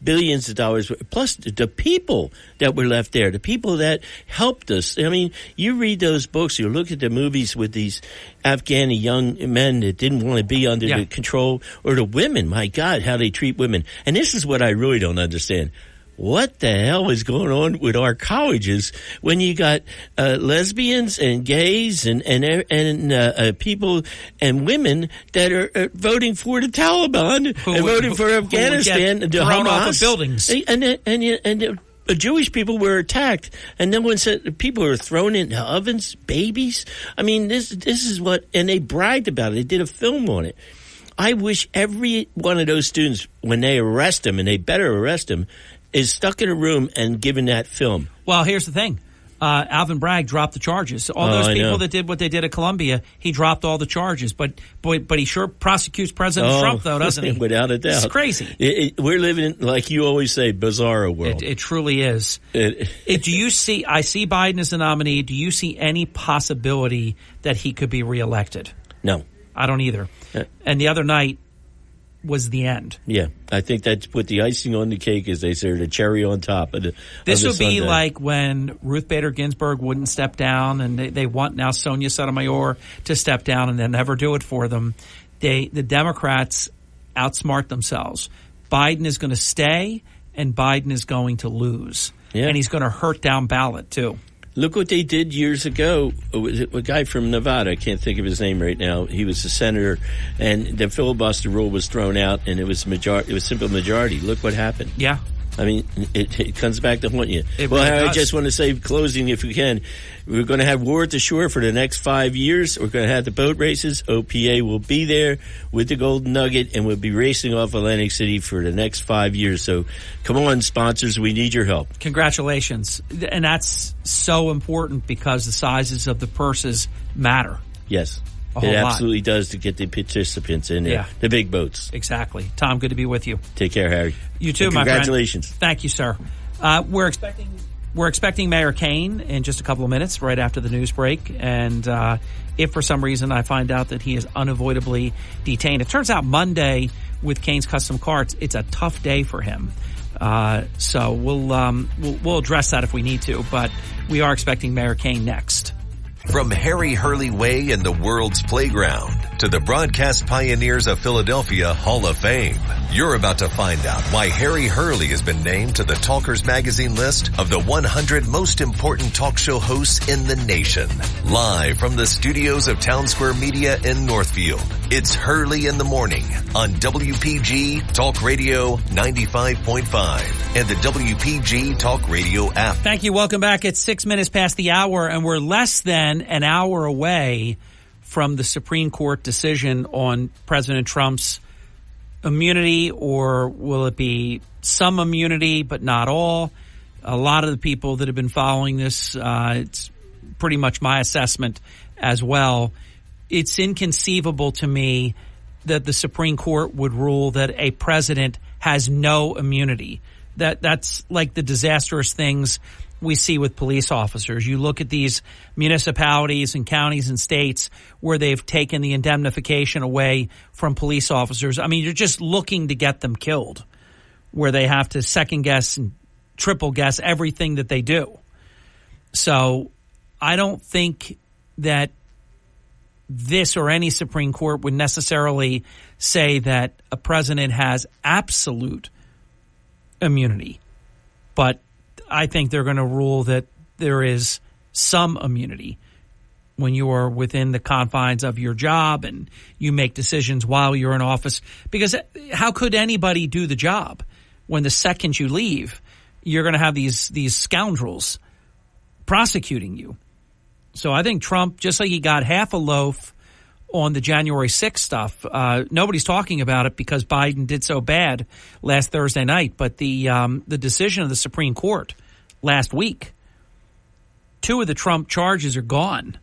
billions of dollars, plus the people that were left there, the people that helped us. I mean, you read those books, you look at the movies with these Afghani young men that didn't want to be under the control, or the women, my God, how they treat women. And this is what I really don't understand. What the hell is going on with our colleges when you got lesbians and gays and people and women that are voting for the Taliban and voting for Afghanistan, the thrown off of buildings, and Jewish people were attacked, and no one said people were thrown into ovens, babies. I mean, this is what, and they bragged about it. They did a film on it. I wish every one of those students, when they arrest them, and they better arrest them, is stuck in a room and given that film. Well, here's the thing. Alvin Bragg dropped the charges. All those people that did what they did at Columbia, he dropped all the charges. But he sure prosecutes President Trump, though, doesn't he? Without a doubt. It's crazy. We're living in, like you always say, bizarro world. It truly is. Do you see, I see Biden as the nominee. Do you see any possibility that he could be reelected? No. I don't either. And the other night was the end. Yeah, I think that's put the icing on the cake, as they say, or the cherry on top of the This would be Sunday. like when Ruth Bader Ginsburg wouldn't step down, and they want now Sonia Sotomayor to step down, and they'll never do it for them. The Democrats outsmart themselves. Biden is going to stay, and Biden is going to lose. Yeah. And he's going to hurt down ballot, too. Look what they did years ago. A guy from Nevada, I can't think of his name right now. He was a senator, and the filibuster rule was thrown out, and it was majority. It was simple majority. Look what happened. Yeah. I mean, it comes back to haunt you. Well, I just want to say, closing, if we can, we're going to have war at the shore for the next 5 years. We're going to have the boat races. OPA will be there with the Golden Nugget, and we'll be racing off Atlantic City for the next 5 years. So come on, sponsors, we need your help. Congratulations. And that's so important because the sizes of the purses matter. Yes. It absolutely does to get the participants in there. Yeah. The big boats. Exactly. Tom, good to be with you. Take care, Harry. You too, my friend. Congratulations. Thank you, sir. We're expecting Mayor Kane in just a couple of minutes, right after the news break. And if for some reason I find out that he is unavoidably detained, it turns out Monday with Kane's Custom Carts, it's a tough day for him. So we'll address that if we need to. But we are expecting Mayor Kane next. From Harry Hurley Way in the world's playground to the broadcast pioneers of Philadelphia Hall of Fame, you're about to find out why Harry Hurley has been named to the Talkers Magazine list of the 100 most important talk show hosts in the nation. Live from the studios of Town Square Media in Northfield, it's Hurley in the Morning on WPG Talk Radio 95.5 and the WPG Talk Radio app. Thank you. Welcome back. It's 6 minutes past the hour, and we're less than an hour away from the Supreme Court decision on President Trump's immunity, or will it be some immunity but not all? A lot of the people that have been following this, it's pretty much my assessment as well. It's inconceivable to me that the Supreme Court would rule that a president has no immunity. That's like the disastrous things we see with police officers. You look at these municipalities and counties and states where they've taken the indemnification away from police officers. I mean, you're just looking to get them killed, where they have to second guess and triple guess everything that they do. So I don't think that this or any Supreme Court would necessarily say that a president has absolute immunity. But I think they're going to rule that there is some immunity when you are within the confines of your job and you make decisions while you're in office. Because how could anybody do the job when the second you leave, you're going to have these scoundrels prosecuting you? So I think Trump, just like he got half a loaf on the January 6th stuff, nobody's talking about it because Biden did so bad last Thursday night. But the decision of the Supreme Court last week, 2 of the Trump charges are gone.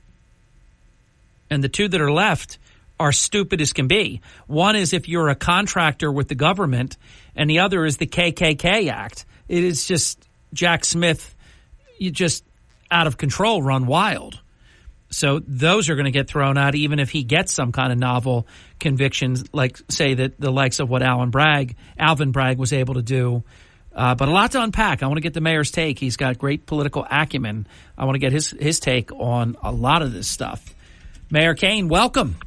And the 2 that are left are stupid as can be. One is if you're a contractor with the government, and the other is the KKK Act. It is just Jack Smith, you just out of control, run wild. So those are going to get thrown out even if he gets some kind of novel convictions, like, say, that the likes of what Alvin Bragg was able to do. But a lot to unpack. I want to get the mayor's take. He's got great political acumen. I want to get his take on a lot of this stuff. Mayor Kane, welcome.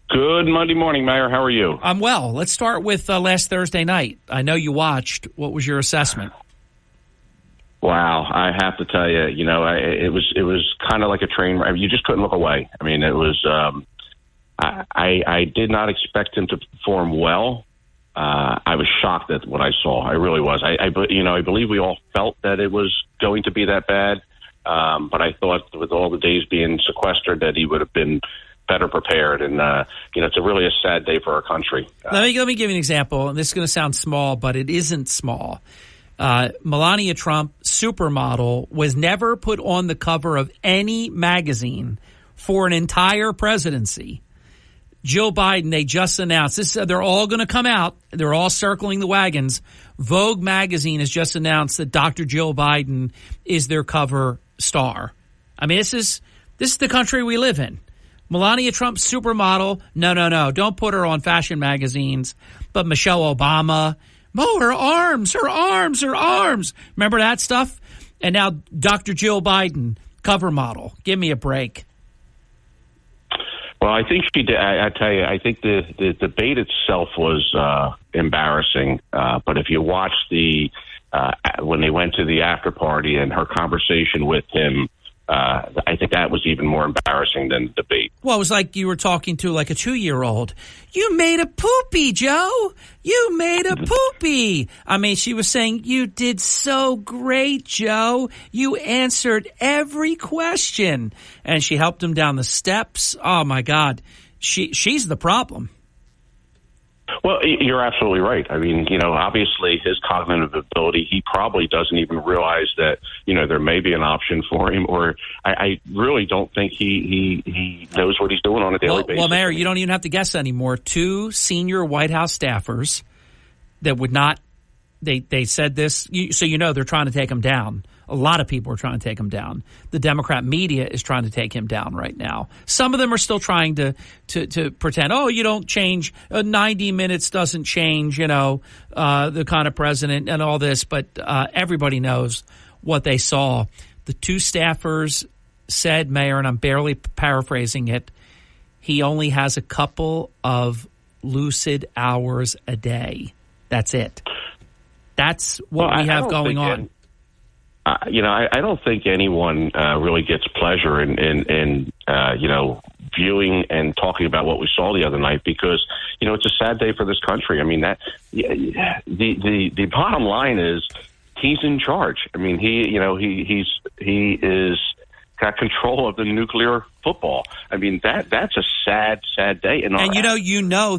Good Monday morning, Mayor. How are you? I'm well. Let's start with last Thursday night. I know you watched. What was your assessment? Wow, I have to tell you, it was kind of like a train wreck. You just couldn't look away. I mean, it was. I did not expect him to perform well. I was shocked at what I saw. I really was. I believe we all felt that it was going to be that bad, but I thought with all the days being sequestered that he would have been better prepared. And it's really a sad day for our country. Let me give you an example. And this is going to sound small, but it isn't small. Melania Trump, supermodel, was never put on the cover of any magazine for an entire presidency. Joe Biden, they just announced this. They're all going to come out. They're all circling the wagons. Vogue magazine has just announced that Dr. Joe Biden is their cover star. I mean, this is the country we live in. Melania Trump, supermodel. No. Don't put her on fashion magazines. But Michelle Obama, her arms. Remember that stuff? And now Dr. Jill Biden, cover model. Give me a break. Well, I think she did. I tell you, I think the debate itself was embarrassing. But if you watch when they went to the after party and her conversation with him, I think that was even more embarrassing than the debate. Well, it was like you were talking to like a 2-year-old. You made a poopy, Joe. You made a poopy. I mean, she was saying, you did so great, Joe. You answered every question. And she helped him down the steps. Oh, my God. She's the problem. Well, you're absolutely right. I mean, obviously his cognitive ability, he probably doesn't even realize that, there may be an option for him, or I really don't think he knows what he's doing on a daily basis. Well, Mayor, you don't even have to guess anymore. 2 senior White House staffers that would not, they said this, so they're trying to take him down. A lot of people are trying to take him down. The Democrat media is trying to take him down right now. Some of them are still trying to pretend, you don't change. 90 minutes doesn't change, the kind of president and all this. But everybody knows what they saw. The 2 staffers said, Mayor, and I'm barely paraphrasing it, he only has a couple of lucid hours a day. That's it. That's what we have going on. I don't think anyone really gets pleasure in viewing and talking about what we saw the other night because, it's a sad day for this country. I mean, the bottom line is he's in charge. I mean, he is got control of the nuclear football. I mean, that's a sad day. And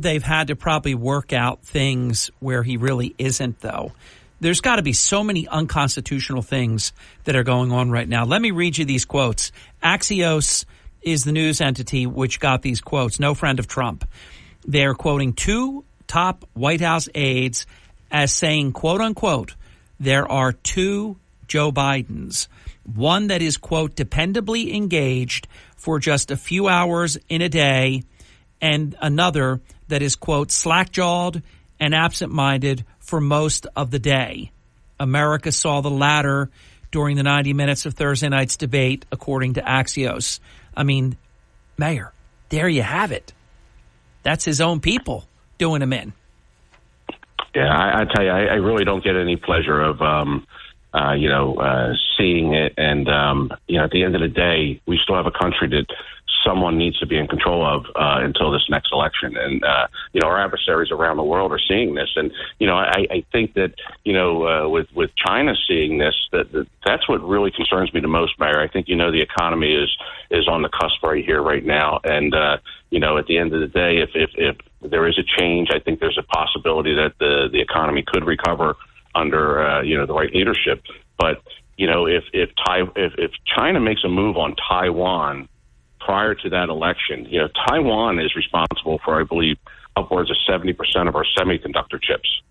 they've had to probably work out things where he really isn't, though. There's got to be so many unconstitutional things that are going on right now. Let me read you these quotes. Axios is the news entity which got these quotes. No friend of Trump. They're quoting 2 top White House aides as saying, quote unquote, there are 2 Joe Biden's. One that is, quote, dependably engaged for just a few hours in a day, and another that is, quote, slack-jawed and absent-minded for most of the day. America saw the latter during the 90 minutes of Thursday night's debate, according to Axios. I mean, Mayor, there you have it. That's his own people doing him in. Yeah, I tell you, I really don't get any pleasure of, seeing it. And, at the end of the day, we still have a country that someone needs to be in control of until this next election. And, our adversaries around the world are seeing this. And, I think that, with China seeing this, that's what really concerns me the most, Mayor. I think, the economy is on the cusp right here, right now. And, at the end of the day, if there is a change, I think there's a possibility that the economy could recover under, the right leadership. But, if China makes a move on Taiwan prior to that election, Taiwan is responsible for, I believe, upwards of 70% of our semiconductor chips.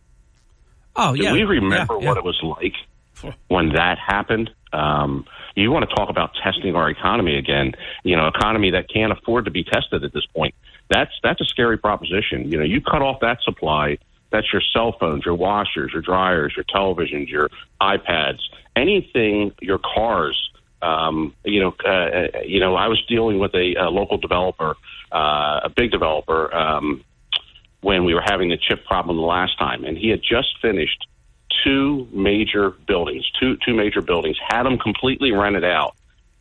Oh, yeah. Do we remember what it was like when that happened? You want to talk about testing our economy again, economy that can't afford to be tested at this point. That's a scary proposition. You cut off that supply. That's your cell phones, your washers, your dryers, your televisions, your iPads, anything, your cars. I was dealing with a local developer, a big developer, when we were having the chip problem the last time, and he had just finished two major buildings, had them completely rented out,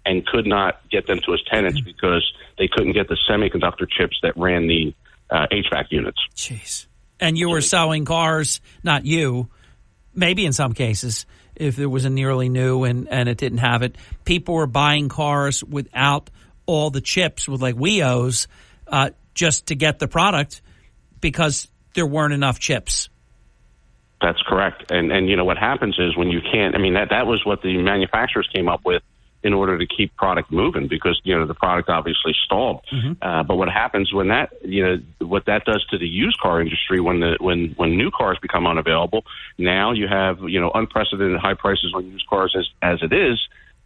and could not get them to his tenants because they couldn't get the semiconductor chips that ran the HVAC units. Jeez. And you were selling cars, not you, maybe in some cases, if there was a nearly new and it didn't have it. People were buying cars without all the chips with like WIOs just to get the product because there weren't enough chips. That's correct. And what happens is when you can't, that was what the manufacturers came up with in order to keep product moving because, the product obviously stalled. Mm-hmm. But what happens when that, what that does to the used car industry when new cars become unavailable, now you have, unprecedented high prices on used cars as it is,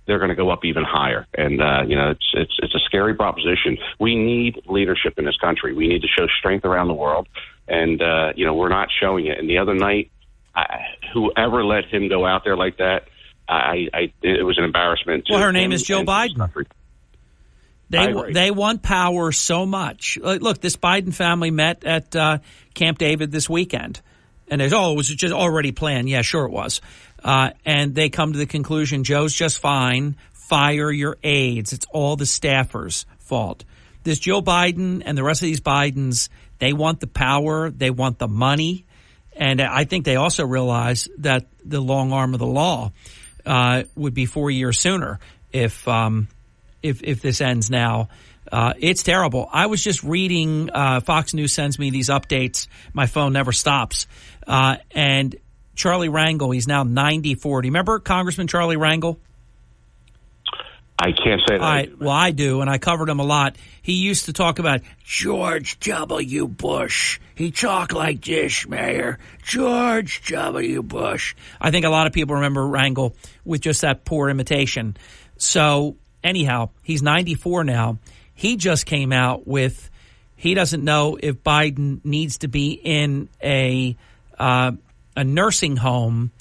they're going to go up even higher. And, it's a scary proposition. We need leadership in this country. We need to show strength around the world. And, we're not showing it. And the other night, whoever let him go out there like that, it was an embarrassment. Well, her name is Joe Biden. They want power so much. Look, this Biden family met at Camp David this weekend, and it was just already planned. Yeah, sure it was. And they come to the conclusion, Joe's just fine. Fire your aides. It's all the staffers' fault. This Joe Biden and the rest of these Bidens, they want the power. They want the money. And I think they also realize that the long arm of the law would be 4 years sooner if this ends now. It's terrible. I was just reading, Fox News sends me these updates. My phone never stops. And Charlie Rangel, he's now 94. Do you remember Congressman Charlie Rangel? I can't say that. All right. Well, I do, and I covered him a lot. He used to talk about George W. Bush. He talked like this, Mayor. George W. Bush. I think a lot of people remember Rangel with just that poor imitation. So, anyhow, he's 94 now. He just came out with he doesn't know if Biden needs to be in a nursing home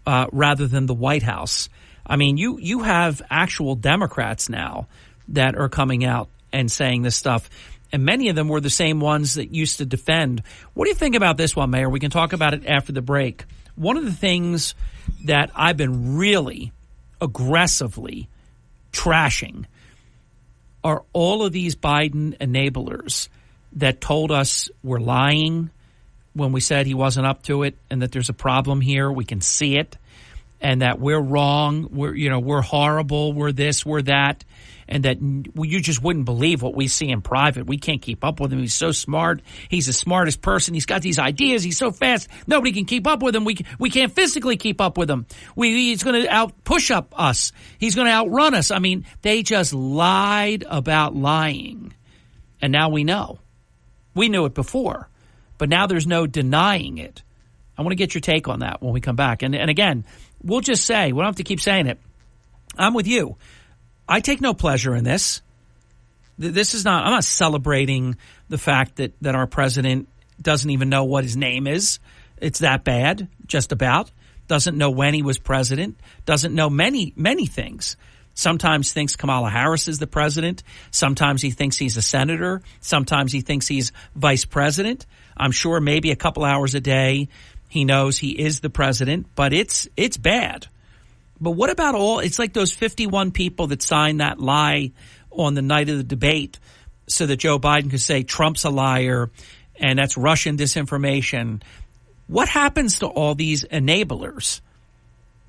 rather than the White House. I mean, you have actual Democrats now that are coming out and saying this stuff, and many of them were the same ones that used to defend. What do you think about this one, Mayor? We can talk about it after the break. One of the things that I've been really aggressively trashing are all of these Biden enablers that told us we're lying when we said he wasn't up to it and that there's a problem here. We can see it. And that we're wrong, we're horrible, we're this, we're that, and that you just wouldn't believe what we see in private. We can't keep up with him. He's so smart. He's the smartest person. He's got these ideas. He's so fast. Nobody can keep up with him. We can't physically keep up with him. He's going to push up us. He's going to outrun us. I mean, they just lied about lying. And now we know. We knew it before, but now there's no denying it. I want to get your take on that when we come back. And again, we'll just say, we don't have to keep saying it. I'm with you. I take no pleasure in this. This is not, I'm not celebrating the fact that our president doesn't even know what his name is. It's that bad, just about. Doesn't know when he was president. Doesn't know many, many things. Sometimes thinks Kamala Harris is the president. Sometimes he thinks he's a senator. Sometimes he thinks he's vice president. I'm sure maybe a couple hours a day he knows he is the president, but it's bad. But what about it's like those 51 people that signed that lie on the night of the debate so that Joe Biden could say Trump's a liar and that's Russian disinformation. What happens to all these enablers?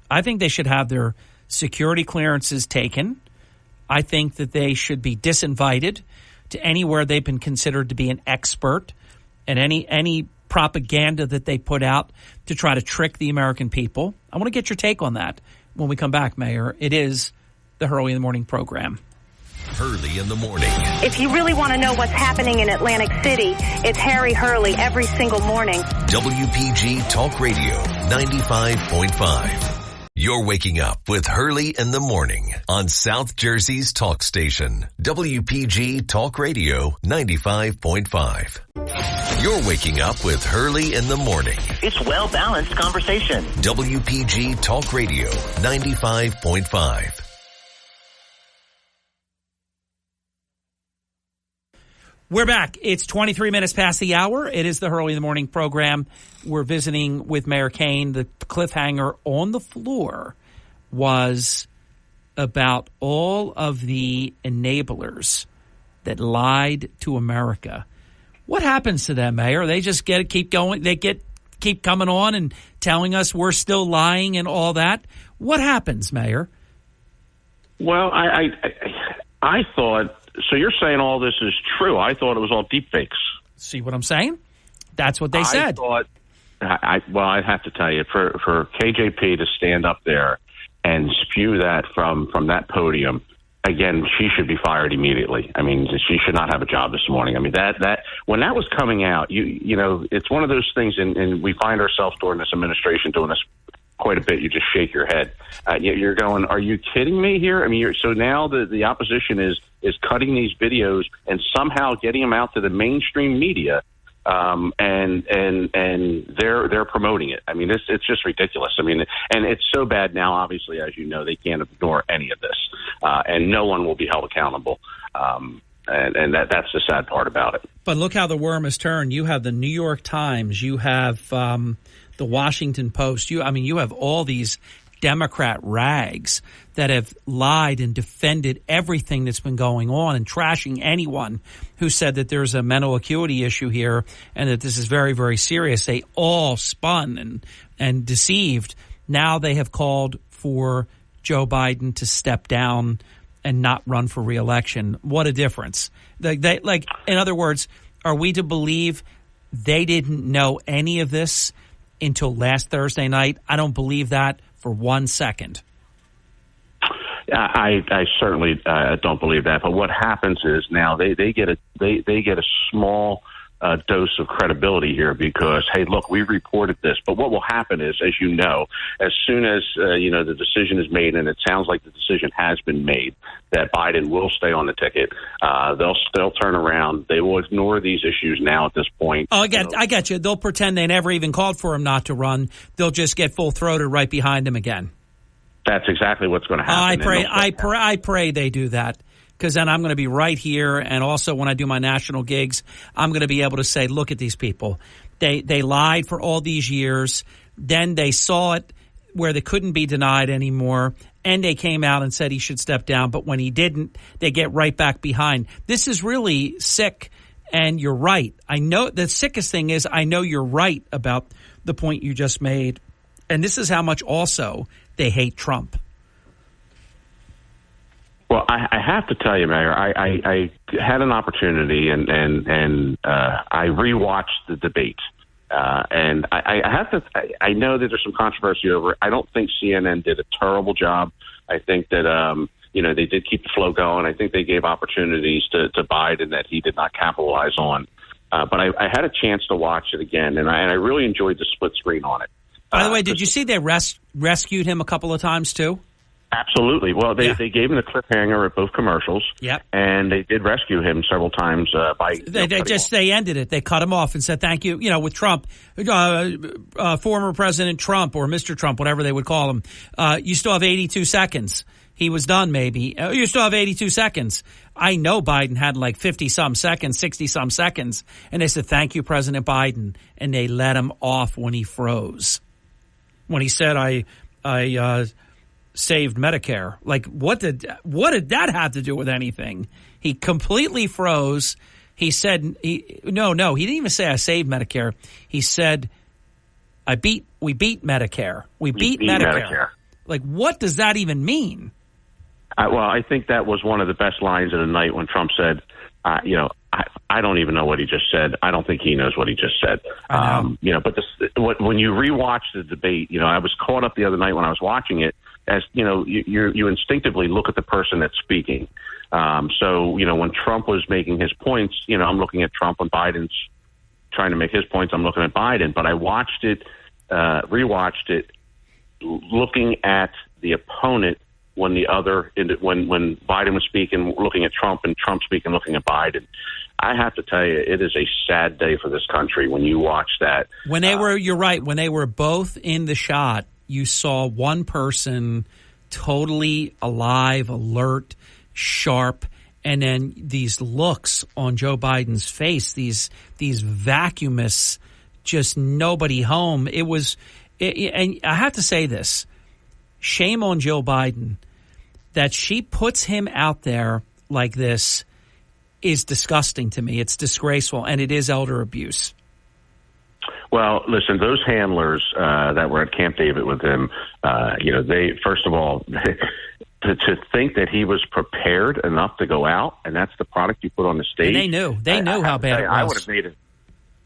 I think they should have their security clearances taken. I think that they should be disinvited to anywhere they've been considered to be an expert, and any propaganda that they put out to try to trick the American people. I want to get your take on that when we come back, Mayor. It is the Hurley in the Morning program. Hurley in the Morning. If you really want to know what's happening in Atlantic City, it's Harry Hurley every single morning. WPG Talk Radio 95.5. You're waking up with Hurley in the Morning on South Jersey's talk station, WPG Talk Radio 95.5. You're waking up with Hurley in the Morning. It's well-balanced conversation. WPG Talk Radio 95.5. We're back. It's 23 minutes past the hour. It is the Hurley in the Morning program. We're visiting with Mayor Kane. The cliffhanger on the floor was about all of the enablers that lied to America. What happens to them, Mayor? They just keep going. They keep coming on and telling us we're still lying and all that. What happens, Mayor? Well, I thought. So you're saying all this is true. I thought it was all deep fakes. See what I'm saying? That's what they said. I have to tell you, for KJP to stand up there and spew that from that podium, again, she should be fired immediately. I mean, she should not have a job this morning. I mean, that when that was coming out, you know, it's one of those things, and we find ourselves during this administration doing this quite a bit. You just shake your head. You're going, are you kidding me here? I mean, so now the opposition is cutting these videos and somehow getting them out to the mainstream media, and they're promoting it. I mean, it's just ridiculous. I mean, and it's so bad now. Obviously, as you know, they can't ignore any of this, and no one will be held accountable. And that's the sad part about it. But look how the worm has turned. You have the New York Times. You have the Washington Post. You have all these Democrat rags that have lied and defended everything that's been going on and trashing anyone who said that there's a mental acuity issue here and that this is very, very serious. They all spun and deceived. Now they have called for Joe Biden to step down and not run for re-election. What a difference. In other words, are we to believe they didn't know any of this until last Thursday night? I don't believe that for 1 second. I certainly don't believe that. But what happens is now they get a small dose of credibility here because, hey, look, we reported this. But what will happen is, as you know, as soon as the decision is made, and it sounds like the decision has been made, that Biden will stay on the ticket, they'll turn around. They will ignore these issues now at this point. Oh, I get you. They'll pretend they never even called for him not to run. They'll just get full-throated right behind him again. That's exactly what's going to happen. I pray they do that, because then I'm going to be right here, and also when I do my national gigs, I'm going to be able to say, look at these people. They lied for all these years. Then they saw it where they couldn't be denied anymore, and they came out and said he should step down. But when he didn't, they get right back behind. This is really sick, and you're right. I know the sickest thing is I know you're right about the point you just made, and this is how much also they hate Trump. Well, I have to tell you, Mayor, I had an opportunity and I rewatched the debate. And I know that there's some controversy over it. I don't think CNN did a terrible job. I think that, they did keep the flow going. I think they gave opportunities to Biden that he did not capitalize on. But I had a chance to watch it again, and I really enjoyed the split screen on it. By the way, did you see they rescued him a couple of times too? Absolutely. Well, they gave him the cliffhanger at both commercials. Yep. And they did rescue him several times by they ended it. They cut him off and said thank you. You know, with Trump, former President Trump or Mr. Trump, whatever they would call him, you still have 82 seconds. He was done, maybe. You still have 82 seconds. I know Biden had like 50-some seconds, 60-some seconds. And they said, thank you, President Biden. And they let him off when he froze. When he said, I saved Medicare. Like, what did that have to do with anything? He completely froze. He said, no, he didn't even say I saved Medicare. He said, we beat Medicare. We beat Medicare. Like, what does that even mean? Well, I think that was one of the best lines of the night when Trump said, I don't even know what he just said. I don't think he knows what he just said. But when you rewatch the debate, I was caught up the other night when I was watching it. As you instinctively look at the person that's speaking. So when Trump was making his points, I'm looking at Trump. When Biden's trying to make his points, I'm looking at Biden. But I watched it, rewatched it, looking at the opponent when Biden was speaking, looking at Trump, and Trump speaking, looking at Biden. I have to tell you, it is a sad day for this country when you watch that. When they were, you're right. When they were both in the shot, you saw one person totally alive, alert, sharp, and then these looks on Joe Biden's face, these vacuumous, just nobody home. And I have to say this, shame on Joe Biden that she puts him out there like this is disgusting to me. It's disgraceful, and it is elder abuse. Well, listen, those handlers that were at Camp David with him, they, first of all, to think that he was prepared enough to go out, and that's the product you put on the stage. And they knew how bad it was. I would have made it.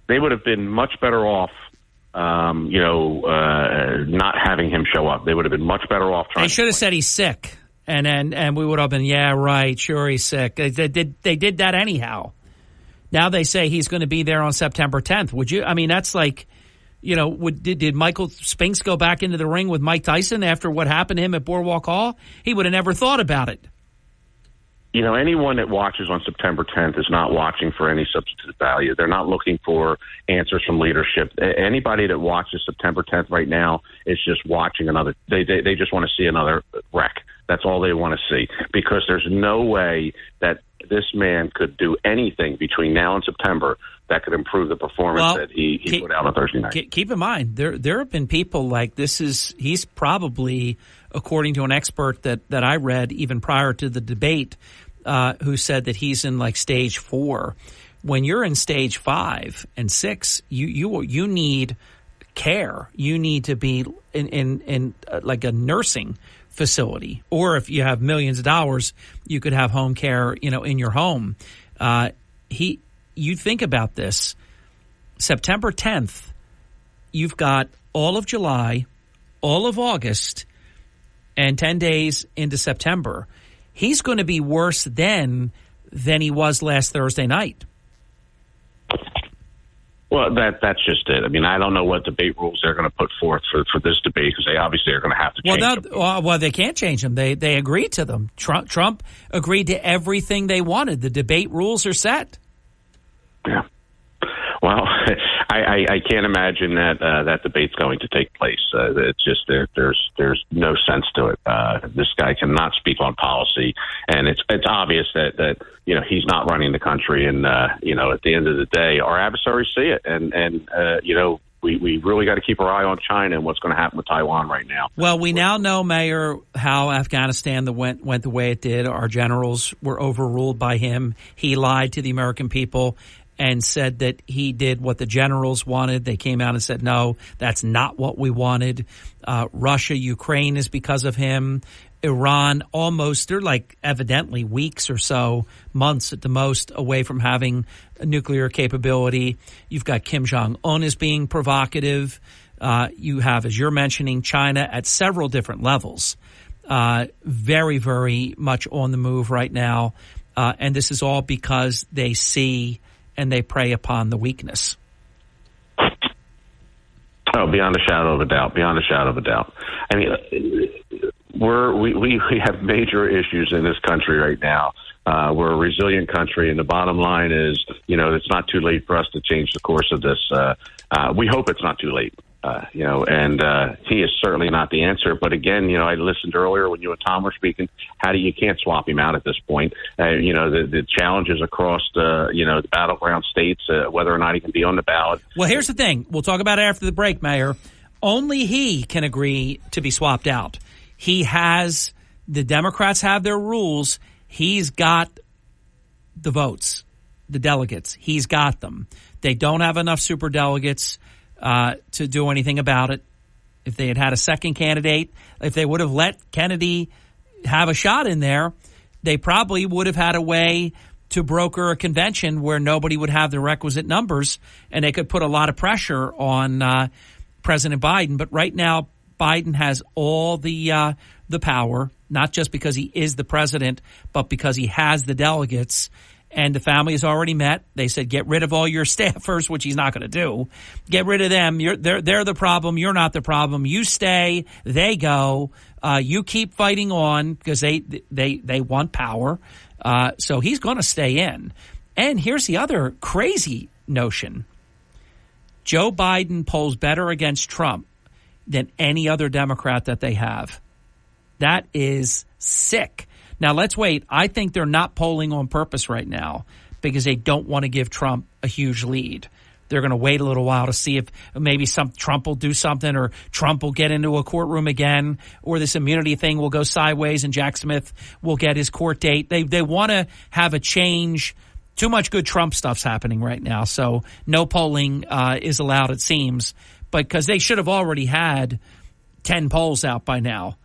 They would have been much better off, not having him show up. They would have been much better off trying. They should have said he's sick, and we would have been, yeah, right, sure, he's sick. They did that anyhow. Now they say he's going to be there on September 10th. Would you? I mean, that's like, did Michael Spinks go back into the ring with Mike Tyson after what happened to him at Boardwalk Hall? He would have never thought about it. Anyone that watches on September 10th is not watching for any substantive value. They're not looking for answers from leadership. Anybody that watches September 10th right now is just watching another. They just want to see another wreck. That's all they want to see, because there's no way that this man could do anything between now and September that could improve the performance that he put out on Thursday night. Keep in mind, there have been people like this. He's probably, according to an expert that I read even prior to the debate, who said that he's in like stage 4. When you're in stage 5 and 6, you need care. You need to be in like a nursing facility, or if you have millions of dollars, you could have home care, in your home. You think about this, September 10th, you've got all of July, all of August, and 10 days into September. He's going to be worse then than he was last Thursday night. Well, that's just it. I mean, I don't know what debate rules they're going to put forth for this debate, because they obviously are going to have to change them. Well, they can't change them. They agreed to them. Trump agreed to everything they wanted. The debate rules are set. Yeah. Well, I can't imagine that debate's going to take place. It's just there's no sense to it. This guy cannot speak on policy, and it's obvious that he's not running the country. And at the end of the day, our adversaries see it, and we really got to keep our eye on China and what's going to happen with Taiwan right now. Well, we now know, Mayor, how Afghanistan went the way it did. Our generals were overruled by him. He lied to the American people and said that he did what the generals wanted. They came out and said, no, that's not what we wanted. Russia, Ukraine is because of him. Iran, they're like evidently weeks or so, months at the most, away from having a nuclear capability. You've got Kim Jong-un as being provocative. You have, as you're mentioning, China at several different levels. Very, very much on the move right now. And this is all because they see and they prey upon the weakness. Oh, beyond a shadow of a doubt. Beyond a shadow of a doubt. I mean, we have major issues in this country right now. We're a resilient country, and the bottom line is, it's not too late for us to change the course of this. We hope it's not too late. And he is certainly not the answer. But again, I listened earlier when you and Tom were speaking. You can't swap him out at this point. The challenges across the battleground states, whether or not he can be on the ballot. Well, here's the thing. We'll talk about it after the break, Mayor. Only he can agree to be swapped out. The Democrats have their rules. He's got the votes, the delegates. He's got them. They don't have enough superdelegates to do anything about it. If they had a second candidate, if they would have let Kennedy have a shot in there, they probably would have had a way to broker a convention where nobody would have the requisite numbers, and they could put a lot of pressure on President Biden. But right now, Biden has all the power, not just because he is the president, but because he has the delegates. And the family has already met. They said, get rid of all your staffers, which he's not going to do. Get rid of them. They're the problem. You're not the problem. You stay. They go. You keep fighting on because they want power. So he's going to stay in. And here's the other crazy notion. Joe Biden polls better against Trump than any other Democrat that they have. That is sick. Now, let's wait. I think they're not polling on purpose right now because they don't want to give Trump a huge lead. They're going to wait a little while to see if maybe Trump will do something, or Trump will get into a courtroom again, or this immunity thing will go sideways and Jack Smith will get his court date. They want to have a change. Too much good Trump stuff's happening right now, so no polling is allowed, it seems. But because they should have already had 10 polls out by now.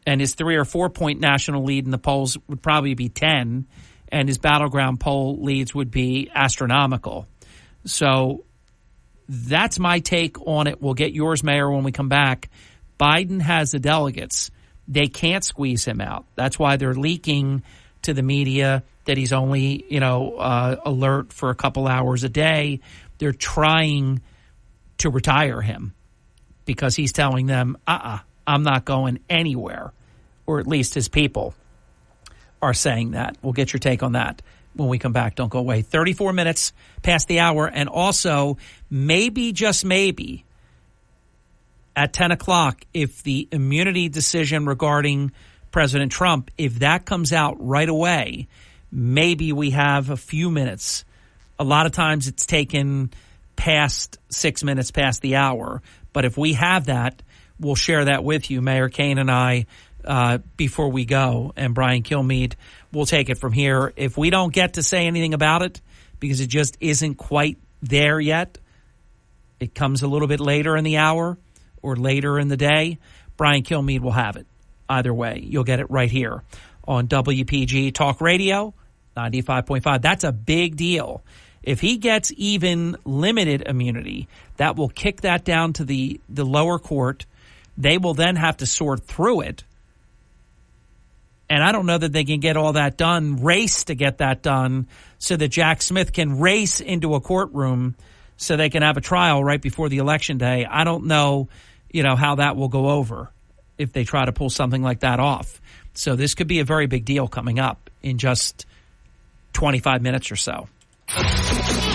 And his 3 or 4 point national lead in the polls would probably be 10, and his battleground poll leads would be astronomical. So that's my take on it. We'll get yours, Mayor, when we come back. Biden has the delegates. They can't squeeze him out. That's why they're leaking to the media that he's only, alert for a couple hours a day. They're trying to retire him because he's telling them, I'm not going anywhere, or at least his people are saying that. We'll get your take on that when we come back. Don't go away. 34 minutes past the hour. And also, maybe, just maybe, at 10 o'clock, if the immunity decision regarding President Trump, if that comes out right away, maybe we have a few minutes. A lot of times it's taken past 6 minutes past the hour. But if we have that, we'll share that with you, Mayor Kane and I, before we go. And Brian Kilmeade will take it from here. If we don't get to say anything about it, because it just isn't quite there yet, it comes a little bit later in the hour or later in the day, Brian Kilmeade will have it. Either way, you'll get it right here on WPG Talk Radio, 95.5. That's a big deal. If he gets even limited immunity, that will kick that down to the lower court. They will then have to sort through it. And I don't know that they can get all that done, race to get that done, so that Jack Smith can race into a courtroom so they can have a trial right before the election day. I don't know, how that will go over if they try to pull something like that off. So this could be a very big deal coming up in just 25 minutes or so.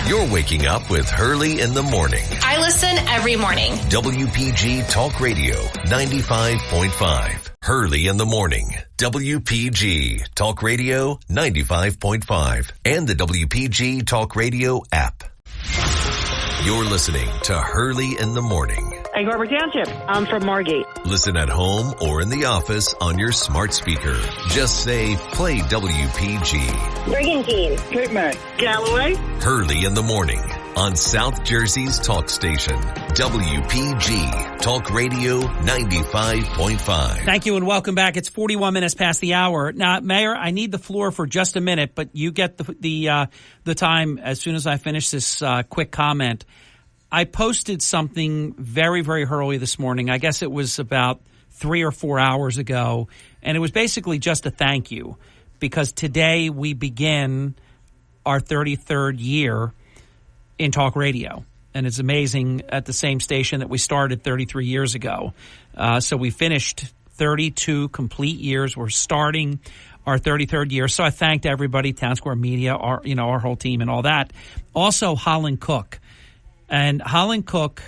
You're waking up with Hurley in the morning. I listen every morning. WPG Talk Radio 95.5. Hurley in the morning. WPG Talk Radio 95.5. And the WPG Talk Radio app. You're listening to Hurley in the morning. Egg Harbor Township. I'm from Margate. Listen at home or in the office on your smart speaker. Just say, play WPG. Brigantine. Cape May. Galloway. Hurley in the morning on South Jersey's talk station. WPG Talk Radio 95.5. Thank you and welcome back. It's 41 minutes past the hour. Now, Mayor, I need the floor for just a minute, but you get the time as soon as I finish this quick comment. I posted something very, very Hurley this morning. I guess it was about 3 or 4 hours ago, and it was basically just a thank you, because today we begin our 33rd year in talk radio. And it's amazing at the same station that we started 33 years ago. So we finished 32 complete years. We're starting our 33rd year. So I thanked everybody, Town Square Media, our whole team and all that. Also, Holland Cook. And Holland Cook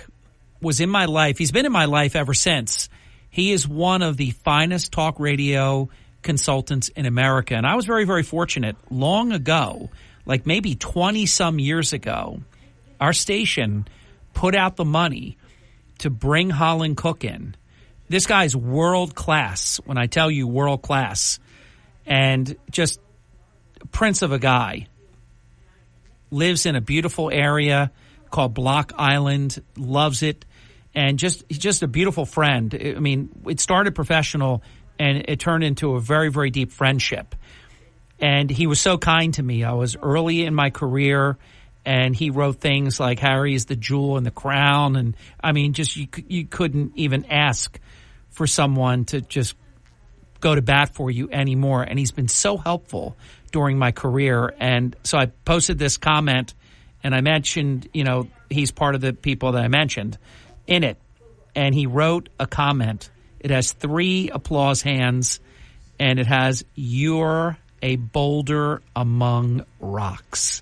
was in my life. He's been in my life ever since. He is one of the finest talk radio consultants in America. And I was very, very fortunate long ago, like maybe 20-some years ago, our station put out the money to bring Holland Cook in. This guy's world class, when I tell you world class, and just prince of a guy. Lives in a beautiful area called Block Island, loves it, and he's just a beautiful friend. I mean, it started professional, and it turned into a very, very deep friendship. And he was so kind to me. I was early in my career, and he wrote things like Harry is the jewel in the crown. And, I mean, just you couldn't even ask for someone to just go to bat for you anymore. And he's been so helpful during my career. And so I posted this comment, and I mentioned, he's part of the people that I mentioned in it. And he wrote a comment. It has 3 applause hands, and it has, "You're a boulder among rocks."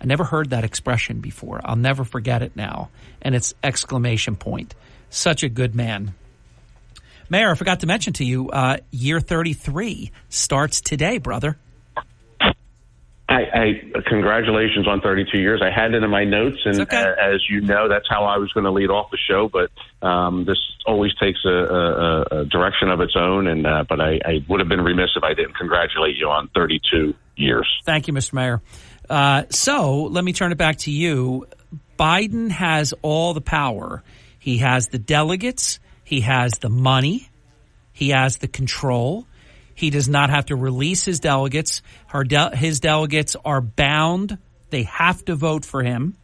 I never heard that expression before. I'll never forget it now. And it's exclamation point. Such a good man. Mayor, I forgot to mention to you, year 33 starts today, brother. Congratulations on 32 years. I had it in my notes, and as you know, that's how I was going to lead off the show. But this always takes a direction of its own, and but I would have been remiss if I didn't congratulate you on 32 years. Thank you, Mr. Mayor. So let me turn it back to you. Biden has all the power. He has the delegates. He has the money. He has the control. He does not have to release his delegates. His delegates are bound. They have to vote for him.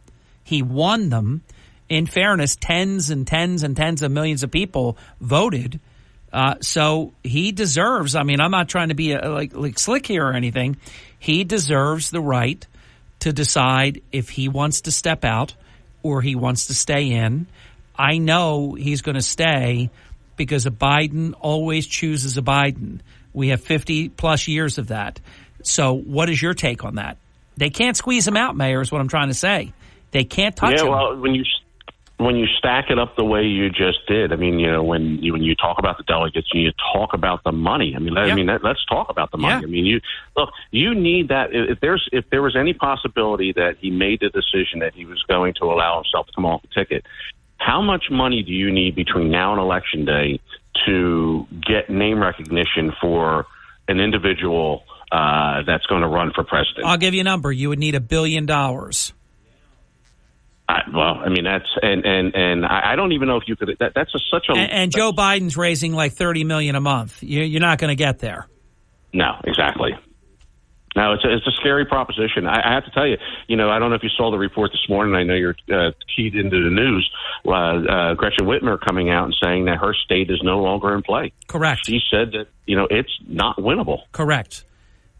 He won them. In fairness, tens and tens and tens of millions of people voted. So he deserves, I mean, I'm not trying to be like slick here or anything. He deserves the right to decide if he wants to step out or he wants to stay in. I know he's going to stay because a Biden always chooses a Biden. We have 50-plus years of that. So what is your take on that? They can't squeeze him out, Mayor, is what I'm trying to say. They can't touch him. Yeah, well, when you stack it up the way you just did, I mean, when you talk about the delegates and you talk about the money, I mean, let's talk about the money. Yeah. I mean, you need that. If there was any possibility that he made the decision that he was going to allow himself to come off the ticket, how much money do you need between now and Election Day to get name recognition for an individual that's going to run for president? I'll give you a number. You would need $1 billion. Well, I mean, that's and I don't even know if you could. That's such a and Joe Biden's raising like $30 million a month. You're not going to get there. No, exactly. No, it's a scary proposition. I have to tell you, I don't know if you saw the report this morning. I know you're keyed into the news. Gretchen Whitmer coming out and saying that her state is no longer in play. Correct. She said that, it's not winnable. Correct.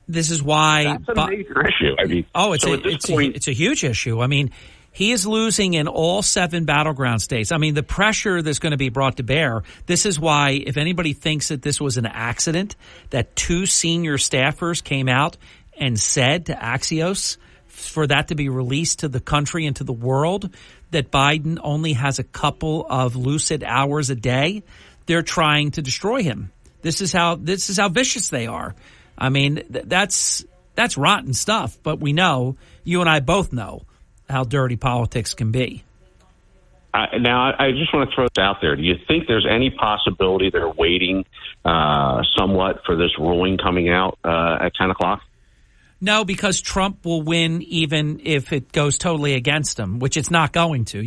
This is why that's a major issue. I mean, it's a huge issue. I mean, he is losing in all 7 battleground states. I mean, the pressure that's going to be brought to bear. This is why, if anybody thinks that this was an accident, that 2 senior staffers came out and said to Axios for that to be released to the country and to the world, that Biden only has a couple of lucid hours a day, they're trying to destroy him. This is how vicious they are. I mean, that's rotten stuff, but we know, you and I both know, how dirty politics can be. Now, I just want to throw this out there. Do you think there's any possibility they're waiting somewhat for this ruling coming out at 10 o'clock? No, because Trump will win even if it goes totally against him, which it's not going to.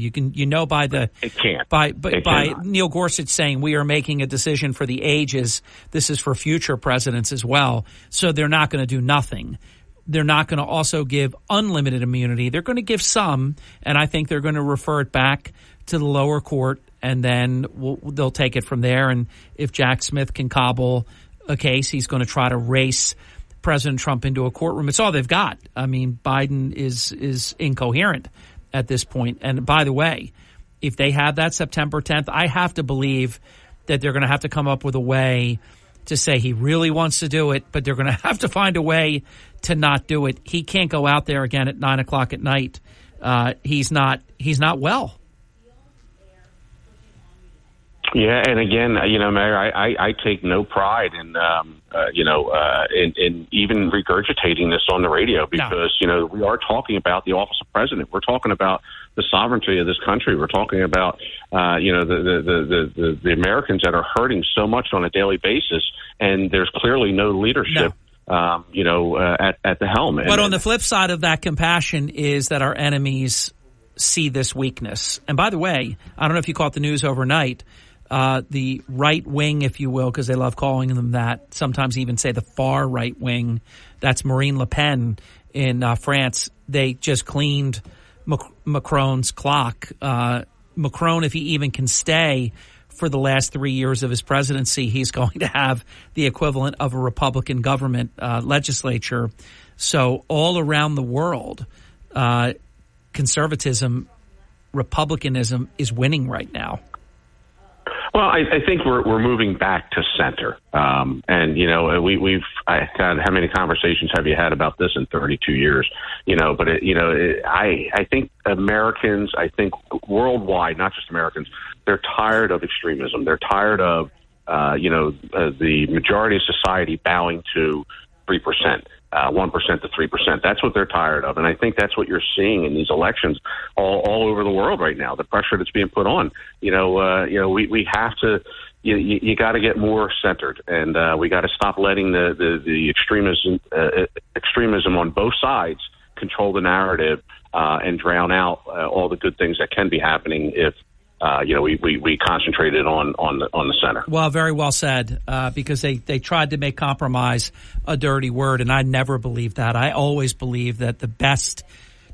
By Neil Gorsuch saying we are making a decision for the ages. This is for future presidents as well. So they're not going to do nothing. They're not going to also give unlimited immunity. They're going to give some, and I think they're going to refer it back to the lower court, and then they'll take it from there. And if Jack Smith can cobble a case, he's going to try to race President Trump into a courtroom. It's all they've got. I mean, Biden is incoherent at this point. And by the way, if they have that September 10th, I have to believe that they're going to have to come up with a way to say he really wants to do it, but they're going to have to find a way to not do it. He can't go out there again at 9 o'clock at night. He's not well. Yeah, and again, Mayor, I take no pride in even regurgitating this on the radio because, we are talking about the office of president. We're talking about the sovereignty of this country. We're talking about, the Americans that are hurting so much on a daily basis, and there's clearly no leadership. At the helm. But on the flip side of that compassion is that our enemies see this weakness. And by the way, I don't know if you caught the news overnight. The right wing, if you will, because they love calling them that, sometimes even say the far right wing, that's Marine Le Pen in France. They just cleaned Macron's clock. Macron, if he even can stay for the last 3 years of his presidency, he's going to have the equivalent of a Republican government legislature. So all around the world, conservatism, republicanism is winning right now. Well, I think we're moving back to center, and I've had how many conversations have you had about this in 32 years? I think Americans, I think worldwide, not just Americans, they're tired of extremism. They're tired of the majority of society bowing to 3%. 1% to 3%. That's what they're tired of. And I think that's what you're seeing in these elections all over the world right now, the pressure that's being put on. We have to, you got to get more centered, and we got to stop letting the extremism on both sides control the narrative and drown out all the good things that can be happening if we concentrated on the center. Well, very well said, because they tried to make compromise a dirty word, and I never believed that. I always believe that the best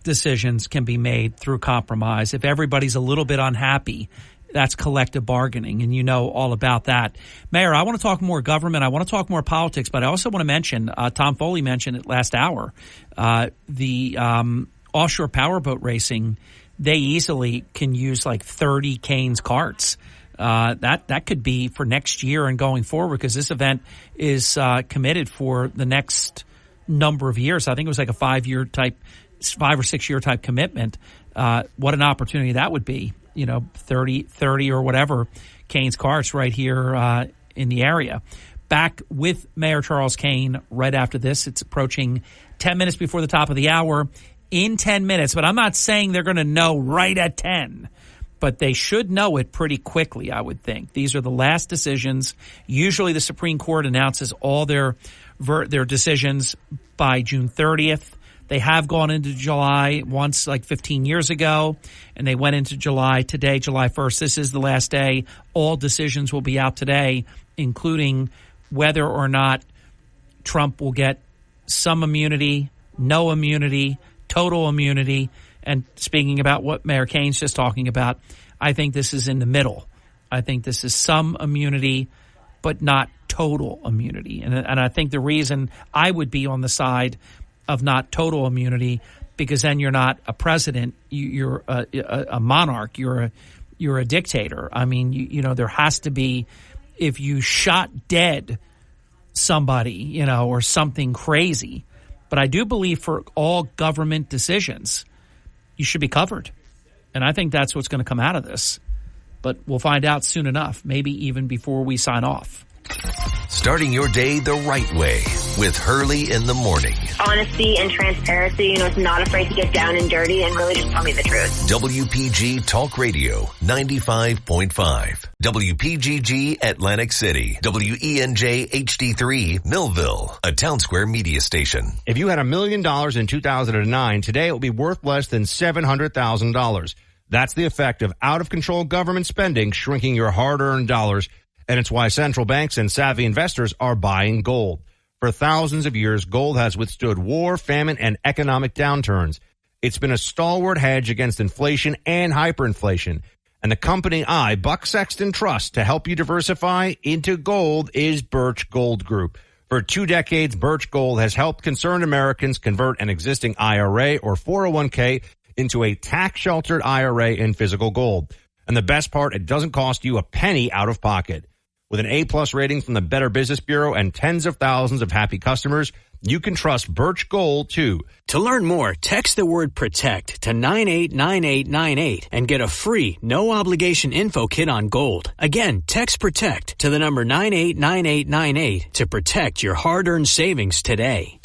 decisions can be made through compromise. If everybody's a little bit unhappy, that's collective bargaining, and you know all about that. Mayor, I want to talk more government. I want to talk more politics, but I also want to mention, Tom Foley mentioned it last hour, the offshore powerboat racing. They easily can use like 30 Canes carts. That could be for next year and going forward, because this event is committed for the next number of years. I think it was like a 5 or 6 year type commitment. What an opportunity that would be. 30 or whatever Canes carts right here in the area. Back with Mayor Charles Kane right after this. It's approaching 10 minutes before the top of the hour. In 10 minutes, but I'm not saying they're going to know right at 10, but they should know it pretty quickly, I would think. These are the last decisions. Usually the Supreme Court announces all their decisions by June 30th. They have gone into July once, like 15 years ago, and they went into July today, July 1st. This is the last day. All decisions will be out today, including whether or not Trump will get some immunity, no immunity, total immunity. And speaking about what Mayor Kane's just talking about, I think this is in the middle. I think this is some immunity, but not total immunity. And I think the reason I would be on the side of not total immunity, because then you're not a president, you're a monarch, you're a dictator. I mean, there has to be, if you shot dead somebody, or something crazy. But I do believe for all government decisions, you should be covered. And I think that's what's going to come out of this. But we'll find out soon enough, maybe even before we sign off. Starting your day the right way with Hurley in the morning. Honesty and transparency, not afraid to get down and dirty and really just tell me the truth. WPG Talk Radio 95.5. WPGG Atlantic City. WENJ HD3 Millville, a Town Square media station. If you had $1 million in 2009, today it would be worth less than $700,000. That's the effect of out-of-control government spending shrinking your hard-earned dollars. And it's why central banks and savvy investors are buying gold. For thousands of years, gold has withstood war, famine, and economic downturns. It's been a stalwart hedge against inflation and hyperinflation. And the company Buck Sexton trust to help you diversify into gold is Birch Gold Group. For 2 decades, Birch Gold has helped concerned Americans convert an existing IRA or 401k into a tax-sheltered IRA in physical gold. And the best part, it doesn't cost you a penny out of pocket. With an A-plus rating from the Better Business Bureau and tens of thousands of happy customers, you can trust Birch Gold, too. To learn more, text the word PROTECT to 989898 and get a free, no-obligation info kit on gold. Again, text PROTECT to the number 989898 to protect your hard-earned savings today.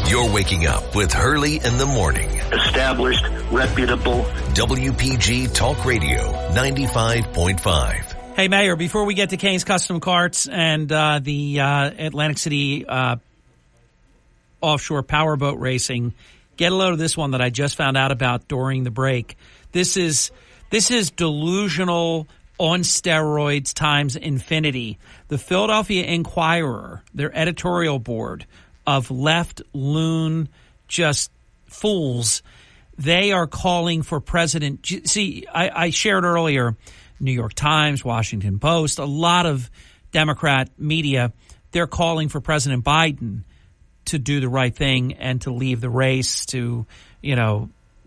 You're waking up with Hurley in the morning. Established, reputable. WPG Talk Radio 95.5. Hey, Mayor, before we get to Kane's Custom Carts and the Atlantic City offshore powerboat racing, get a load of this one that I just found out about during the break. This is delusional on steroids times infinity. The Philadelphia Inquirer, their editorial board of left loon just fools, they are calling for President. See, I shared earlier, New York Times, Washington Post, a lot of Democrat media, they're calling for President Biden to do the right thing and to leave the race, to,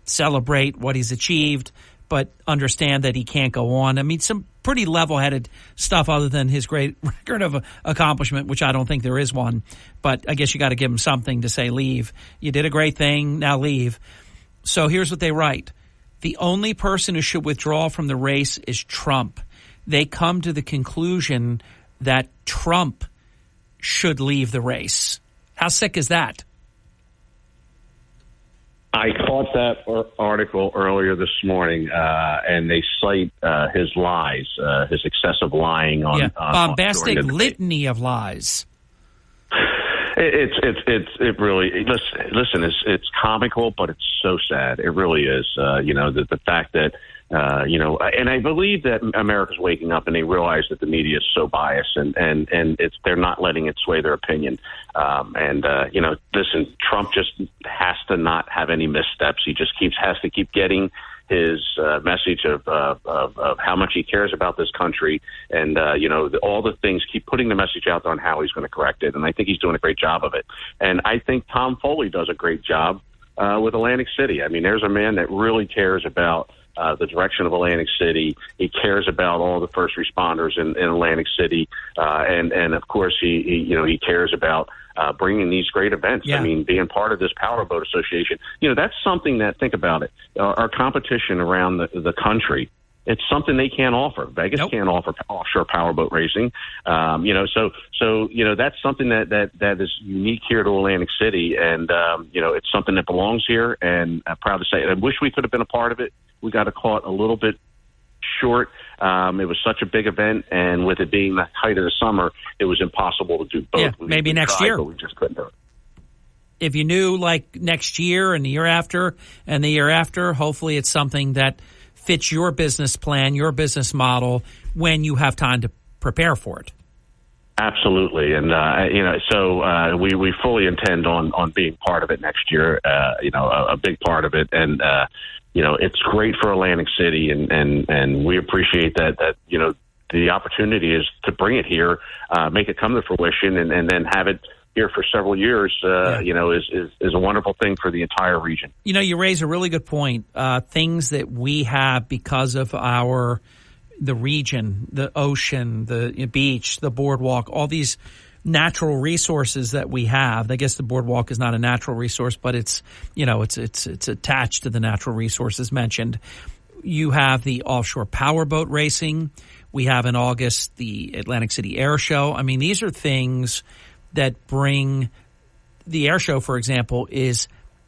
celebrate what he's achieved, but understand that he can't go on. I mean, some pretty level-headed stuff other than his great record of accomplishment, which I don't think there is one. But I guess you got to give him something to say leave. You did a great thing, now leave. So here's what they write. The only person who should withdraw from the race is Trump. They come to the conclusion that Trump should leave the race. How sick is that? I caught that article earlier this morning, and they cite his lies, his excessive lying on bombastic litany of lies. It really listen. It's comical, but it's so sad. It really is. The fact that and I believe that America's waking up and they realize that the media is so biased and they're not letting it sway their opinion. Listen, Trump just has to not have any missteps. He just has to keep getting his message of how much he cares about this country, and all the things, keep putting the message out there on how he's going to correct it. And I think he's doing a great job of it. And I think Tom Foley does a great job with Atlantic City. I mean, there's a man that really cares about the direction of Atlantic City. He cares about all the first responders in Atlantic City, and of course he cares about bringing these great events. Yeah. I mean, being part of this Powerboat Association, that's something that, think about it, our competition around the country, it's something they can't offer. Vegas can't offer offshore powerboat racing. So that's something that is unique here to Atlantic City, and it's something that belongs here. And I'm proud to say it. I wish we could have been a part of it. We got caught a little bit short. It was such a big event, and with it being the height of the summer, it was impossible to do both. Yeah, maybe next year. But we just couldn't do it. If you knew like next year and the year after and the year after, hopefully it's something that fits your business plan, your business model, when you have time to prepare for it. Absolutely. And, so we fully intend on being part of it next year, a big part of it. And, it's great for Atlantic City, and we appreciate that, the opportunity is to bring it here, make it come to fruition, and then have it here for several years, is a wonderful thing for the entire region. You raise a really good point. Things that we have because of the region, the ocean, the beach, the boardwalk, all these natural resources that we have. I guess the boardwalk is not a natural resource, but it's attached to the natural resources mentioned. You have the offshore powerboat racing. We have in August the Atlantic City Air Show. I mean, these are things that bring the air show, for example, is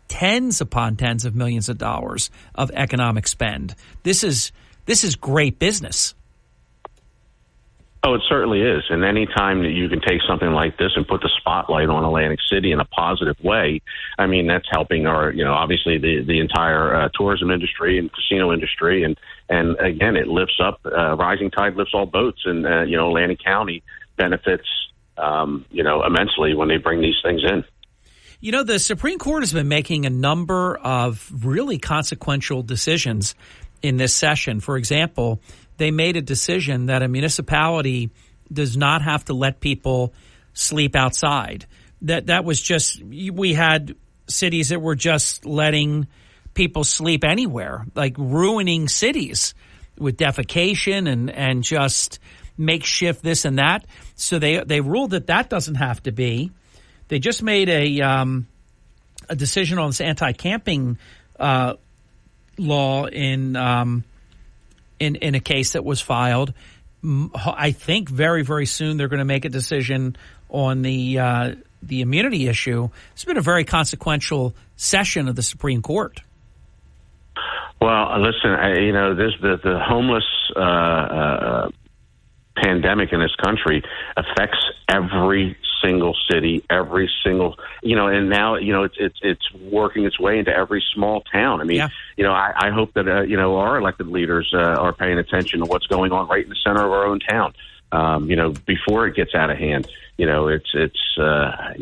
tens upon tens of millions of dollars of economic spend. This is great business. Oh, it certainly is. And any time that you can take something like this and put the spotlight on Atlantic City in a positive way, I mean, that's helping our, obviously the entire tourism industry and casino industry. And again, it lifts up, rising tide lifts all boats. And, Atlantic County benefits, immensely when they bring these things in. The Supreme Court has been making a number of really consequential decisions in this session. For example, they made a decision that a municipality does not have to let people sleep outside. That was just, we had cities that were just letting people sleep anywhere, like ruining cities with defecation and just makeshift this and that. So they ruled that doesn't have to be. They just made a decision on this anti-camping law in a case that was filed. I think very, very soon they're going to make a decision on the immunity issue. It's been a very consequential session of the Supreme Court. Well, listen, the homeless pandemic in this country affects every single city, every single, and now, it's working its way into every small town. I mean, I hope that, our elected leaders are paying attention to what's going on right in the center of our own town, before it gets out of hand. It's a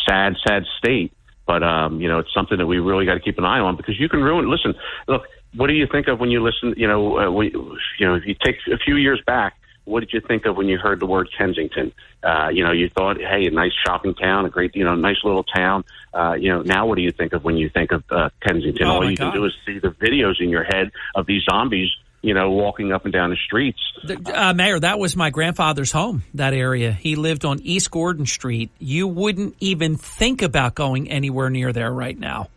sad, sad state, but, it's something that we really got to keep an eye on, because you can ruin. Listen, look, what do you think of when you listen, if you take a few years back, what did you think of when you heard the word Kensington? You thought, hey, a nice shopping town, a great, nice little town. Now what do you think of when you think of Kensington? All you can do is see the videos in your head of these zombies, walking up and down the streets. Mayor, that was my grandfather's home, that area. He lived on East Gordon Street. You wouldn't even think about going anywhere near there right now.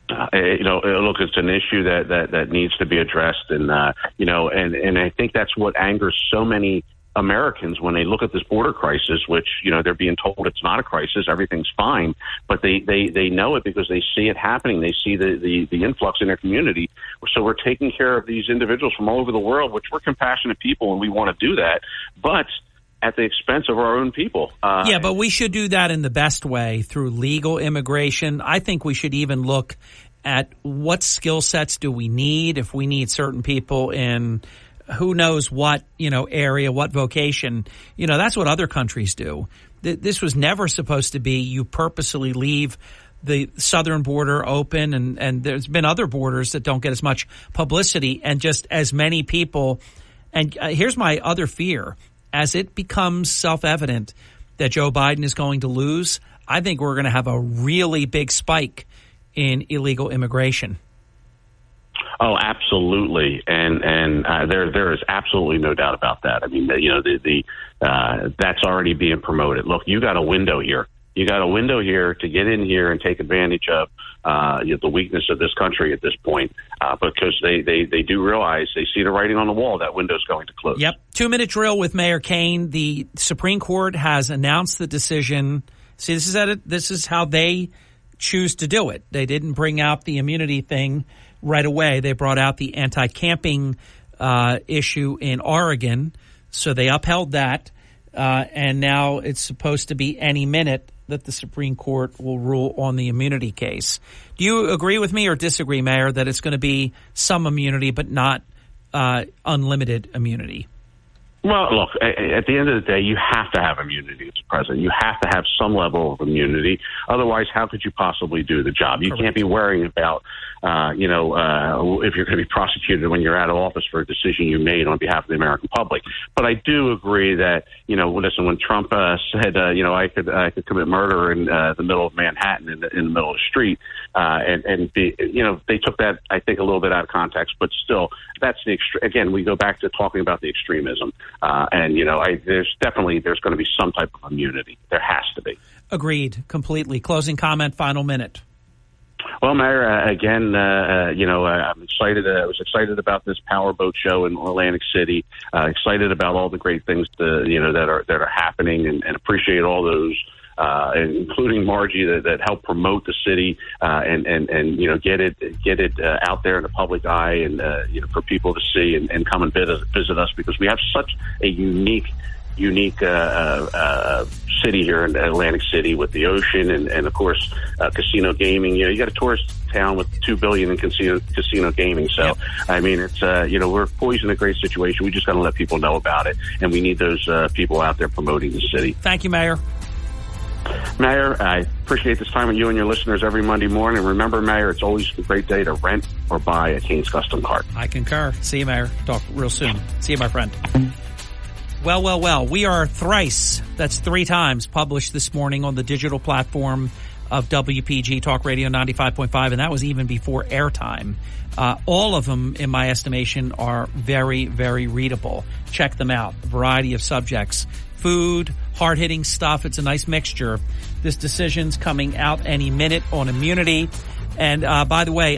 Look, it's an issue that needs to be addressed, and and I think that's what angers so many Americans when they look at this border crisis, which they're being told it's not a crisis, everything's fine, but they know it because they see it happening. They see the influx in their community. So we're taking care of these individuals from all over the world, which we're compassionate people and we want to do that, but at the expense of our own people. But we should do that in the best way, through legal immigration. I think we should even look at what skill sets do we need, if we need certain people in who knows what, area, what vocation. That's what other countries do. This was never supposed to be you purposely leave the southern border open, and there's been other borders that don't get as much publicity and just as many people. And here's my other fear. As it becomes self-evident that Joe Biden is going to lose, I think we're going to have a really big spike in illegal immigration. Oh, absolutely, and there is absolutely no doubt about that. I mean, that's already being promoted. Look, you got a window here. You got a window here to get in here and take advantage of the weakness of this country at this point, because they do realize, they see the writing on the wall, that window's going to close. Yep. 2-minute drill with Mayor Kane. The Supreme Court has announced the decision. See, this is how they choose to do it. They didn't bring out the immunity thing right away. They brought out the anti-camping issue in Oregon, so they upheld that, and now it's supposed to be any minute that the Supreme Court will rule on the immunity case. Do you agree with me or disagree, Mayor, that it's going to be some immunity but not unlimited immunity? Well, look, at the end of the day, you have to have immunity as president. You have to have some level of immunity. Otherwise, how could you possibly do the job? You can't be worrying about, if you're going to be prosecuted when you're out of office for a decision you made on behalf of the American public. But I do agree that, listen, when Trump said, I could commit murder in the middle of Manhattan, in the middle of the street, they took that, I think, a little bit out of context. But still, that's again, we go back to talking about the extremism. There's going to be some type of immunity. There has to be. Agreed. Completely. Closing comment, final minute. Well, Mayor, again, I'm excited. I was excited about this powerboat show in Atlantic City. Excited about all the great things that are happening, and appreciate all those. Including Margie that helped promote the city and get it out there in the public eye, and for people to see and come and visit us, because we have such a unique city here in Atlantic City with the ocean and of course casino gaming. You got a tourist town with $2 billion in casino gaming. So I mean, it's we're poised in a great situation. We just got to let people know about it, and we need those people out there promoting the city. Thank you, Mayor. Mayor, I appreciate this time with you and your listeners every Monday morning. Remember, Mayor, it's always a great day to rent or buy a Kane's Custom Cart. I concur. See you, Mayor. Talk real soon. See you, my friend. Well. We are thrice, that's 3 times, published this morning on the digital platform of WPG Talk Radio 95.5, and that was even before airtime. All of them, in my estimation, are very, very readable. Check them out. A variety of subjects. Food, hard-hitting stuff. It's a nice mixture. This decision's coming out any minute on immunity. And by the way,